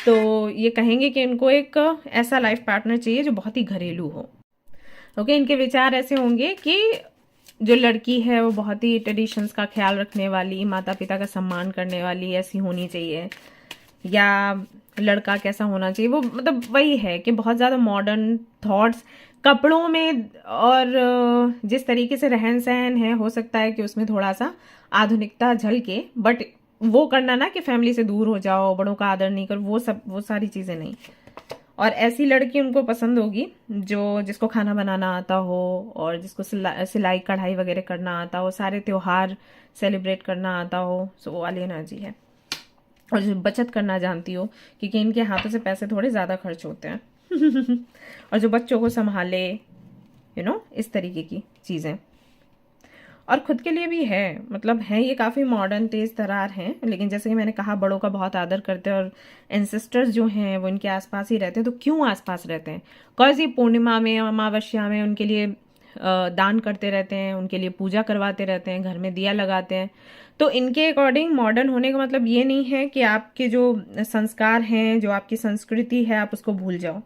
तो ये कहेंगे कि इनको एक ऐसा लाइफ पार्टनर चाहिए जो बहुत ही घरेलू हो। ओके, इनके विचार ऐसे होंगे कि जो लड़की है वो बहुत ही ट्रेडिशंस का ख्याल रखने वाली, माता पिता का सम्मान करने वाली ऐसी होनी चाहिए, या लड़का कैसा होना चाहिए, वो मतलब वही है कि बहुत ज़्यादा मॉडर्न थॉट्स कपड़ों में, और जिस तरीके से रहन सहन है, हो सकता है कि उसमें थोड़ा सा आधुनिकता झलके, बट वो करना ना कि फैमिली से दूर हो जाओ, बड़ों का आदर नहीं कर, वो सारी चीज़ें नहीं। और ऐसी लड़की उनको पसंद होगी जो जिसको खाना बनाना आता हो, और जिसको सिलाई कढ़ाई वगैरह करना आता हो, सारे त्योहार सेलिब्रेट करना आता हो। सो वो वाली एनर्जी है। और जो बचत करना जानती हो, क्योंकि इनके हाथों से पैसे थोड़े ज़्यादा खर्च होते हैं और जो बच्चों को संभाले, इस तरीके की चीज़ें। और खुद के लिए भी है, मतलब है ये काफ़ी मॉडर्न तेज तरार हैं, लेकिन जैसे कि मैंने कहा बड़ों का बहुत आदर करते हैं, और एंसेस्टर्स जो हैं वो इनके आसपास ही रहते हैं। तो क्यों आसपास रहते हैं? कौन सी पूर्णिमा में, अमावस्या में उनके लिए दान करते रहते हैं, उनके लिए पूजा करवाते रहते हैं, घर में दिया लगाते हैं। तो इनके अकॉर्डिंग मॉडर्न होने का मतलब ये नहीं है कि आपके जो संस्कार हैं, जो आपकी संस्कृति है, आप उसको भूल जाओ।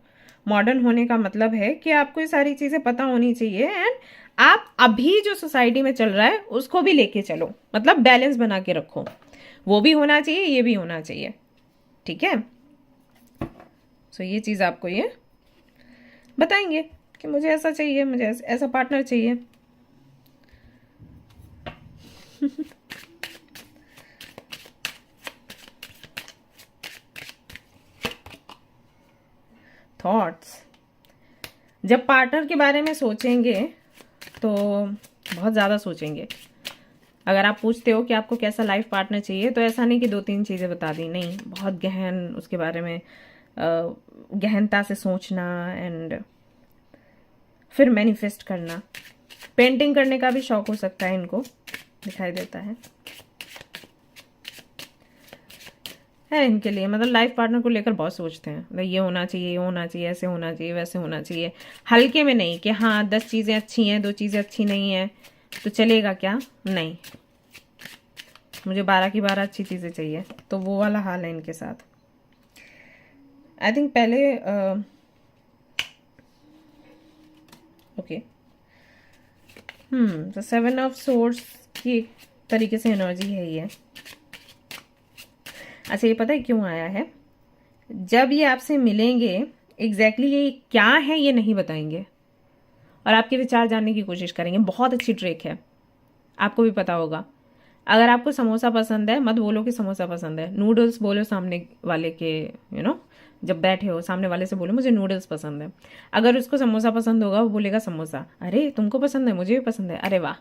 मॉडर्न होने का मतलब है कि आपको ये सारी चीज़ें पता होनी चाहिए, एंड आप अभी जो सोसाइटी में चल रहा है उसको भी लेके चलो, मतलब बैलेंस बना के रखो। वो भी होना चाहिए, ये भी होना चाहिए। ठीक है? सो ये चीज़ आपको ये बताएंगे कि मुझे ऐसा चाहिए, मुझे ऐसा पार्टनर चाहिए। थॉट्स, जब पार्टनर के बारे में सोचेंगे तो बहुत ज़्यादा सोचेंगे। अगर आप पूछते हो कि आपको कैसा लाइफ पार्टनर चाहिए, तो ऐसा नहीं कि 2-3 चीज़ें बता दी, नहीं, बहुत गहन उसके बारे में गहनता से सोचना, एंड फिर मैनिफेस्ट करना। पेंटिंग करने का भी शौक हो सकता है इनको, दिखाई देता है इनके लिए। मतलब लाइफ पार्टनर को लेकर बहुत सोचते हैं, मतलब ये होना चाहिए, ये होना चाहिए, ऐसे होना चाहिए, वैसे होना चाहिए। हल्के में नहीं कि हाँ 10 चीज़ें अच्छी हैं, 2 चीज़ें अच्छी नहीं हैं तो चलेगा क्या, नहीं, मुझे 12 की 12 अच्छी चीज़ें चाहिए। तो वो वाला हाल है इनके साथ। आई थिंक पहले ओके, तो 7 ऑफ सोर्स की तरीके से एनर्जी है ये। अच्छा, ये पता है क्यों आया है? जब ये आपसे मिलेंगे एग्जैक्टली ये क्या है ये नहीं बताएंगे, और आपके विचार जानने की कोशिश करेंगे। बहुत अच्छी ट्रिक है, आपको भी पता होगा। अगर आपको समोसा पसंद है, मत बोलो कि समोसा पसंद है, नूडल्स बोलो सामने वाले के, जब बैठे हो सामने वाले से बोलो मुझे नूडल्स पसंद है। अगर उसको समोसा पसंद होगा, वो बोलेगा समोसा, अरे तुमको पसंद है, मुझे भी पसंद है, अरे वाह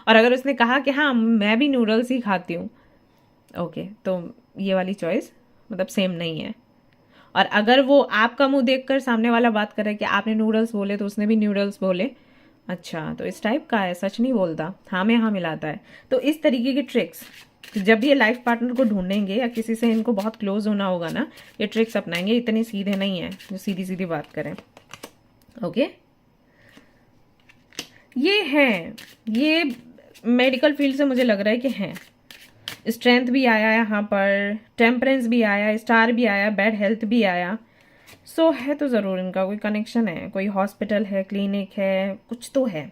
और अगर उसने कहा कि हाँ मैं भी नूडल्स ही खाती हूँ, ओके, तो ये वाली चॉइस मतलब सेम नहीं है। और अगर वो आपका मुंह देखकर सामने वाला बात करे कि आपने नूडल्स बोले तो उसने भी नूडल्स बोले, अच्छा तो इस टाइप का है, सच नहीं बोलता, हाँ में हाँ मिलाता है। तो इस तरीके की ट्रिक्स जब भी ये लाइफ पार्टनर को ढूंढेंगे या किसी से इनको बहुत क्लोज होना होगा ना, ये ट्रिक्स अपनाएंगे। इतने सीधे नहीं है जो सीधी सीधी बात करें। ओके, ये हैं, ये मेडिकल फील्ड से मुझे लग रहा है कि हैं। स्ट्रेंथ भी आया यहाँ पर, टेम्परेंस भी आया, स्टार भी आया, बैड हेल्थ भी आया। सो है तो ज़रूर इनका कोई कनेक्शन है, कोई हॉस्पिटल है, क्लिनिक है, कुछ तो है।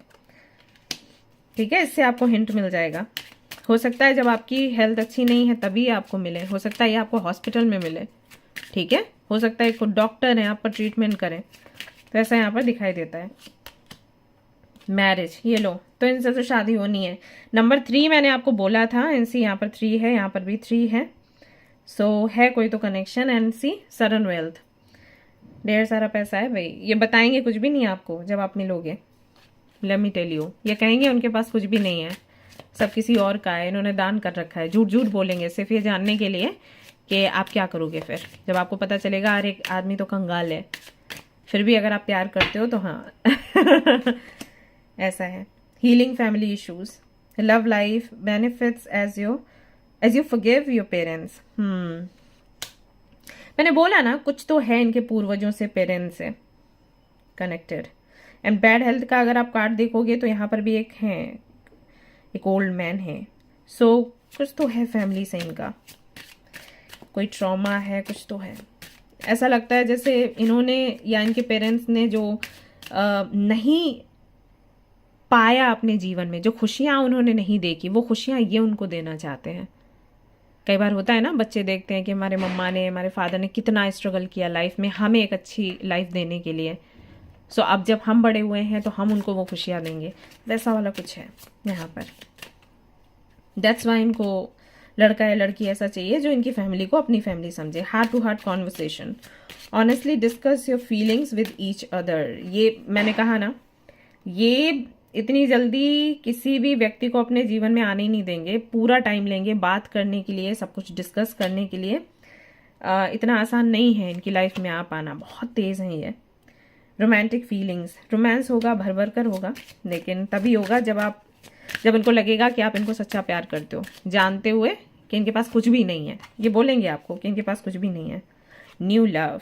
ठीक है, इससे आपको हिंट मिल जाएगा। हो सकता है जब आपकी हेल्थ अच्छी नहीं है तभी आपको मिले, हो सकता है ये आपको हॉस्पिटल में मिले। ठीक है, हो सकता है कोई डॉक्टर है आप पर ट्रीटमेंट करें, तो ऐसा यहाँ पर दिखाई देता है। मैरिज, ये लो, तो इनसे तो शादी होनी है। नंबर 3 मैंने आपको बोला था, इनसी यहाँ पर 3 है, यहाँ पर भी 3 है। सो है कोई तो connection. And see sudden wealth, ढेर सारा पैसा है भाई। ये बताएंगे कुछ भी नहीं आपको जब आप मिलोगे, लेट मी टेल यू। ये कहेंगे उनके पास कुछ भी नहीं है, सब किसी और का है, इन्होंने दान कर रखा है। झूठ झूठ बोलेंगे सिर्फ ये जानने के लिए कि आप क्या करोगे फिर जब आपको पता चलेगा अरे आदमी तो कंगाल है। फिर भी अगर आप प्यार करते हो तो हाँ ऐसा है। Healing family issues, love life benefits as you forgive your parents. मैंने बोला ना कुछ तो है इनके पूर्वजों से, पेरेंट्स से कनेक्टेड। एंड बैड हेल्थ का अगर आप कार्ड देखोगे तो यहाँ पर भी एक है, एक ओल्ड मैन है। सो कुछ तो है फैमिली से इनका, कोई ट्रॉमा है, कुछ तो है। ऐसा लगता है जैसे इन्होंने या इनके पेरेंट्स ने जो नहीं पाया अपने जीवन में, जो खुशियाँ उन्होंने नहीं देखी, वो खुशियाँ ये उनको देना चाहते हैं। कई बार होता है ना, बच्चे देखते हैं कि हमारे मम्मा ने, हमारे फादर ने कितना स्ट्रगल किया लाइफ में हमें एक अच्छी लाइफ देने के लिए, सो अब जब हम बड़े हुए हैं तो हम उनको वो खुशियाँ देंगे, वैसा वाला कुछ है यहाँ पर। दैट्स वाई इनको लड़का या लड़की ऐसा चाहिए जो इनकी फैमिली को अपनी फैमिली समझे। Heart to heart conversation, honestly discuss your feelings with each other. ये मैंने कहा ना, ये इतनी जल्दी किसी भी व्यक्ति को अपने जीवन में आने ही नहीं देंगे, पूरा टाइम लेंगे बात करने के लिए, सब कुछ डिस्कस करने के लिए। इतना आसान नहीं है इनकी लाइफ में आ पाना, बहुत तेज है ये। रोमांटिक फीलिंग्स, रोमांस होगा, भर भर कर होगा, लेकिन तभी होगा जब इनको लगेगा कि आप इनको सच्चा प्यार करते हो, जानते हुए कि इनके पास कुछ भी नहीं है। ये बोलेंगे आपको कि इनके पास कुछ भी नहीं है। न्यू लव,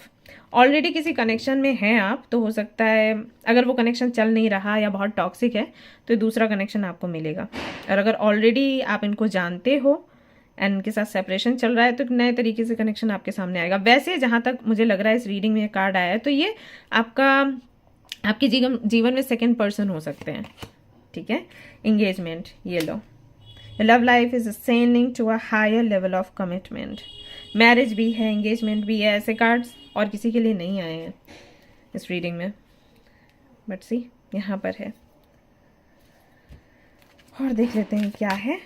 ऑलरेडी किसी कनेक्शन में हैं आप, तो हो सकता है अगर वो कनेक्शन चल नहीं रहा या बहुत टॉक्सिक है तो दूसरा कनेक्शन आपको मिलेगा। और अगर ऑलरेडी आप इनको जानते हो एंड इनके साथ सेपरेशन चल रहा है तो नए तरीके से कनेक्शन आपके सामने आएगा। वैसे जहाँ तक मुझे लग रहा है इस रीडिंग में ये कार्ड आया है, तो ये आपके जीवन में सेकेंड पर्सन हो सकते हैं, ठीक है। एंगेजमेंट, ये लो, love life is ascending to a higher level of commitment. Marriage भी है, एंगेजमेंट भी है। ऐसे कार्ड्स और किसी के लिए नहीं आए हैं इस रीडिंग में, बट सी यहाँ पर है। और देख लेते हैं क्या है।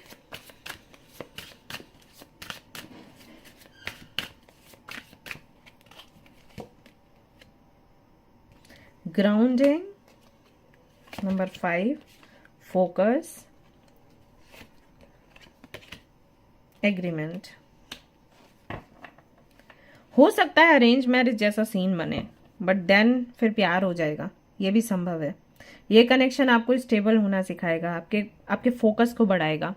Grounding, number 5, focus, agreement. हो सकता है अरेंज मैरिज जैसा सीन बने, बट देन फिर प्यार हो जाएगा, ये भी संभव है। ये कनेक्शन आपको स्टेबल होना सिखाएगा, आपके फोकस को बढ़ाएगा,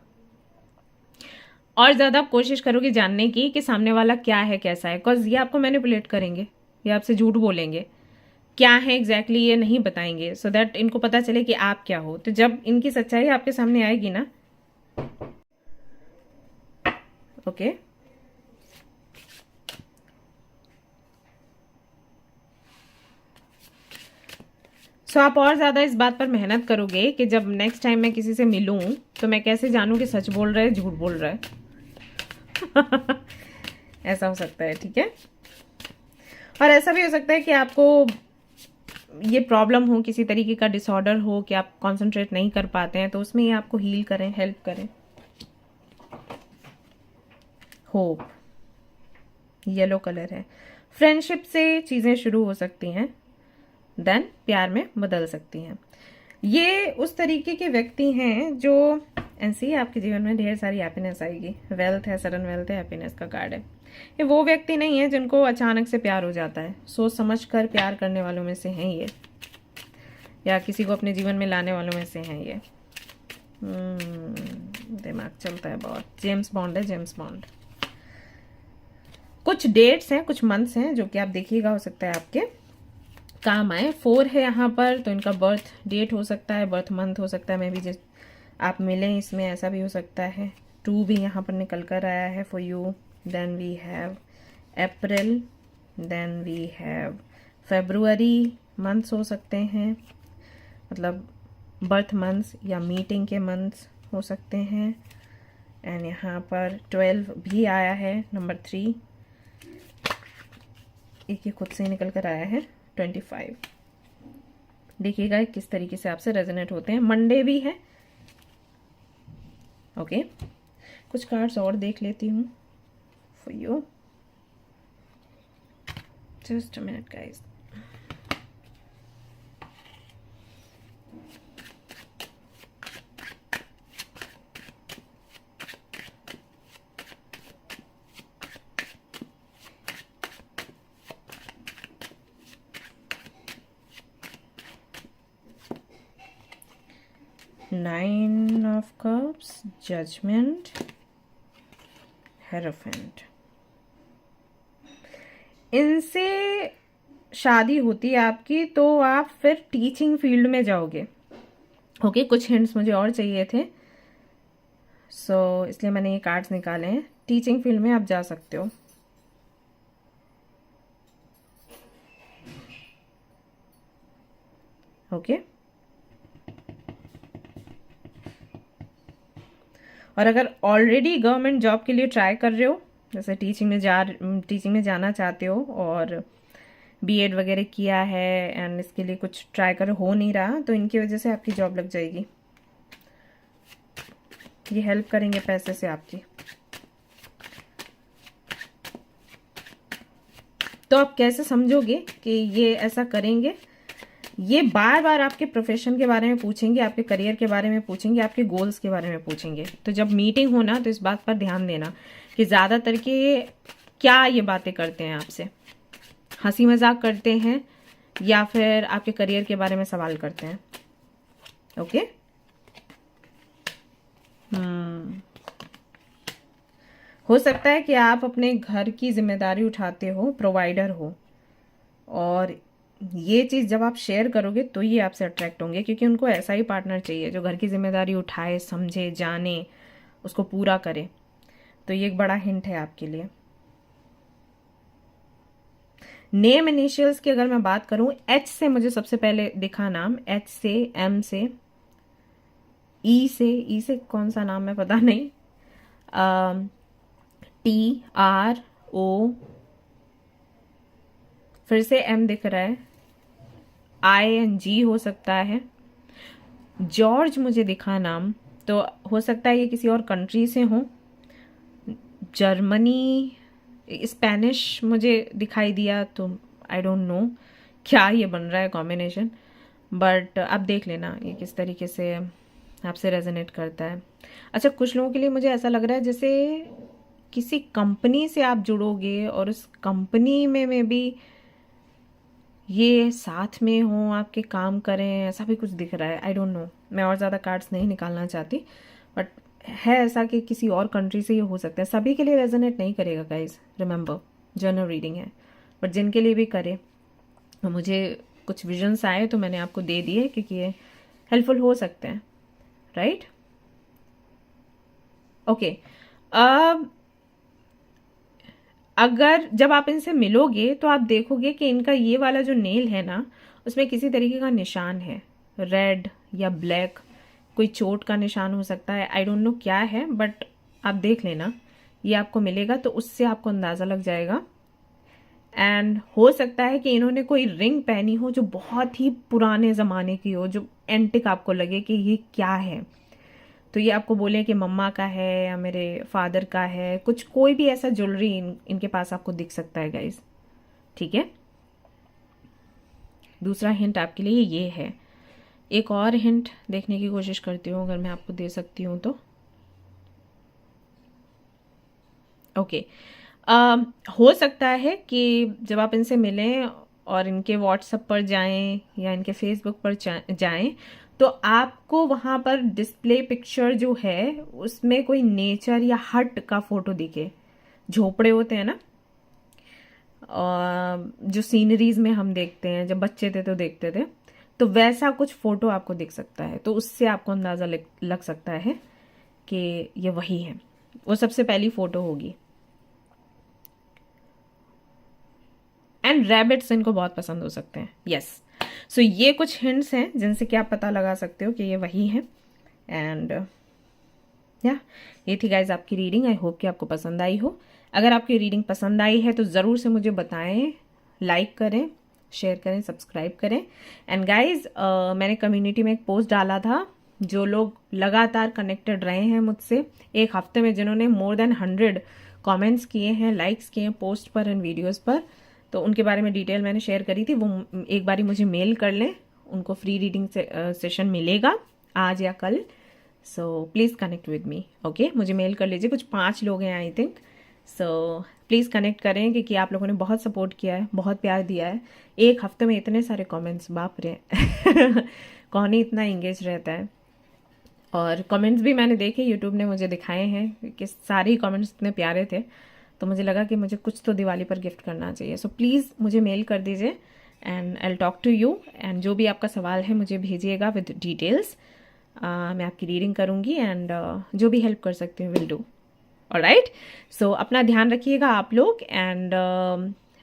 और ज़्यादा आप कोशिश करोगे जानने की कि सामने वाला क्या है, कैसा है। बिकॉज ये आपको मैनिपुलेट करेंगे, ये आपसे झूठ बोलेंगे, क्या है एग्जैक्टली ये नहीं बताएंगे, सो दैट इनको पता चले कि आप क्या हो। तो जब इनकी सच्चाई आपके सामने आएगी ना, ओके, सो आप और ज़्यादा इस बात पर मेहनत करोगे कि जब नेक्स्ट टाइम मैं किसी से मिलूं तो मैं कैसे जानूं कि सच बोल रहा है झूठ बोल रहा है। ऐसा हो सकता है, ठीक है। और ऐसा भी हो सकता है कि आपको ये प्रॉब्लम हो, किसी तरीके का डिसऑर्डर हो कि आप कंसंट्रेट नहीं कर पाते हैं, तो उसमें ये आपको हील करें, हेल्प करें। होप, येलो कलर है। फ्रेंडशिप से चीज़ें शुरू हो सकती हैं, देन प्यार में बदल सकती हैं। ये उस तरीके के व्यक्ति हैं जो ऐसे ही आपके जीवन में ढेर सारी हैप्पीनेस आएगी। वेल्थ है, सडन वेल्थ है, हैप्पीनेस का कार्ड है। ये वो व्यक्ति नहीं है जिनको अचानक से प्यार हो जाता है, सोच समझ कर प्यार करने वालों में से हैं ये, या किसी को अपने जीवन में लाने वालों में से हैं ये। दिमाग चलता है बहुत। जेम्स बॉन्ड है, जेम्स बॉन्ड। कुछ डेट्स हैं, कुछ मंथ्स हैं जो कि आप देखिएगा, हो सकता है आपके काम आए। 4 है यहाँ पर, तो इनका बर्थ डेट हो सकता है, बर्थ मंथ हो सकता है, मे भी जिस आप मिलें इसमें, ऐसा भी हो सकता है। 2 भी यहाँ पर निकल कर आया है for you. Then we have April, then we have February. Months हो सकते हैं, मतलब बर्थ मंथ्स या मीटिंग के मंथ्स हो सकते हैं। एंड यहाँ पर 12 भी आया है, नंबर 3। एक ये खुद से निकल कर आया है, 25। देखिएगा किस तरीके से आपसे रेजोनेट होते हैं। मंडे भी है, ओके। कुछ कार्ड्स और देख लेती हूँ for you, just a minute guys. Nine of Cups, Judgment, Hierophant। इनसे शादी होती है आपकी तो आप फिर टीचिंग फील्ड में जाओगे, ओके। कुछ हिंट्स मुझे और चाहिए थे, सो इसलिए मैंने ये कार्ड्स निकाले हैं। टीचिंग फील्ड में आप जा सकते हो। ओके। और अगर ऑलरेडी गवर्नमेंट जॉब के लिए ट्राई कर रहे हो, जैसे टीचिंग में जाना चाहते हो और बीएड वगैरह किया है एंड इसके लिए कुछ ट्राई कर हो नहीं रहा, तो इनकी वजह से आपकी जॉब लग जाएगी। ये हेल्प करेंगे पैसे से आपकी। तो आप कैसे समझोगे कि ये ऐसा करेंगे? ये बार बार आपके प्रोफेशन के बारे में पूछेंगे, आपके करियर के बारे में पूछेंगे, आपके गोल्स के बारे में पूछेंगे। तो जब मीटिंग हो ना, तो इस बात पर ध्यान देना कि ज़्यादातर के क्या ये बातें करते हैं आपसे, हंसी मजाक करते हैं या फिर आपके करियर के बारे में सवाल करते हैं। ओके। हो सकता है कि आप अपने घर की जिम्मेदारी उठाते हो, प्रोवाइडर हो, और ये चीज़ जब आप शेयर करोगे तो ये आपसे अट्रैक्ट होंगे, क्योंकि उनको ऐसा ही पार्टनर चाहिए जो घर की जिम्मेदारी उठाए, समझे, जाने, उसको पूरा करे। तो ये एक बड़ा हिंट है आपके लिए। नेम इनिशियल्स की अगर मैं बात करूं, एच से मुझे सबसे पहले दिखा नाम, एच से, एम से, ई से कौन सा नाम है पता नहीं, टी, आर, ओ, फिर से एम दिख रहा है, आई एन जी हो सकता है, जॉर्ज मुझे दिखा नाम, तो हो सकता है ये किसी और कंट्री से हो, जर्मनी, स्पेनिश मुझे दिखाई दिया, तो आई डोंट नो क्या ये बन रहा है कॉम्बिनेशन, बट आप देख लेना ये किस तरीके से आपसे रेजोनेट करता है। अच्छा, कुछ लोगों के लिए मुझे ऐसा लग रहा है जैसे किसी कंपनी से आप जुड़ोगे और उस कंपनी में भी ये साथ में हो, आपके काम करें, ऐसा भी कुछ दिख रहा है। आई डोंट नो, मैं और ज़्यादा कार्ड्स नहीं निकालना चाहती, बट है ऐसा कि किसी और कंट्री से ये हो सकता है। सभी के लिए रेजोनेट नहीं करेगा गाइज, रिमेंबर जनरल रीडिंग है, बट जिनके लिए भी करे, मुझे कुछ विजन्स आए तो मैंने आपको दे दिए क्योंकि ये हेल्पफुल हो सकते हैं, राइट? ओके। अब अगर जब आप इनसे मिलोगे तो आप देखोगे कि इनका ये वाला जो नेल है ना, उसमें किसी तरीके का निशान है, रेड या ब्लैक, कोई चोट का निशान हो सकता है, आई डोंट नो क्या है, बट आप देख लेना, ये आपको मिलेगा तो उससे आपको अंदाज़ा लग जाएगा। एंड हो सकता है कि इन्होंने कोई रिंग पहनी हो जो बहुत ही पुराने ज़माने की हो, जो एंटिक आपको लगे कि ये क्या है, तो ये आपको बोले कि मम्मा का है या मेरे फादर का है, कुछ कोई भी ऐसा ज्वेलरी इनके पास आपको दिख सकता है गाइज, ठीक है? दूसरा हिंट आपके लिए ये है। एक और हिंट देखने की कोशिश करती हूँ अगर मैं आपको दे सकती हूँ तो। ओके। हो सकता है कि जब आप इनसे मिलें और इनके व्हाट्सएप पर जाएं या इनके फेसबुक पर जाएं तो आपको वहाँ पर डिस्प्ले पिक्चर जो है उसमें कोई नेचर या हट का फोटो दिखे, झोपड़े होते हैं ना, जो सीनरीज में हम देखते हैं, जब बच्चे थे तो देखते थे, तो वैसा कुछ फोटो आपको दिख सकता है, तो उससे आपको अंदाजा लग सकता है कि ये वही है, वो सबसे पहली फोटो होगी। एंड रैबिट्स इनको बहुत पसंद हो सकते हैं, यस। सो ये कुछ हिंट्स हैं जिनसे कि आप पता लगा सकते हो कि ये वही है। एंड या ये थी गाइज आपकी रीडिंग। आई होप कि आपको पसंद आई हो। अगर आपकी रीडिंग पसंद आई है तो ज़रूर से मुझे बताएं, लाइक करें, शेयर करें, सब्सक्राइब करें। एंड गाइज मैंने कम्युनिटी में एक पोस्ट डाला था, जो लोग लगातार कनेक्टेड रहे हैं मुझसे एक हफ्ते में, जिन्होंने मोर देन 100 कमेंट्स किए हैं, लाइक्स किए हैं पोस्ट पर एंड वीडियोस पर, तो उनके बारे में डिटेल मैंने शेयर करी थी। वो एक बारी मुझे मेल कर लें, उनको फ्री रीडिंग सेशन मिलेगा आज या कल। So please connect with me, okay? मुझे मेल कर लीजिए, कुछ 5 लोग हैं I think. So please connect करें क्योंकि आप लोगों ने बहुत सपोर्ट किया है, बहुत प्यार दिया है। एक हफ्ते में इतने सारे कमेंट्स, बाप रे कौन ही इतना इंगेज रहता है। और कमेंट्स भी मैंने देखे, यूट्यूब ने मुझे दिखाए हैं कि सारे ही कमेंट्स इतने प्यारे थे, तो मुझे लगा कि मुझे कुछ तो दिवाली पर गिफ्ट करना चाहिए। सो प्लीज़ मुझे मेल कर दीजिए and I will talk to you. And जो भी आपका सवाल है मुझे भेजिएगा विद डिटेल्स। मैं आपकी रीडिंग करूँगी एंड जो भी हेल्प कर सकती हूँ विल डू। ऑलराइट, सो अपना ध्यान रखिएगा आप लोग। एंड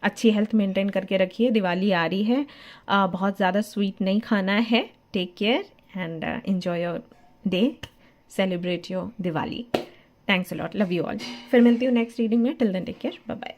अच्छी हेल्थ मेंटेन करके रखिए, दिवाली आ रही है, बहुत ज़्यादा स्वीट नहीं खाना है। Take care and enjoy your day, celebrate your Diwali. Thanks a lot, love you all. फिर मिलती हूँ नेक्स्ट रीडिंग में, till then take care, bye bye.